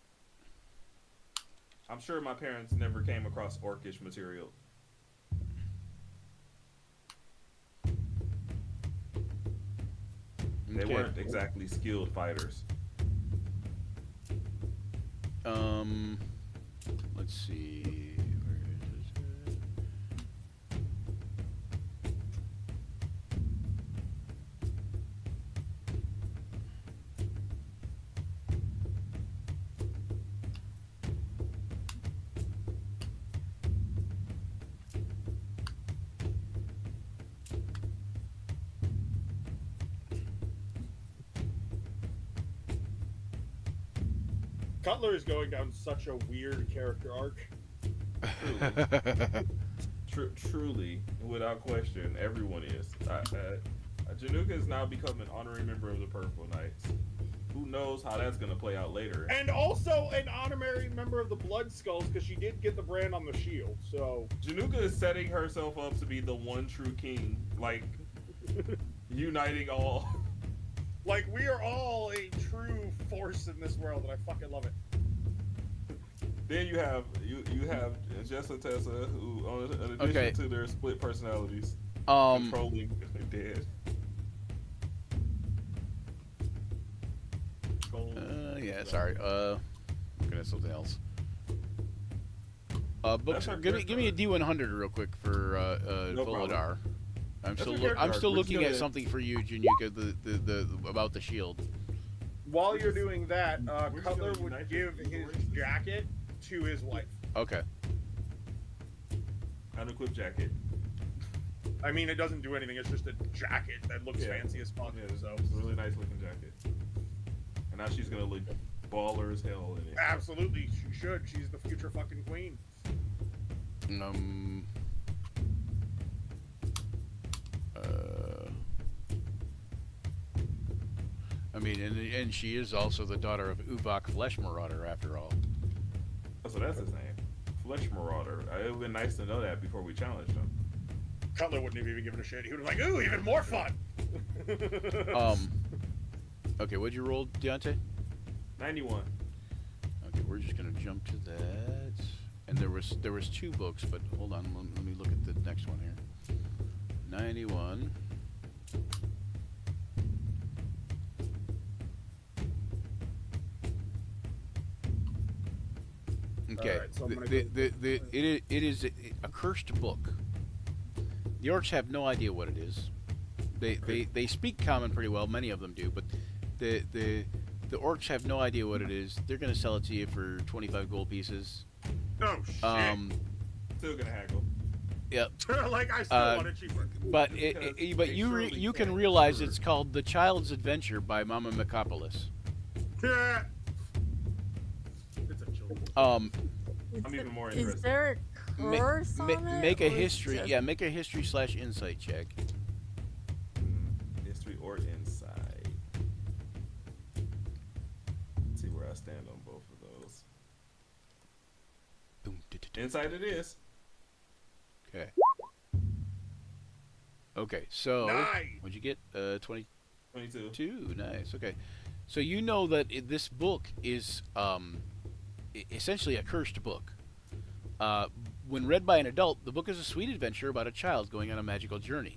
I'm sure my parents never came across orcish material. They Okay. weren't exactly skilled fighters. Let's see. Where is it? Cutler is going down such a weird character arc. Truly, without question, everyone is. Januka has now become an honorary member of the Purple Knights. Who knows how that's going to play out later? And also an honorary member of the Blood Skulls because she did get the brand on the shield. So Januka is setting herself up to be the one true king, like uniting all. like we are all a true force in this world, and I fucking love it. Then you have Jess and Tessa, who, in addition Okay. to their split personalities. Controlling dead. Yeah, sorry. Looking at something else. Books. That's our Give me a character. D100 real quick for No problem. Voladar. I'm That's still our I'm character still arc. We're just looking at gonna- something for you, Januka. The about the shield. While you're doing that, We're just Cutler gonna would unite give the his races. jacket to his wife. Okay. Unequipped jacket. I mean, it doesn't do anything. It's just a jacket that looks Yeah. fancy as fuck. Yeah, So it's a really nice looking jacket. And now she's gonna look baller as hell in it. absolutely, she should. She's the future fucking queen. I mean, and she is also the daughter of Uvok Flesh Marauder, after all. Oh, so that's his name. Flesh Marauder. It would have been nice to know that before we challenged him. Cutler wouldn't have even given a shit. He would have been like, ooh, even more fun. Okay, what'd you roll, Deontay? 91. Okay, we're just gonna jump to that. And there was 2 books, but hold on, let me look at the next one here. 91. Okay, Alright, so I'm gonna it is a cursed book. The orcs have no idea what it is. They speak common pretty well, many of them do, but the orcs have no idea what it is. They're gonna sell it to you for 25 gold pieces. Oh shit. Still gonna haggle. Yep. Like I still want it cheaper. But Because but they you surely you can can't realize afford. it's called The Child's Adventure by Mama Micopolis. Yeah. It's a children's book. Um, I'm even more Is interested. there a curse on it? make a or is history. just- Yeah, make a history/insight check. History or insight. Let's see where I stand on both of those. Insight it is. Okay. Okay, so Nice. what'd you get? 22. 22. Nice. Okay, so you know that this book is essentially a cursed book. When read by an adult, the book is a sweet adventure about a child going on a magical journey.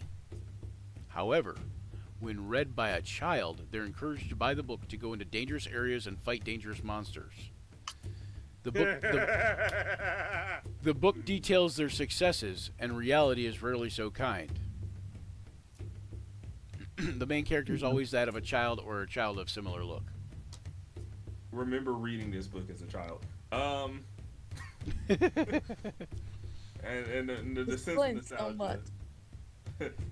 However, when read by a child, they're encouraged by the book to go into dangerous areas and fight dangerous monsters. The book details their successes, and reality is rarely so kind. The main character is always that of a child or a child of similar look. Remember reading this book as a child. And the sense of Explains so nostalgia. much.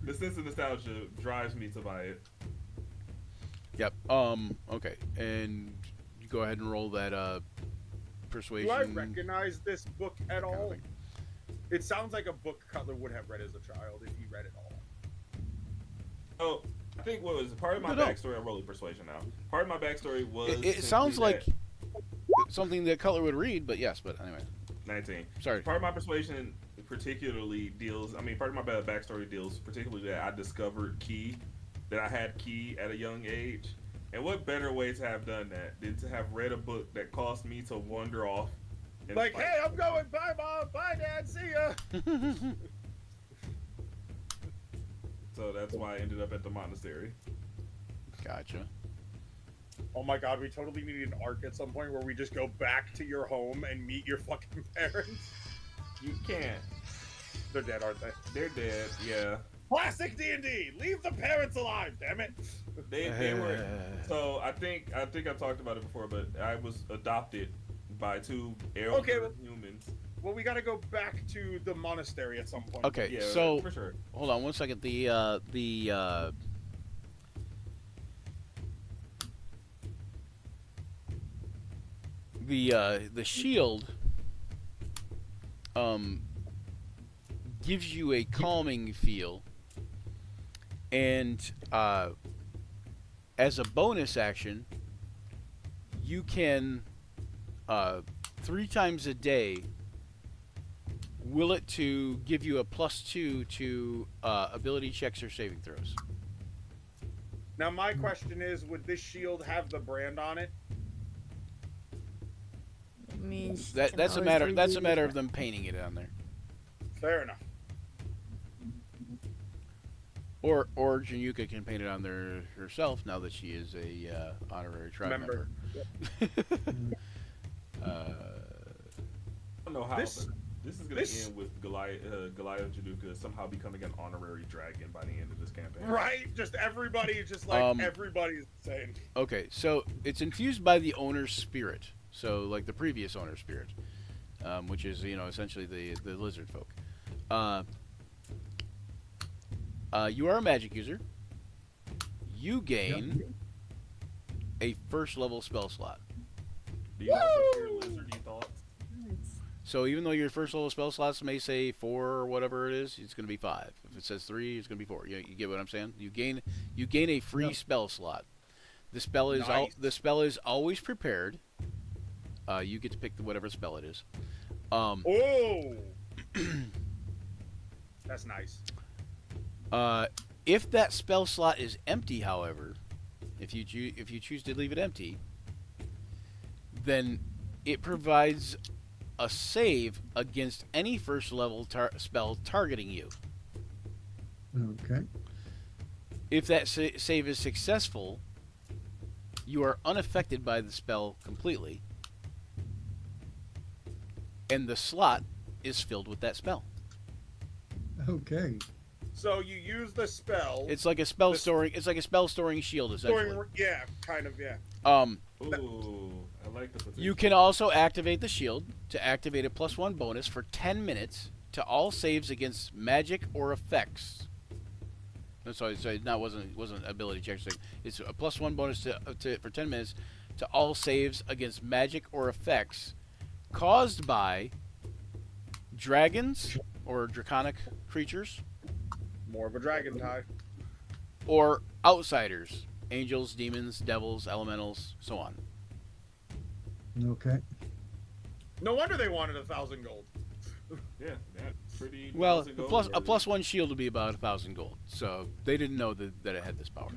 The sense of nostalgia drives me to buy it. Yep. Okay. And you go ahead and roll that persuasion. Do I recognize this book at kind of all? thing. It sounds like a book Cutler would have read as a child if he read it all. Oh, I think what was part of my No. backstory. I'm rolling persuasion now. Part of my backstory was. It simply sounds like that- something that Cutler would read, but yes. But anyway, 19. sorry. Part of my persuasion particularly deals. I mean, part of my backstory deals particularly that I discovered Key, that I had Key at a young age, and what better way to have done that than to have read a book that caused me to wander off. And Like, fight. hey, I'm going. Bye, Mom. Bye, Dad. See ya. So that's why I ended up at the monastery. Gotcha. Oh my God, we totally need an arc at some point where we just go back to your home and meet your fucking parents. You can't. They're dead, aren't they? They're dead. Yeah. Classic D&D. Leave the parents alive. Damn it. They were. So I think I talked about it before, but I was adopted by 2 elder Okay, well- humans. Well, we gotta go back to the monastery at some point. Okay. Yeah, So for sure. hold on one second. The shield gives you a calming feel, and as a bonus action, you can 3 times a day will it to give you a +2 to ability checks or saving throws. Now, my question is, would this shield have the brand on it? I mean, she That can that's a always matter that's a redo matter it. of them painting it on there. Fair enough. Or Januka can paint it on there herself now that she is a honorary tribe member. I don't know how, This- but this is going this- to end with Goliath Jaduka somehow becoming an honorary dragon by the end of this campaign. Right? Just everybody, just like everybody's saying. Okay, so it's infused by the owner's spirit. So like the previous owner's spirit, which is essentially the lizard folk. You are a magic user. You gain a first level spell slot. Do you also hear lizardy thoughts? Nice. So even though your first level spell slots may say 4 or whatever it is, it's going to be 5. If it says 3, it's going to be 4. You get what I'm saying? You gain a free Yep. spell slot. The spell is Nice. the spell is always prepared. You get to pick whatever spell it is. Oh, that's nice. If that spell slot is empty, however, if you choose to leave it empty, then it provides a save against any first level spell targeting you. Okay. If that save is successful, you are unaffected by the spell completely, and the slot is filled with that spell. Okay. So you use the spell. It's like a spell This- storing. It's like a spell storing shield, essentially. yeah, kind of, yeah. Ooh, I like the potential. You can also activate the shield to activate a +1 bonus for 10 minutes to all saves against magic or effects. No, sorry, it wasn't ability check. It's a +1 bonus for 10 minutes to all saves against magic or effects caused by dragons or draconic creatures More of a dragon tie. or outsiders, angels, demons, devils, elementals, so on. Okay. No wonder they wanted 1,000 gold. Yeah, that's pretty. Well, that's a +1 shield would be about 1,000 gold, so they didn't know that it had this power.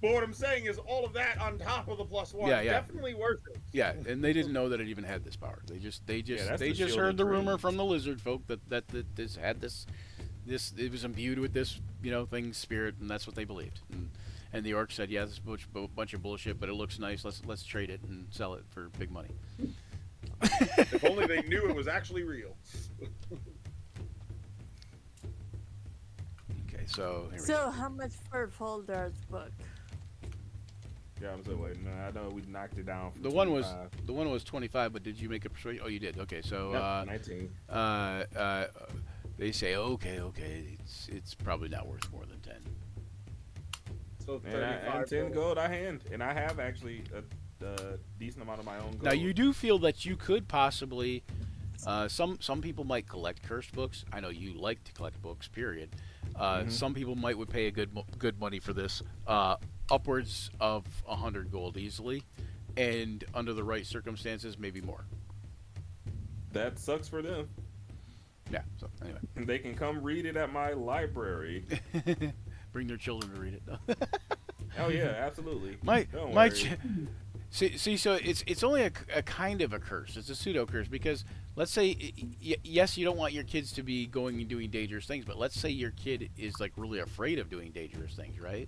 But what I'm saying is all of that on top of the +1, Yeah, yeah. definitely worth it. Yeah, and they didn't know that it even had this power. They just that's the shield heard of the rumor dreams. from the lizard folk that this had this it was imbued with this thing spirit, and that's what they believed. And the orc said, yeah, this is a bunch of bullshit, but it looks nice. Let's trade it and sell it for big money. If only they knew it was actually real. Okay, so here we So how much for Foldar's book? Yeah, I'm still waiting. I know we knocked it down. From The one was 25. 25, but did you make a persuasion? Oh, you did. Okay, so Yep, 19. they say okay, it's probably not worth more than 10. So And 35 10 gold I hand, and I have actually a decent amount of my own gold. Now you do feel that you could possibly. Some people might collect cursed books. I know you like to collect books. Period. Some people would pay a good money for this, upwards of 100 gold easily, and under the right circumstances, maybe more. That sucks for them. Yeah. So anyway, They can come read it at my library. bring their children to read it. Oh yeah, absolutely. Don't my. worry. See, so it's only a kind of a curse. It's a pseudo curse because let's say, yes, you don't want your kids to be going and doing dangerous things, but let's say your kid is like really afraid of doing dangerous things, right?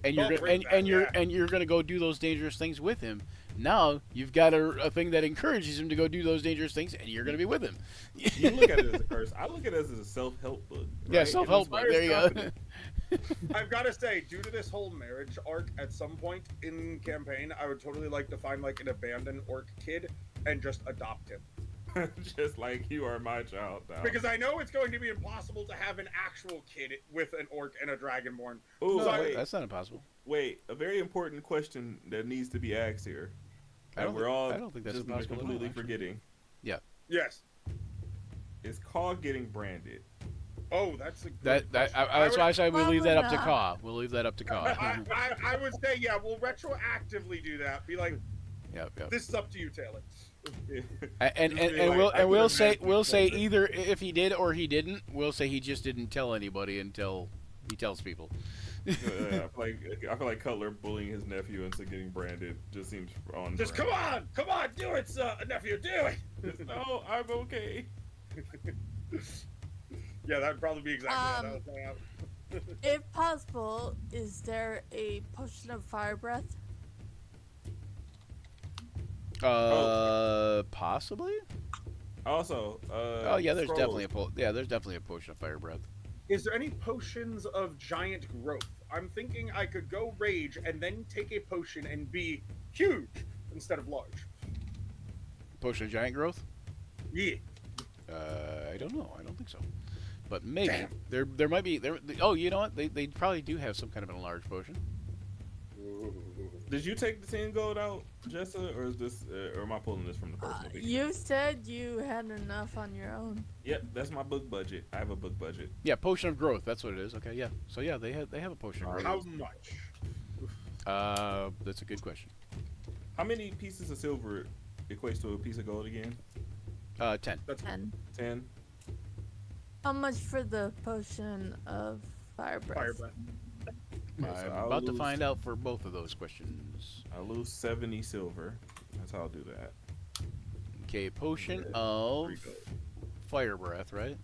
And you're Well, gonna, bring that, and you're gonna go do those dangerous things with him. Now you've got a thing that encourages him to go do those dangerous things, and you're gonna be with him. You look at it as a curse. I look at it as a self-help book. Yeah, right? self-help It book. inspires There you go. confidence. I've got to say, due to this whole marriage arc, at some point in campaign, I would totally like to find like an abandoned orc kid and just adopt him. Just like you are my child now. Because I know it's going to be impossible to have an actual kid with an orc and a dragonborn. Ooh, No, wait, That's not impossible. wait. A very important question that needs to be asked here. I And don't we're think- all I don't think that's just impossible at all, completely actually. forgetting. Yes. Is Caw getting branded? Oh, that's a good That's question. why I said we'll leave that up to Probably Kaw. We'll leave that up to Kaw. I would say, yeah, we'll retroactively do that. Be like, Yep. this is up to you, Taylor. And Just be we'll like, I we'll could say imagine we'll say something. either if he did or he didn't. We'll say he just didn't tell anybody until he tells people. I feel like Cutler bullying his nephew into getting branded just seems on. Just brand. come on, do it, nephew, do it. No, I'm okay. Yeah, that'd probably be exactly how that Um, would play out. If possible, is there a potion of fire breath? Possibly. Also, Oh yeah, there's scrolls. definitely a potion of fire breath. Is there any potions of giant growth? I'm thinking I could go rage and then take a potion and be huge instead of large. Potion of giant growth? Yeah. I don't know. I don't think so. But maybe Damn. there might be there. Oh, you know what? They probably do have some kind of an enlarged potion. Did you take the 10 gold out, Jessa, or is this, or am I pulling this from the personal picture? You said you had enough on your own. Yep, that's my book budget. I have a book budget. Yeah, potion of growth. That's what it is. Okay, yeah. So yeah, they have a potion of growth. How much? That's a good question. How many pieces of silver equates to a piece of gold again? 10. That's 10. 10. How much for the potion of fire breath? fire breath. Okay, so I'm I'll about to lose- find out for both of those questions. I'll lose 70 silver. That's how I'll do that. Okay, potion Yeah, of 3 gold. fire breath, right?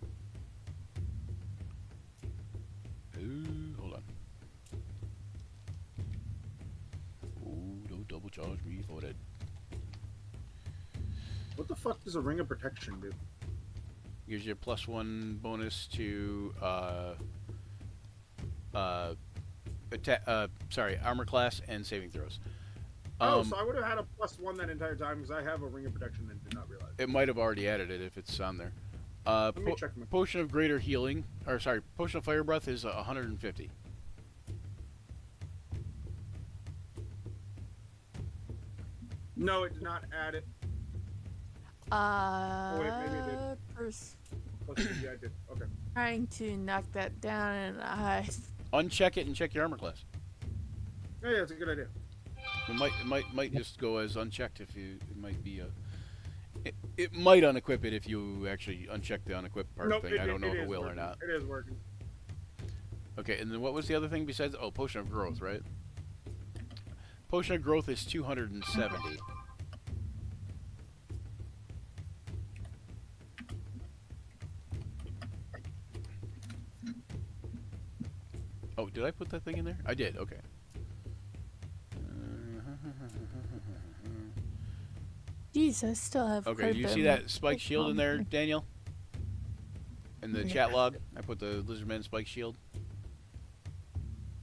Ooh, hold on. Ooh, don't double charge me for that. What the fuck does a ring of protection do? Gives you a +1 bonus to armor class and saving throws. So I would have had a +1 that entire time because I have a ring of protection and did not realize. It might have already added it if it's on there. Let me check my. Potion of greater healing, or sorry, potion of fire breath is 150. No, it did not add it. wait, maybe it did. Yeah, I did. Okay. Trying to knock that down, and I. Uncheck it and check your armor class. Yeah, that's a good idea. It might just go as unchecked if you. It might be a. It might unequip it if you actually uncheck the unequip part Nope, thing. I don't know if is it will or working. not. It is working. Okay, and then what was the other thing besides? Oh, potion of growth, right? Potion of growth is 270. Oh, did I put that thing in there? I did. Okay. Jeez, I still have. Okay, quite do a you bit see of that spike my- shield in there, Daniel? In the Yeah. chat log, I put the lizardman spike shield.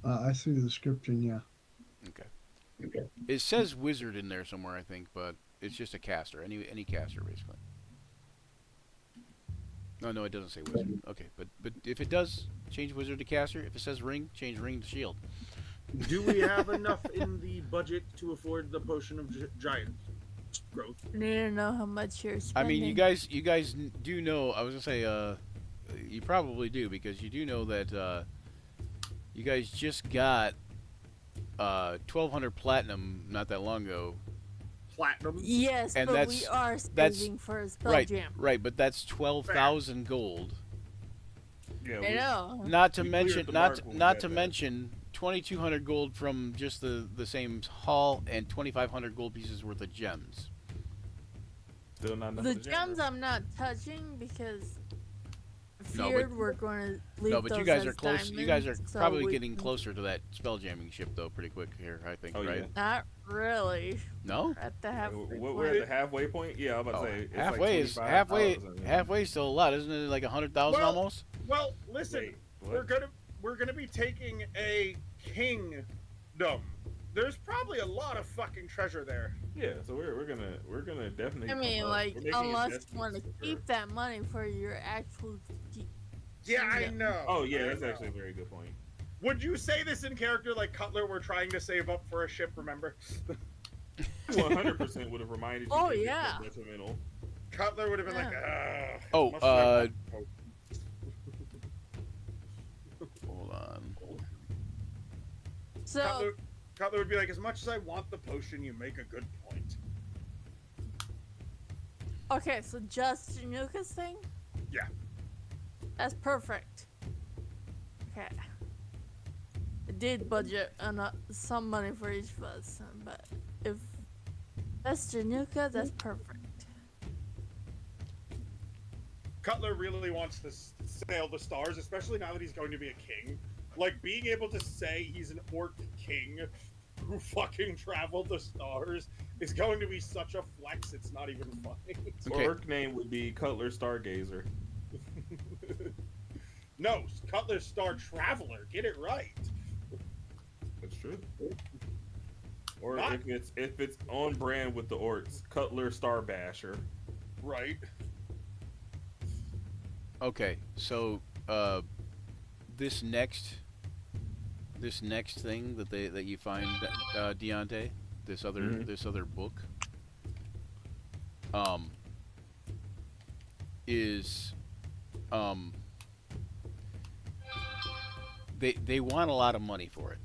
I see the description, yeah. Okay. It says wizard in there somewhere, I think, but it's just a caster. Any caster, basically. No, it doesn't say wizard. Okay, but if it does, change wizard to caster. If it says ring, change ring to shield. Do we have enough in the budget to afford the potion of giant growth? I need to know how much you're I spending. mean, you guys do know. I was gonna say, you probably do because you do know that you guys just got 1,200 platinum not that long ago. Platinum. Yes, and but that's- we are that's- saving for a spell Right, jam. right, but that's 12,000 gold. Yeah, I know. Not to We mention, cleared the not mark when we not got to that. mention 2,200 gold from just the same haul and 2,500 gold pieces worth of gems. Still not enough The for gems I'm not touching because No, feared but- we're going to leave No, but you those guys as are close. You guys are diamonds, so probably we getting can- closer to that spell jamming ship though, pretty quick here. I think, Oh, right? yeah. Not really. No. At the halfway We're point. at the halfway point. Yeah, I was about Oh, to say it's halfway like is halfway. 25,000. Halfway is still a lot, isn't it? Like 100,000 Well- almost. Well, listen, Wait, we're what? gonna be taking a kingdom. There's probably a lot of fucking treasure there. Yeah, so we're gonna definitely. I mean, like, we're making unless you want to investments for keep sure. that money for your actual. Yeah, I kingdom. know. Oh yeah, I that's know. actually a very good point. Would you say this in character like Cutler? We're trying to save up for a ship. Remember, 100% would have reminded you. Oh, that it's yeah. detrimental. Cutler would have been like, Oh, must have my- Hold on. So Cutler would be like, as much as I want the potion, you make a good point. okay, so just Januka's thing. Yeah. That's perfect. Okay. I did budget some money for each of us, but if that's Januka, that's perfect. Cutler really wants to sail the stars, especially now that he's going to be a king. Like, being able to say he's an orc king who fucking traveled the stars is going to be such a flex, it's not even funny. Okay. Orc name would be Cutler Stargazer. No, Cutler Star Traveler, get it right. That's true. Or Not- if it's on brand with the orcs, Cutler Star Basher. Right. Okay, so this next thing that you find, Deontay, this other book, is they want a lot of money for it.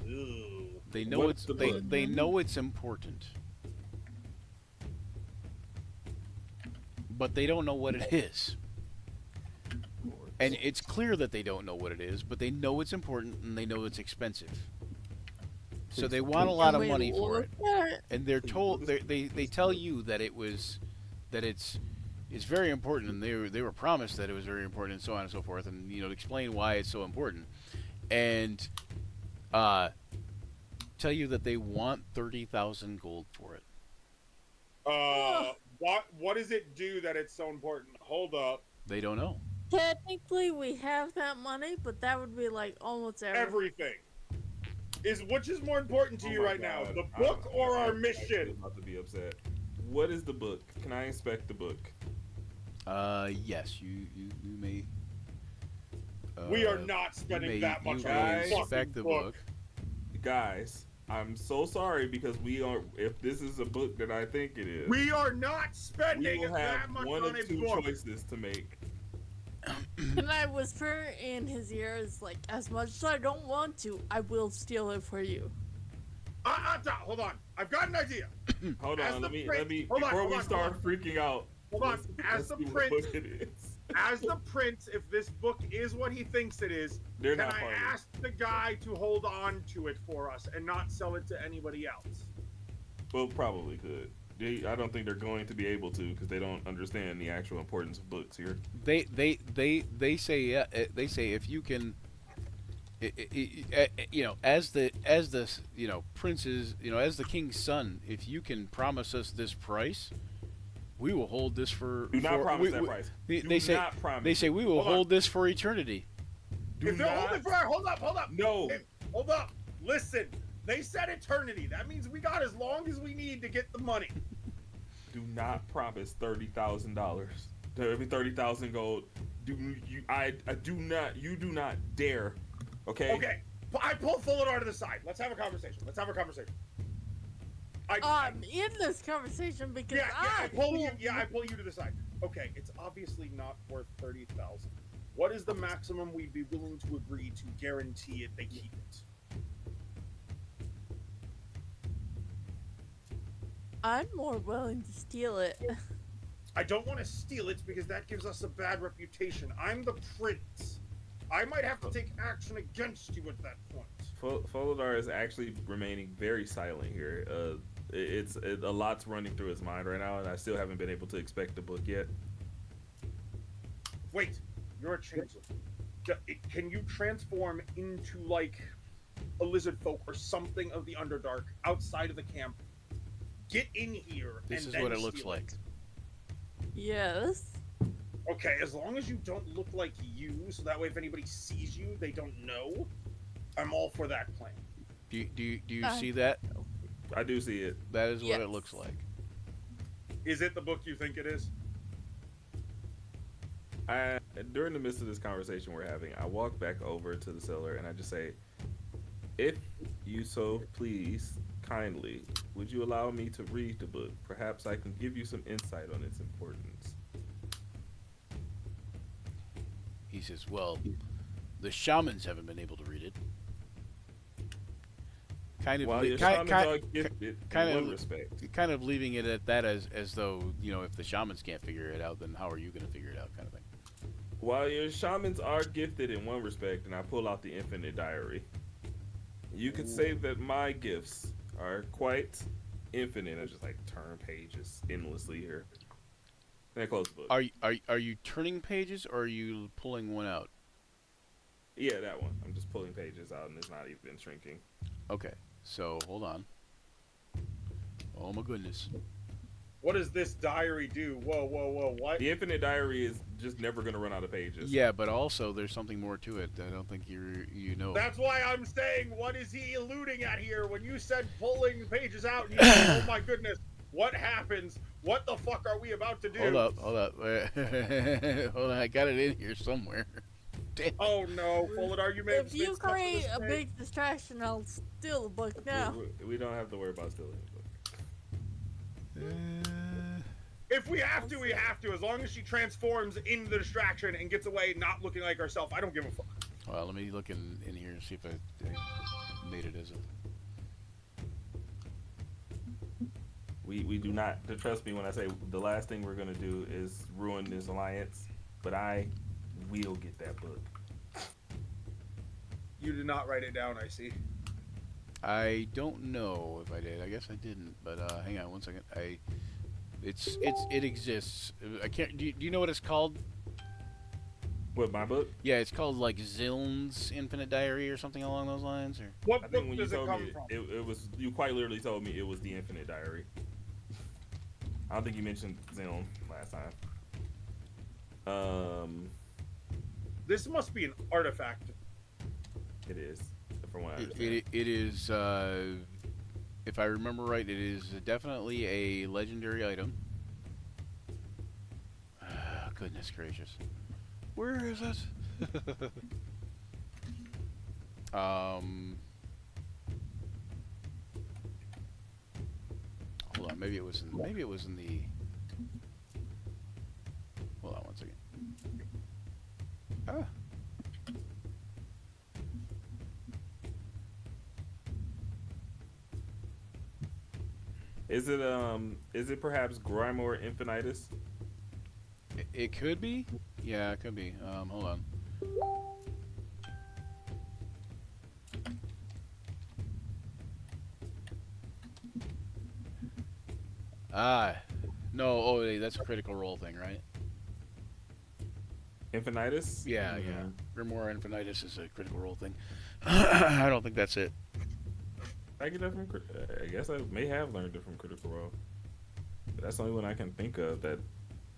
Ooh. They know What's it's the they, book? they know it's important, but they don't know what it is. And it's clear that they don't know what it is, but they know it's important and they know it's expensive. So they want a lot of We money for look it, at it. and they're told they tell you that it's very important, and they were promised that it was very important, and so on and so forth, and explain why it's so important, and tell you that they want 30,000 gold for it. What does it do that it's so important? Hold up. They don't know. Technically, we have that money, but that would be like almost everything. Everything. Which is more important to Oh you my right now, God. the book or our I'm mission? actually about to be upset. What is the book? Can I inspect the book? Yes, you may. We are not spending that much you on may a inspect fucking the book. Guys, I'm so sorry because we are. If this is a book that I think it is, We are not we spending will have that much one on of a two book. choices to make. Can I whisper in his ears, like, as much as I don't want to, I will steal it for you. Hold on. I've got an idea. Hold As on, the let me prince- before hold we on, start hold freaking out. Hold on. let's- As let's the see what prince, book it is. as the prince, if this book is what he thinks it is, They're can not I part of it. ask the guy to hold on to it for us and not sell it to anybody else? Well, probably could. I don't think they're going to be able to because they don't understand the actual importance of books here. They say they say if you can, as the prince's as the king's son, if you can promise us this price, we will hold this for. Do not for, promise that price. They, Do they say not promise. they say we will Hold on. hold this for eternity. Do If they're not. holding for hold up. No. Hey, hold up. Listen, they said eternity. That means we got as long as we need to get the money. Do not promise $30,000. Every 30,000 gold. I do not. You do not dare. Okay. Okay. I pull Fulidar to the side. Let's have a conversation. In this conversation because I pull you to the side. Okay, it's obviously not worth 30,000. What is the maximum we'd be willing to agree to guarantee it? They keep it. I'm more willing to steal it. I don't want to steal it because that gives us a bad reputation. I'm the prince. I might have to take action against you at that point. Folidar is actually remaining very silent here. A lot's running through his mind right now, and I still haven't been able to inspect the book yet. Wait, you're a changeling. Can you transform into like a lizard folk or something of the Underdark outside of the camp? Get in here. This and is then what it looks steal like. Yes. Okay, as long as you don't look like you, so that way if anybody sees you, they don't know. I'm all for that plan. Do you see that? I do see it. That is what Yes. it looks like. Is it the book you think it is? During the midst of this conversation we're having, I walk back over to the cellar and I just say, "If you so please, kindly, would you allow me to read the book? Perhaps I can give you some insight on its importance." He says, "Well, the shamans haven't been able to read it." Kind of, While your kind, shamans are gifted kind in of- one respect. kind of leaving it at that as though if the shamans can't figure it out, then how are you going to figure it out, kind of thing. While your shamans are gifted in one respect, and I pull out the Infinite Diary, you could say that my gifts are quite infinite. I just like turn pages endlessly here. And I close the book. Are you turning pages or are you pulling one out? Yeah, that one. I'm just pulling pages out and it's not even shrinking. Okay, so hold on. Oh my goodness. What does this diary do? Whoa, whoa, whoa! What? The Infinite Diary is just never going to run out of pages. Yeah, but also there's something more to it that I don't think you know. That's why I'm saying, what is he alluding at here? When you said pulling pages out, you said, oh my goodness, what happens? What the fuck are we about to do? Hold up. Hold on, I got it in here somewhere. Damn. Oh no, Fullidar, you made If you create a big distraction, I'll steal the book now. We don't have to worry about stealing the book. If we have to, we have to. As long as she transforms into the distraction and gets away not looking like herself, I don't give a fuck. Well, let me look in here and see if I made it as a... We do not, trust me when I say the last thing we're going to do is ruin this alliance, but I will get that book. You did not write it down, I see. I don't know if I did. I guess I didn't. But hang on one second. It exists. I can't. Do you know what it's called? What, my book? Yeah, it's called like Ziln's Infinite Diary or something along those lines. Or What I think book when you does it told come me, from? it was, you quite literally told me it was the Infinite Diary. I don't think you mentioned Xenon last time. This must be an artifact. It is, from what I understand. it is. If I remember right, it is definitely a legendary item. Goodness gracious. Where is it? Hold on, maybe it was in the hold on one second. Ah. Is it perhaps Grimoire Infinitus? It could be. Yeah, it could be. Hold on. No. Oh, wait, that's a Critical Role thing, right? Infinitus? Yeah, yeah. Grimoire Infinitus is a Critical Role thing. I don't think that's it. I get that from. I guess I may have learned it from Critical Role. But that's the only one I can think of that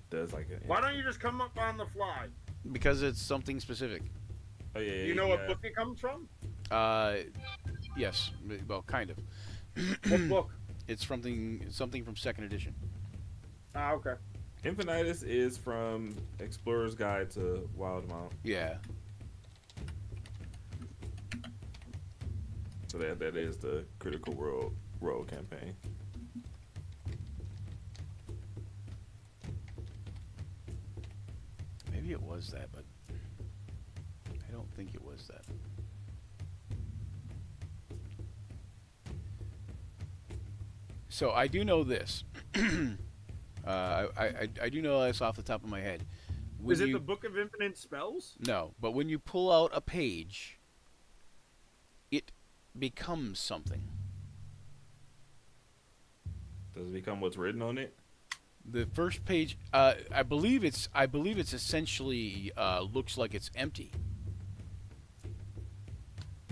does like it. Why don't you just come up on the fly? Because it's something specific. Oh yeah. You know what book it comes from? Yes. Well, kind of. What book? It's something from second edition. Ah, okay. Infinitus is from Explorer's Guide to Wildmount. Yeah. So that is the Critical Role campaign. Maybe it was that, but I don't think it was that. So I do know this. I do know this off the top of my head. When Is it you- the Book of Infinite Spells? No, but when you pull out a page, it becomes something. Does it become what's written on it? The first page, I believe it's essentially looks like it's empty.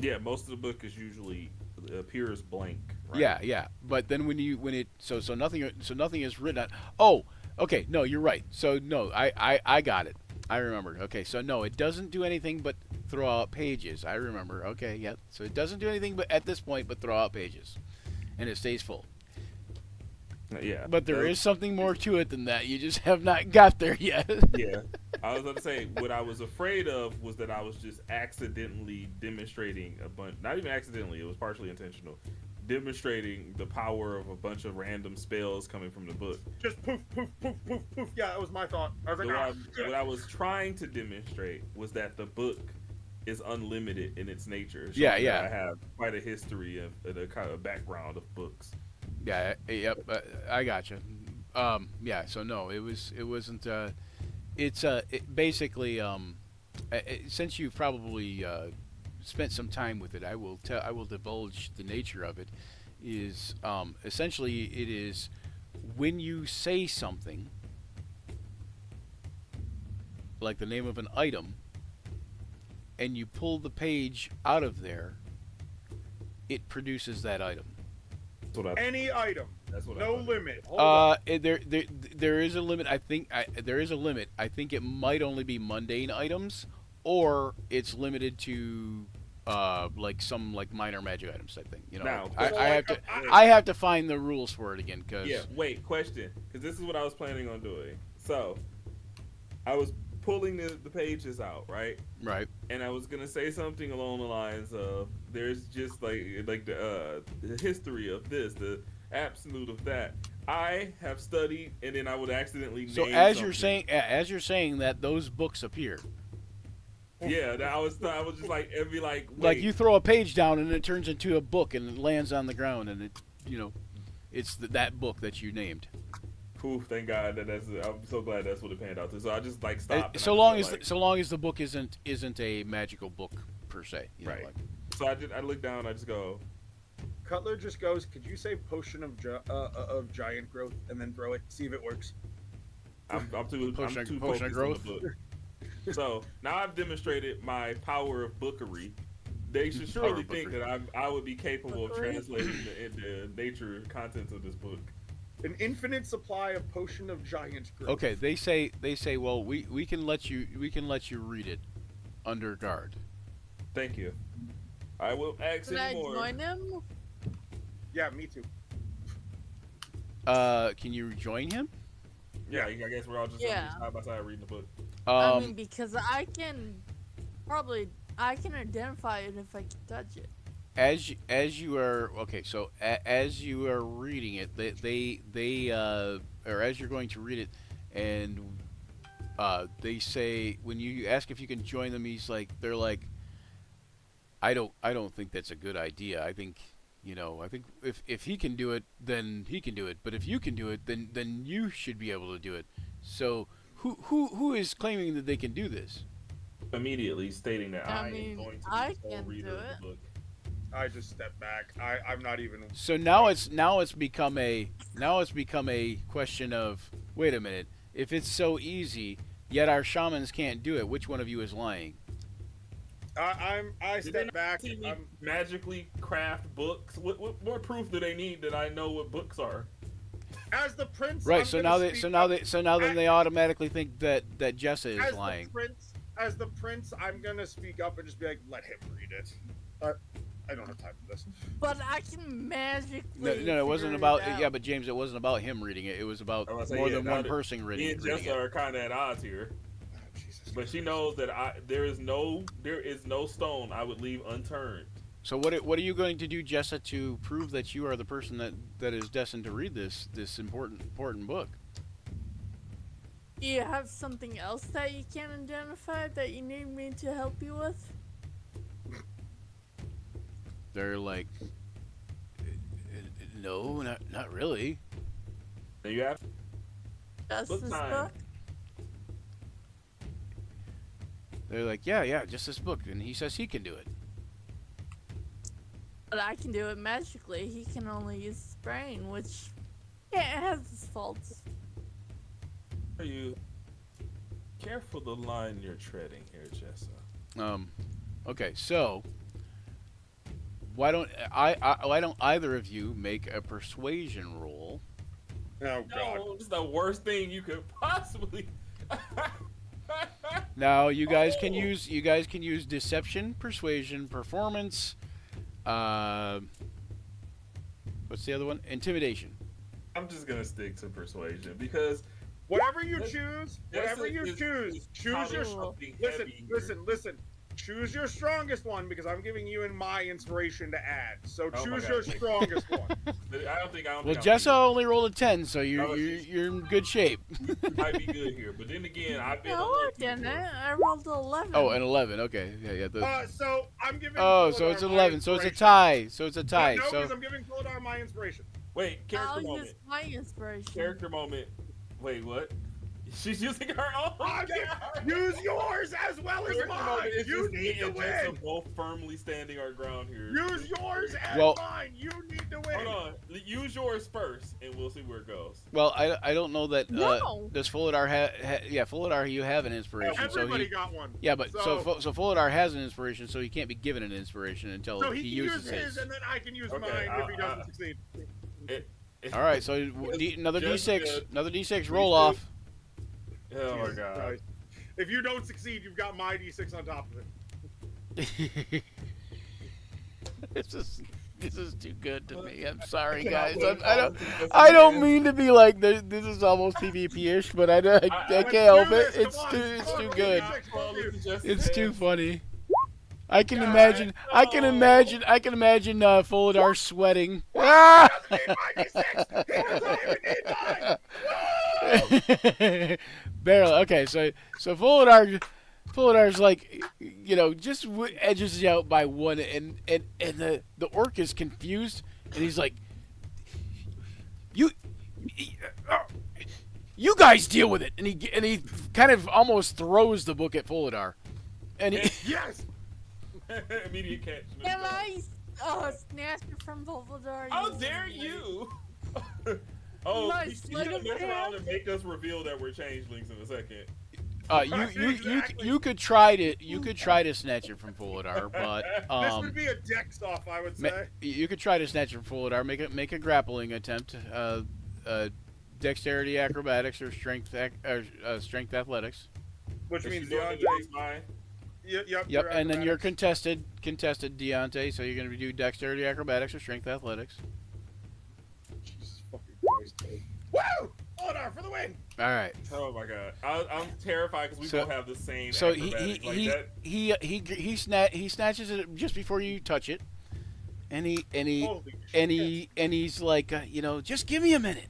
Yeah, most of the book is usually appears blank. Right? Yeah, yeah. But then when it so nothing is written on. Oh, okay. No, you're right. So no, I got it. I remember. Okay, so no, it doesn't do anything but throw out pages. I remember. Okay, yeah. So it doesn't do anything but at this point but throw out pages, and it stays full. Yeah. But there is something more to it than that. You just have not got there yet. Yeah. I was going to say, what I was afraid of was that I was just accidentally demonstrating a bunch, not even accidentally, it was partially intentional, demonstrating the power of a bunch of random spells coming from the book. Just poof, poof, poof, poof, poof. Yeah, that was my thought. I was So like, what I was trying to demonstrate was that the book is unlimited in its nature. Yeah, showing yeah. that I have quite a history of a kind of background of books. Yeah, yep. I gotcha. Yeah. So no, it wasn't. It's basically since you've probably spent some time with it, I will divulge the nature of it. Is essentially it is when you say something like the name of an item, and you pull the page out of there, it produces that item. That's what I. Any item, That's what I no thought. limit. Hold on. There is a limit. I think there is a limit. I think it might only be mundane items, or it's limited to like some like minor magic items type thing. You know, Now, I have to find the rules for it again because Yeah, wait, question. Because this is what I was planning on doing. So, I was pulling the pages out, right? right. And I was gonna say something along the lines of, "There's just like the history of this, the absolute of that." I have studied, and then I would accidentally So name as something. you're saying that those books appear, Yeah, I was just like, it'd be like, wait, like you throw a page down and it turns into a book and it lands on the ground and it, you know, it's that book that you named. poof, thank God that's. I'm so glad that's what it panned out to. So I just like stopped. and So I long just as went, like, so long as the book isn't a magical book per se, you know, Right. like- So I look down. I just go, Cutler just goes, could you say potion of giant growth and then throw it? See if it works. I'm too Potion I'm of- too potion of focused on the book. So now I've demonstrated my power of bookery. They should Power surely of think bookery. that I would be capable of Bookery? translating the nature contents of this book. An infinite supply of potion of giant growth. Okay, they say well we can let you read it under guard. Thank you. I will ask Can I any more. join him? Yeah, me too. Can you join him? Yeah, I guess we're all just Yeah. side by side reading the book. I mean, because I can identify it if I can touch it. as you are okay, so as you are reading it, they or as you're going to read it, and they say when you ask if you can join them, they're like, I don't think that's a good idea. I think I think if he can do it, then he can do it. But if you can do it, then you should be able to do it. So who is claiming that they can do this? Immediately stating that I I mean, am going to be I the sole can reader do of it. the book. I just stepped back. I'm not even. So now it's become a question of, wait a minute, if it's so easy, yet our shamans can't do it, which one of you is lying? I Did they stepped not back. see me magically craft books? What more proof do they need that I know what books are? As the prince. Right. I'm so gonna now speak they up. then they automatically think that Jessa as is lying. As the prince, I'm gonna speak up and just be like, let him read it. I don't have time for this. But I can magically. No, it wasn't figure about it out. yeah, but James, it wasn't about him reading it. It was about I was gonna say, more yeah, than now one that person Me reading and it. Jessa are kind of at odds here, Oh, Jesus but she Christ. knows that there is no stone I would leave unturned. So what are you going to do, Jessa, to prove that you are the person that is destined to read this important book? Do you have something else that you can identify that you need me to help you with? They're like, no, not really. And you have Just Book this time. book? They're like, yeah, just this book, and he says he can do it. But I can do it magically. He can only use his brain, which yeah, it has its faults. Are you careful the line you're treading here, Jessa? Okay, so why don't either of you make a persuasion roll? Oh God. No, it's the worst thing you could possibly. Now you guys can Oh. use deception, persuasion, performance. What's the other one? Intimidation. I'm just gonna stick to persuasion because Whatever you This- choose, this whatever you is- choose, is choose probably your. something Listen, heavy here. listen. Choose your strongest one because I'm giving you and my inspiration to add. So Oh my choose God. your strongest one. But I don't think Well, think Jessa only rolled a 10, so you're Oh, jeez. you're in good shape. I might be good here. But then again, I've been. No, I unlucky didn't. before. I rolled 11. Oh, an 11. Okay, yeah. So I'm giving. Oh, so Philidor it's my 11. So it's a inspiration. tie. So it's a tie. No, because So I'm giving Philidor my inspiration. Wait, character I'll moment. use my inspiration. Character moment. Wait, what? She's using her own. Use yours as well as mine. It's You just me need to and Jessa win. both firmly standing our ground here. Use yours and Well- mine. You need to win. Hold on. Use yours first, and we'll see where it goes. Well, I don't know that. No. Does Fuladar yeah, Fuladar, you have an inspiration, so Everybody he. got one. Yeah, but so So- Fuladar has an inspiration, so he can't be given an inspiration until So he he can uses use his, and then I can use Okay, mine if he doesn't succeed. All right, so another Just D6, good. another D6 roll off. Oh my Jesus god. Christ. If you don't succeed, you've got my D6 on top of it. This is too good to me. I'm sorry, cannot guys. win. I don't mean to be like this is almost PvP-ish, but I can't help it. do this, It's come too on. it's Come too on, good. Well, this is just It's too hands. funny. I can God, imagine. I can no. imagine. I can imagine Fuladar sweating. Ah! My D6! He doesn't even need mine! Barely. Okay, so Fuladar's like, just edges you out by one, and the orc is confused, and he's like, you guys deal with it, and he kind of almost throws the book at Fuladar, and he. Yes! Immediate catch. Can I snatch it from Voldemort? How dare you? Oh, Nice, he's let gonna him mess around and have make us reveal that we're changelings in a second. Exactly. You could try to snatch it from Fuladar, but This would be a dex off, I would say. you could try to snatch it from Fuladar. Make a grappling attempt. Dexterity, acrobatics, or strength athletics. Which If means she's doing it, Deontay. it's mine. Yep, and then you're contested Deontay, so you're going to do dexterity, acrobatics, or strength athletics. Jesus fucking Christ. Woo! Hold for the win! All right. Oh my god, I'm terrified because we So- both have the same. So acrobatics. Like that. he snatches it just before you touch it, and Holy he's like, just give me a minute.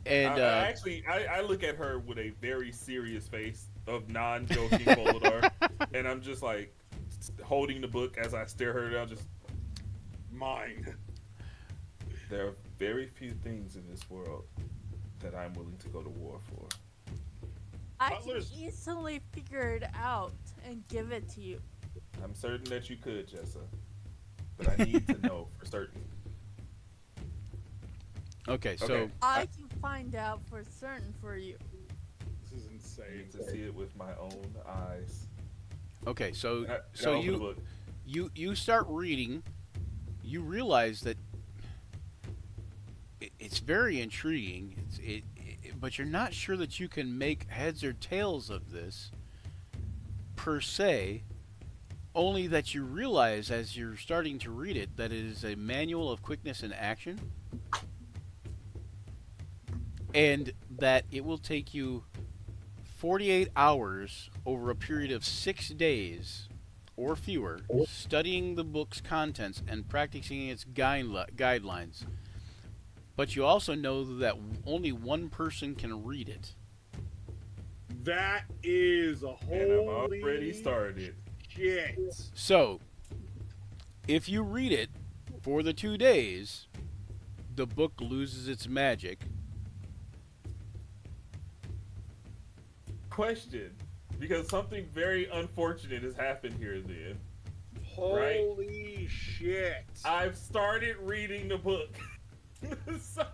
And I look at her with a very serious face of non-joking Voladar, and I'm just like holding the book as I stare her down. Just mine. there are very few things in this world that I'm willing to go to war for. I can Butler's- easily figure it out and give it to you. I'm certain that you could, Jessa, but I need to know for certain. okay, so Okay. I can find out for certain for you. This is I insane. need to see it with my own eyes. okay, so And I so open the book. you start reading, you realize that it's very intriguing. But you're not sure that you can make heads or tails of this per se. Only that you realize as you're starting to read it that it is a manual of quickness and action, and that it will take you 48 hours over a period of 6 days or fewer, studying the book's contents and practicing its guidelines. But you also know that only one person can read it. That is a And I'm holy already started. shit. So, if you read it for the 2 days, the book loses its magic. Question, because something very unfortunate has happened here. Then Holy shit. I've started reading the book, so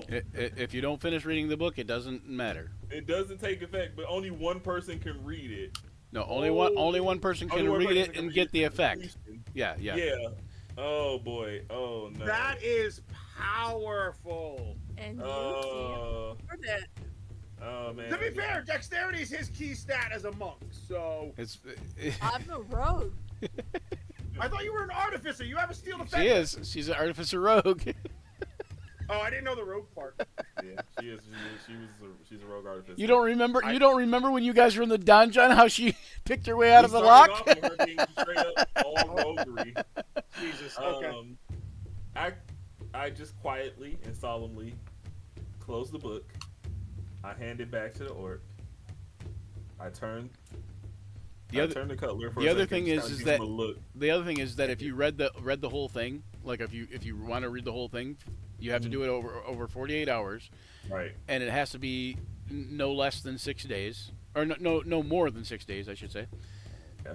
If you don't finish reading the book, it doesn't matter. it doesn't take effect. But only one person can read it. No, only one person can Only one read person it can and read get the effect. completion. Yeah. Yeah. Oh boy. Oh no. That is powerful. And you Oh. can't afford it. Oh man. To be fair, dexterity is his key stat as a monk, so It's I'm a rogue. I thought you were an artificer. You have a steel defense. she is. She's an artificer rogue. Oh, I didn't know the rogue part. Yeah, she is. She's a rogue artificer. You don't remember? You don't remember when you guys were in the dungeon how she picked her way out We of the started lock? off with her being straight up all roguery. Jesus. Okay. I just quietly and solemnly close the book. I hand it back to the orc. I turn the cutler for the a other second, thing just is kinda that- give him a look. The other thing is that if you read the whole thing, like if you want to read the whole thing, you have to do it over 48 hours, Right. and it has to be no less than 6 days, or no more than 6 days, I should say. Yeah.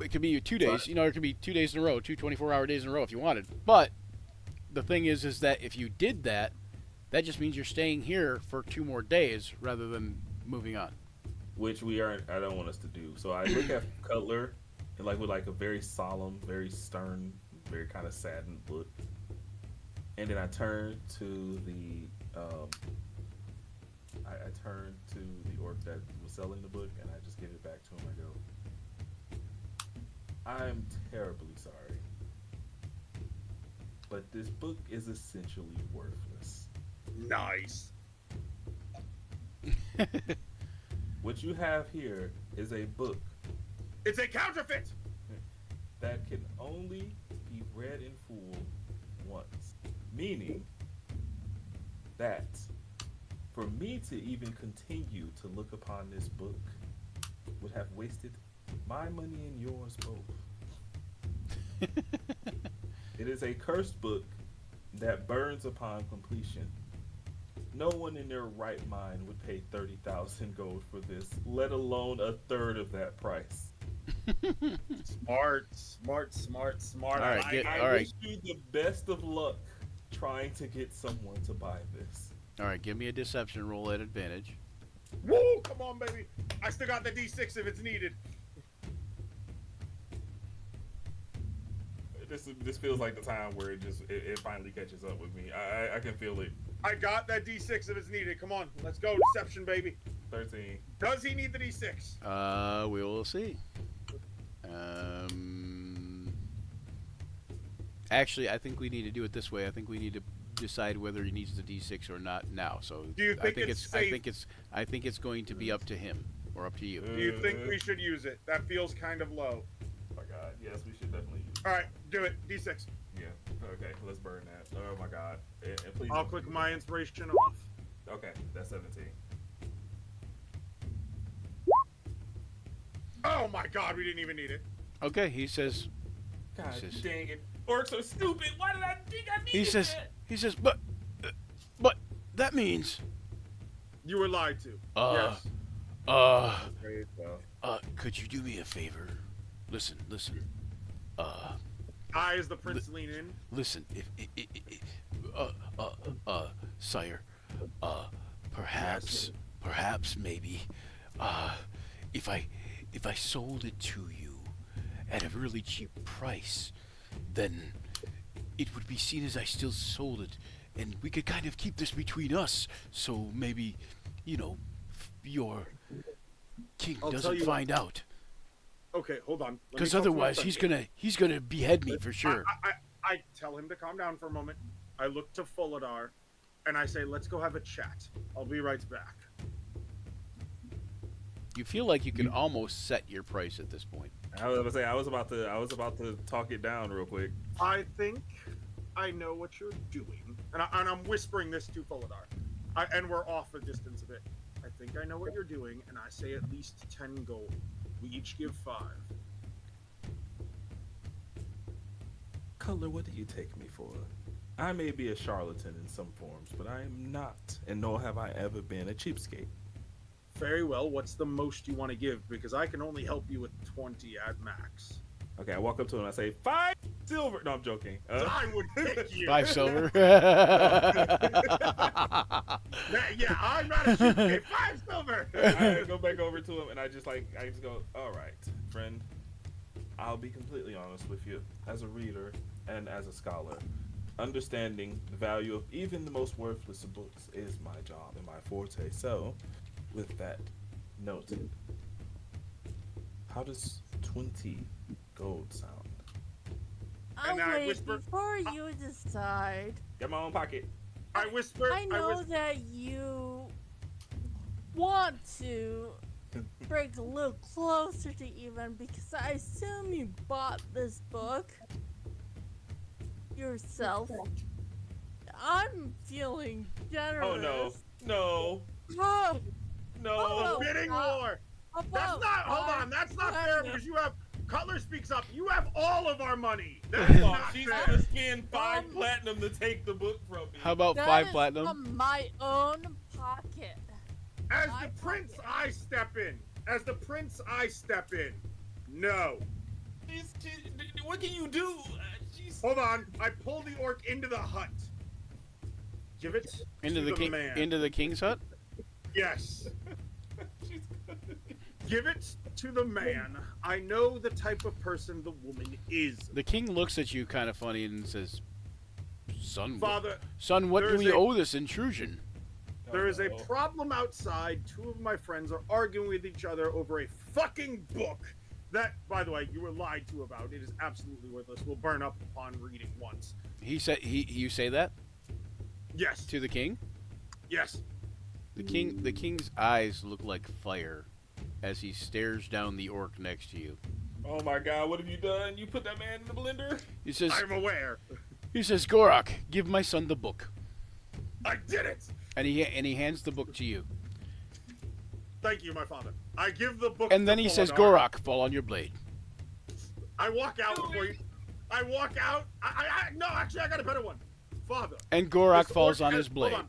It could be 2 days. Right. You know, it could be 2 days in a row, 2 24-hour days in a row if you wanted. But the thing is that if you did that, that just means you're staying here for 2 more days rather than moving on. Which we aren't. I don't want us to do. So I look at Cutler, and like with like a very solemn, very stern, very kind of saddened look, and then I turn to the I turn to the orc that was selling the book, and I just give it back to him. I go, I'm terribly sorry, but this book is essentially worthless. Nice. What you have here is a book It's a counterfeit. that can only be read in full once. Meaning that for me to even continue to look upon this book would have wasted my money and yours both. It is a cursed book that burns upon completion. No one in their right mind would pay 30,000 gold for this, let alone a third of that price. Smart. All right, I all right. wish you the best of luck trying to get someone to buy this. All right, give me a deception roll at advantage. Woo! Come on, baby. I still got the D6 if it's needed. This feels like the time where it finally catches up with me. I can feel it. I got that D6 if it's needed. Come on, let's go. Deception, baby. 13. Does he need the D6? We will see. Actually, I think we need to do it this way. I think we need to decide whether he needs the D6 or not now. So Do you think it's safe? I think it's going to be up to him or up to you. Do you think we should use it? That feels kind of low. Oh my god. Yes, we should definitely use it. All right, do it. D6. Yeah. Okay, let's burn that. Oh my god. And please. I'll click my inspiration off. Okay, that's 17. Oh my god, we didn't even need it. Okay, he says. God He says- dang it. Orcs are stupid. Why did I think I needed He says. that? He says. But that means. You were lied to. Uh. Yes. There you go. Could you do me a favor? Listen. I, as the prince, lean in. Listen. Sire. Perhaps maybe. If I sold it to you at a really cheap price, then it would be seen as I still sold it, and we could kind of keep this between us. So maybe, your king I'll tell doesn't you find out. Okay, hold on. Let me Because talk to my otherwise, friend. he's gonna behead me for sure. I tell him to calm down for a moment. I look to Fuladar, and I say, "Let's go have a chat. I'll be right back." You feel like you can almost set your price at this point. I was about to talk it down real quick. I think I know what you're doing, and I'm whispering this to Fuladar, and we're off a distance a bit. I think I know what you're doing, and I say at least 10 gold. We each give 5. Cutler, what do you take me for? I may be a charlatan in some forms, but I am not, and nor have I ever been a cheapskate. Very well. What's the most you want to give? Because I can only help you with 20 at max. Okay, I walk up to him and I say, 5 silver. No, I'm joking. I would kick you. 5 silver. Yeah, I'm not a cheapskate. 5 silver. I go back over to him and I just go, all right, friend. I'll be completely honest with you. As a reader and as a scholar, understanding the value of even the most worthless of books is my job and my forte. So, with that noted, how does 20 gold sound? I'll And I wait whisper- before you decide. Got my own pocket. I whisper. I know that you want to break a little closer to even because I assume you bought this book yourself. I'm feeling generous. Oh no, no, Oh, no. Oh, Bidding war. oh, That's oh, not. Hold on. That's not fair oh, because you have. Cutler speaks up. You have all of our money. That's Come on, not she's fair. gonna spend 5 Um, platinum to take the book from me. How about that 5 is platinum? from my own pocket. As I the prince, fucking- I step in. As the prince, I step in. No. What can you do? Jeez. Hold on. I pull the orc into the hut. Give it Into to the king, man. into the king's hut. Yes. Give it to the man. I know the type of person the woman is. The king looks at you kind of funny and says, "Son, Father, son, what do there's we a- owe this intrusion?" there is a Uh-oh. problem outside. Two of my friends are arguing with each other over a fucking book that, by the way, you were lied to about. It is absolutely worthless. Will burn up upon reading once. He said, "You say that Yes. to the king?" Yes. The king's eyes look like fire as he stares down the orc next to you. Oh my God! What have you done? You put that man in the blender? He says, I'm aware. Gorak, give my son the book." I did it. And he hands the book to you. Thank you, my father. I give the book. And then to he says, Folidar. "Gorak, fall on your blade." I walk out before you. I walk out. No, actually, I got a better one. Father. And Gorak this falls orc on has- his blade. hold on.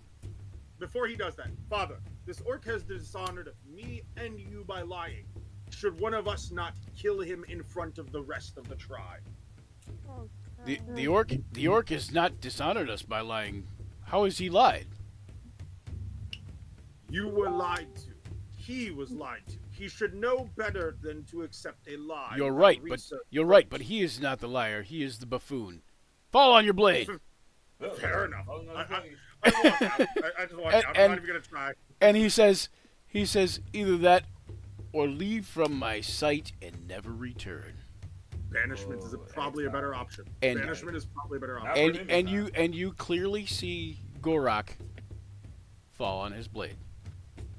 Before he does that, Father, this orc has dishonored me and you by lying. Should one of us not kill him in front of the rest of the tribe? Oh, The crap. orc has not dishonored us by lying. How has he lied? You were lied to. He was lied to. He should know better than to accept a lie. You're without right, but research. you're right, but he is not the liar. He is the buffoon. Fall on your blade. Fair enough. Oh, no, I please. walk out. I just walk And- out. I'm and- not even gonna try. And he says, either that or leave from my sight and never return. Banishment is probably a better option. And- Banishment is probably a better Now- option. And you clearly see Gorak fall on his blade.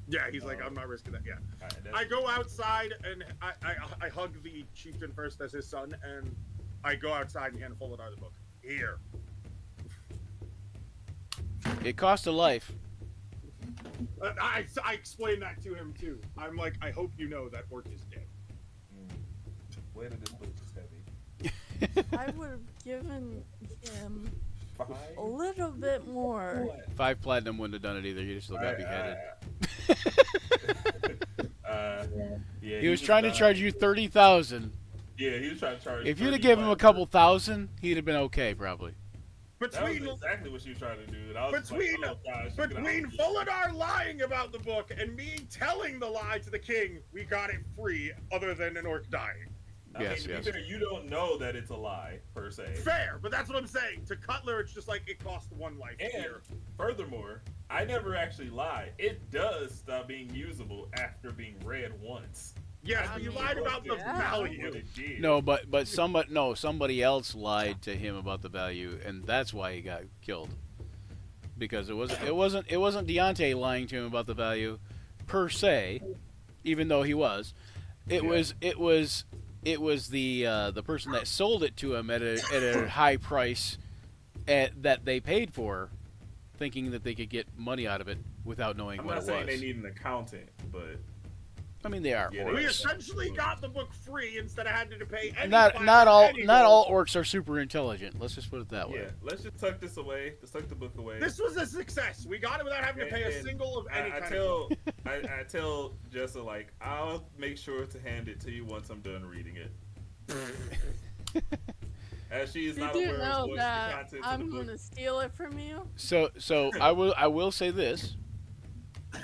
Yeah, he's like, I'm not risking that. Yeah. Alright, that's- I go outside and I hug the chieftain first as his son, and I go outside and hand Folidar the book. Here. It cost a life. I explained that to him too. I'm like, I hope you know that orc is dead. Where did this book is heavy? I would have given him 5? a little bit more. 5 platinum wouldn't have done it either. He just still got beheaded. Yeah, He was trying to charge you 30,000. Yeah, he was trying to charge. If you'd have 30 given him a platinum. couple thousand, he'd have been okay, probably. That was Between exactly what she was trying to do. And I was just Between- like, oh, gosh, you could between have- Folidar lying about the book and me telling the lie to the king, we got it free. Other than an orc dying. I Yes, mean, yes. to be fair, you don't know that it's a lie per se. Fair, but that's what I'm saying. To Cutler, it's just like it cost one life. And Here. furthermore, I never actually lied. It does stop being usable after being read once. Yes, I but you mean, lied about the yeah. value. What it did. No, but somebody else lied to him about the value, and that's why he got killed. Because it wasn't Deontay lying to him about the value, per se, even though he was. It Yeah. was the person that sold it to him at a high price, that they paid for, thinking that they could get money out of it without knowing I'm what not it saying was. they need an accountant, but I mean, they are Yeah, orcs. We essentially got the book free instead of having to pay any Not fine not or all any not gold. all orcs are super intelligent. Let's just put it that way. yeah, let's just tuck this away. Let's tuck the book away. This was a success. We got it without having to pay a And single of any I kind tell I tell Jessa, like, I'll make sure to hand it to you once I'm done reading it. As she is You not do aware of know what's the that contents of I'm the book. gonna steal it from you. So I will say this: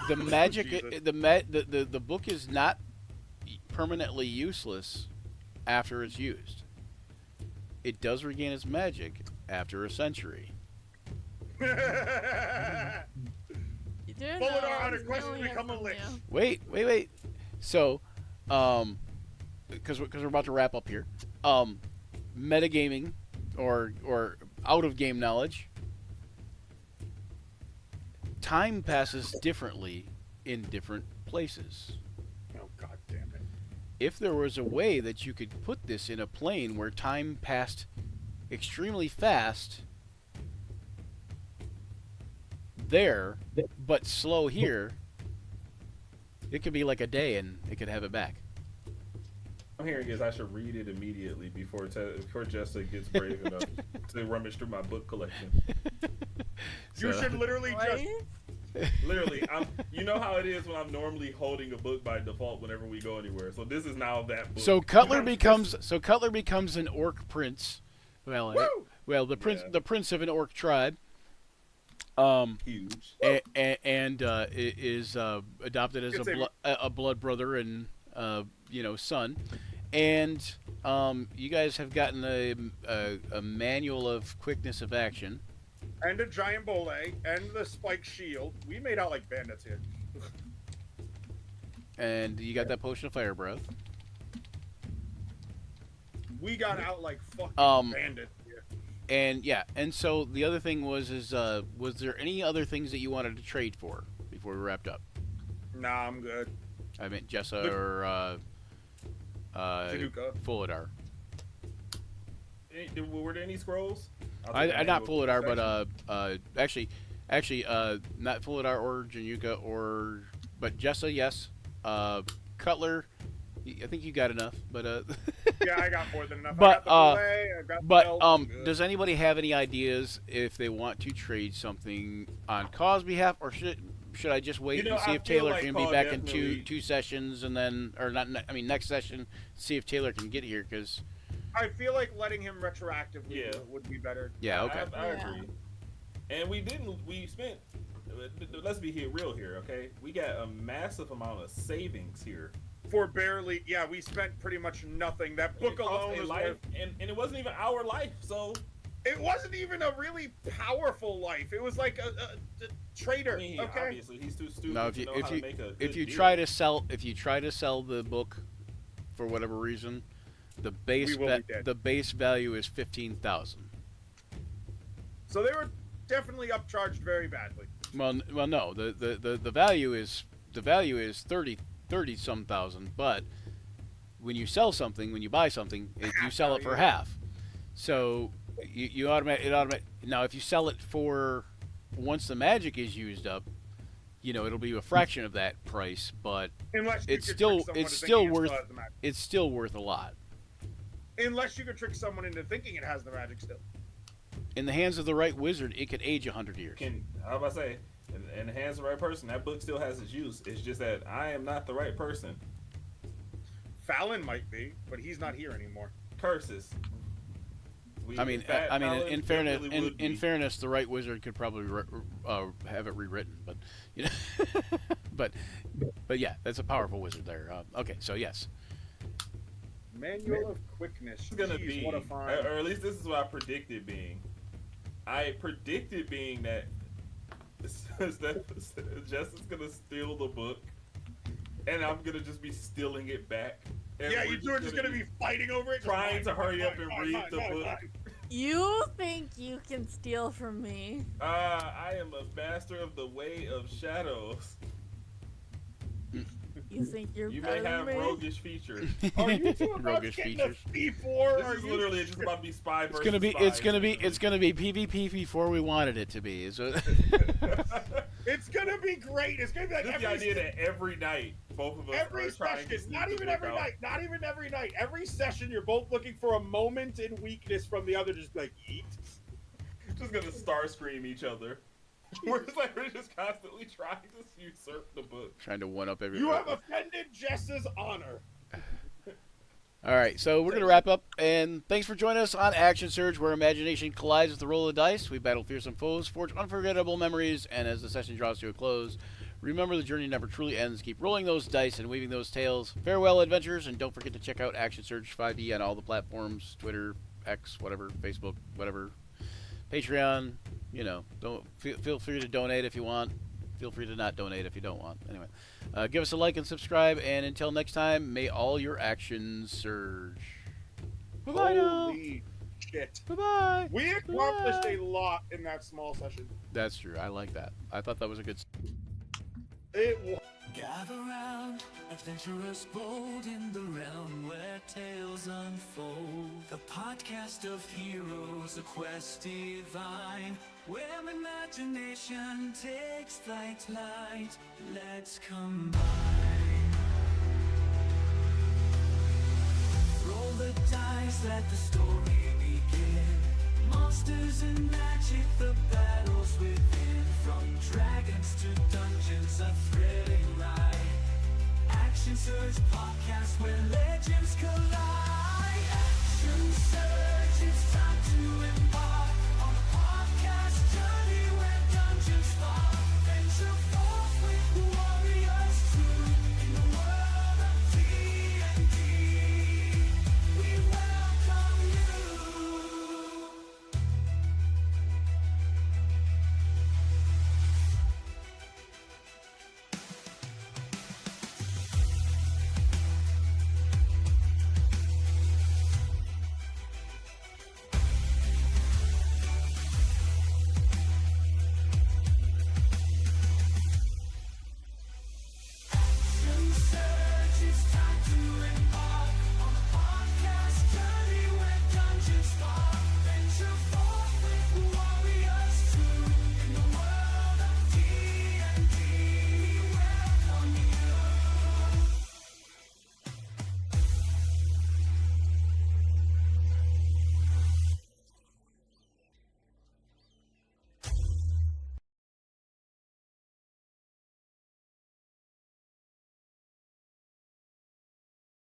the magic, Jesus. the book is not permanently useless after it's used. It does regain its magic after a century. You do know Folidar I'm on a quest to stealing it become a from lich. you. Wait. So, because we're about to wrap up here, metagaming or out of game knowledge. Time passes differently in different places. Oh god damn it. If there was a way that you could put this in a plane where time passed extremely fast there, but slow here, it could be like a day and it could have it back. I'm hearing is I should read it immediately before Jessa gets brave enough to rummage through my book collection. You So- should literally just Right? Literally, you know how it is when I'm normally holding a book by default whenever we go anywhere. So this is now that book. So Cutler becomes an orc prince. Well, the prince of an orc tribe. Huge. And is adopted as a blood brother and son, and you guys have gotten a manual of quickness of action. And a giant bole, and the spike shield. We made out like bandits here. And you got that potion of fire breath. We got out like fucking bandits here. And so the other thing was there any other things that you wanted to trade for before we wrapped up? Nah, I'm good. I meant Jessa or Januka. Fulidar. Were there any scrolls? I not Fulidar, but actually, not Fulidar or Januka but Jessa, yes. Cutler, I think you got enough, but Yeah, I got more than enough. But, I got the belt, I'm good. does anybody have any ideas if they want to trade something on Caw's behalf, or should I just wait and see if Taylor can be back in two sessions, and then, or not? I mean, next session, see if Taylor can get here, because I feel like letting him retroactively would be better. yeah, okay. I agree. And we spent. Let's be real here, okay? We got a massive amount of savings here. For barely, we spent pretty much nothing. That book alone was life, and it wasn't even our life, so it wasn't even a really powerful life. It was like a trader. I mean, okay, obviously he's too stupid No, to know how to make a good if you deal. try to sell the book for whatever reason, the base We will be dead. the base value is 15,000. so they were definitely upcharged very badly. Well, no, the value is 30 some thousand, but when you sell something, when you buy something, you sell it for half. So you automatic. Now, if you sell it for once the magic is used up, it'll be a fraction of that price, but Unless you it's could still trick someone it's to still thinking it worth still has the magic. it's still worth a lot Unless you could trick someone into thinking it has the magic still. in the hands of the right wizard. It could age 100 years. I was about to say, in the hands of the right person, that book still has its use. It's just that I am not the right person. Fallon might be, but he's not here anymore. Curses. In fairness, the right wizard could probably have it rewritten, but but yeah, that's a powerful wizard there. Okay, so yes, Manual of Quickness. It's gonna Jeez, be, what a find. or at least this is what I predicted being. I predicted being that Jess is gonna steal the book, and I'm gonna just be stealing it back. And Yeah, we're you two are just gonna be fighting over it, trying to hurry up and read the book. You think you can steal from me? I am a master of the way of shadows. You think you're You may better have than me? roguish features. Are you two about Roguish to get features. the B4? This is literally just about to be spy it's versus gonna be spy. it's gonna be PvP before we wanted it to be. So It's gonna be great. It's gonna be like Just the idea that every night both of us every are trying to session, sneak not the even book every out. night, not even every night. Every session, you're both looking for a moment in weakness from the other. Just like eat. Just gonna star scream each other. We're just constantly trying to usurp the book. trying to one up every. You have offended Jess's honor. All right, so we're gonna wrap up, and thanks for joining us on Action Surge, where imagination collides with the roll of dice. We battle fearsome foes, forge unforgettable memories, and as the session draws to a close, remember the journey never truly ends. Keep rolling those dice and weaving those tales. Farewell, adventurers, and don't forget to check out Action Surge 5e on all the platforms: Twitter, X, whatever, Facebook, whatever, Patreon. Don't feel free to donate if you want. Feel free to not donate if you don't want. Anyway, give us a like and subscribe, and until next time, may all your actions surge. Bye-bye now. Holy shit. Bye-bye. We accomplished Bye. a lot in that small session. That's true. I like that. I thought that was a good... It was. Gather round, adventurers bold in the realm where tales unfold. The podcast of heroes, a quest divine, where imagination takes flight. Let's combine. Roll the dice, let the story begin. Monsters and magic, the battles within. From dragons to dungeons, a thrilling ride. Action Surge podcast where legends collide.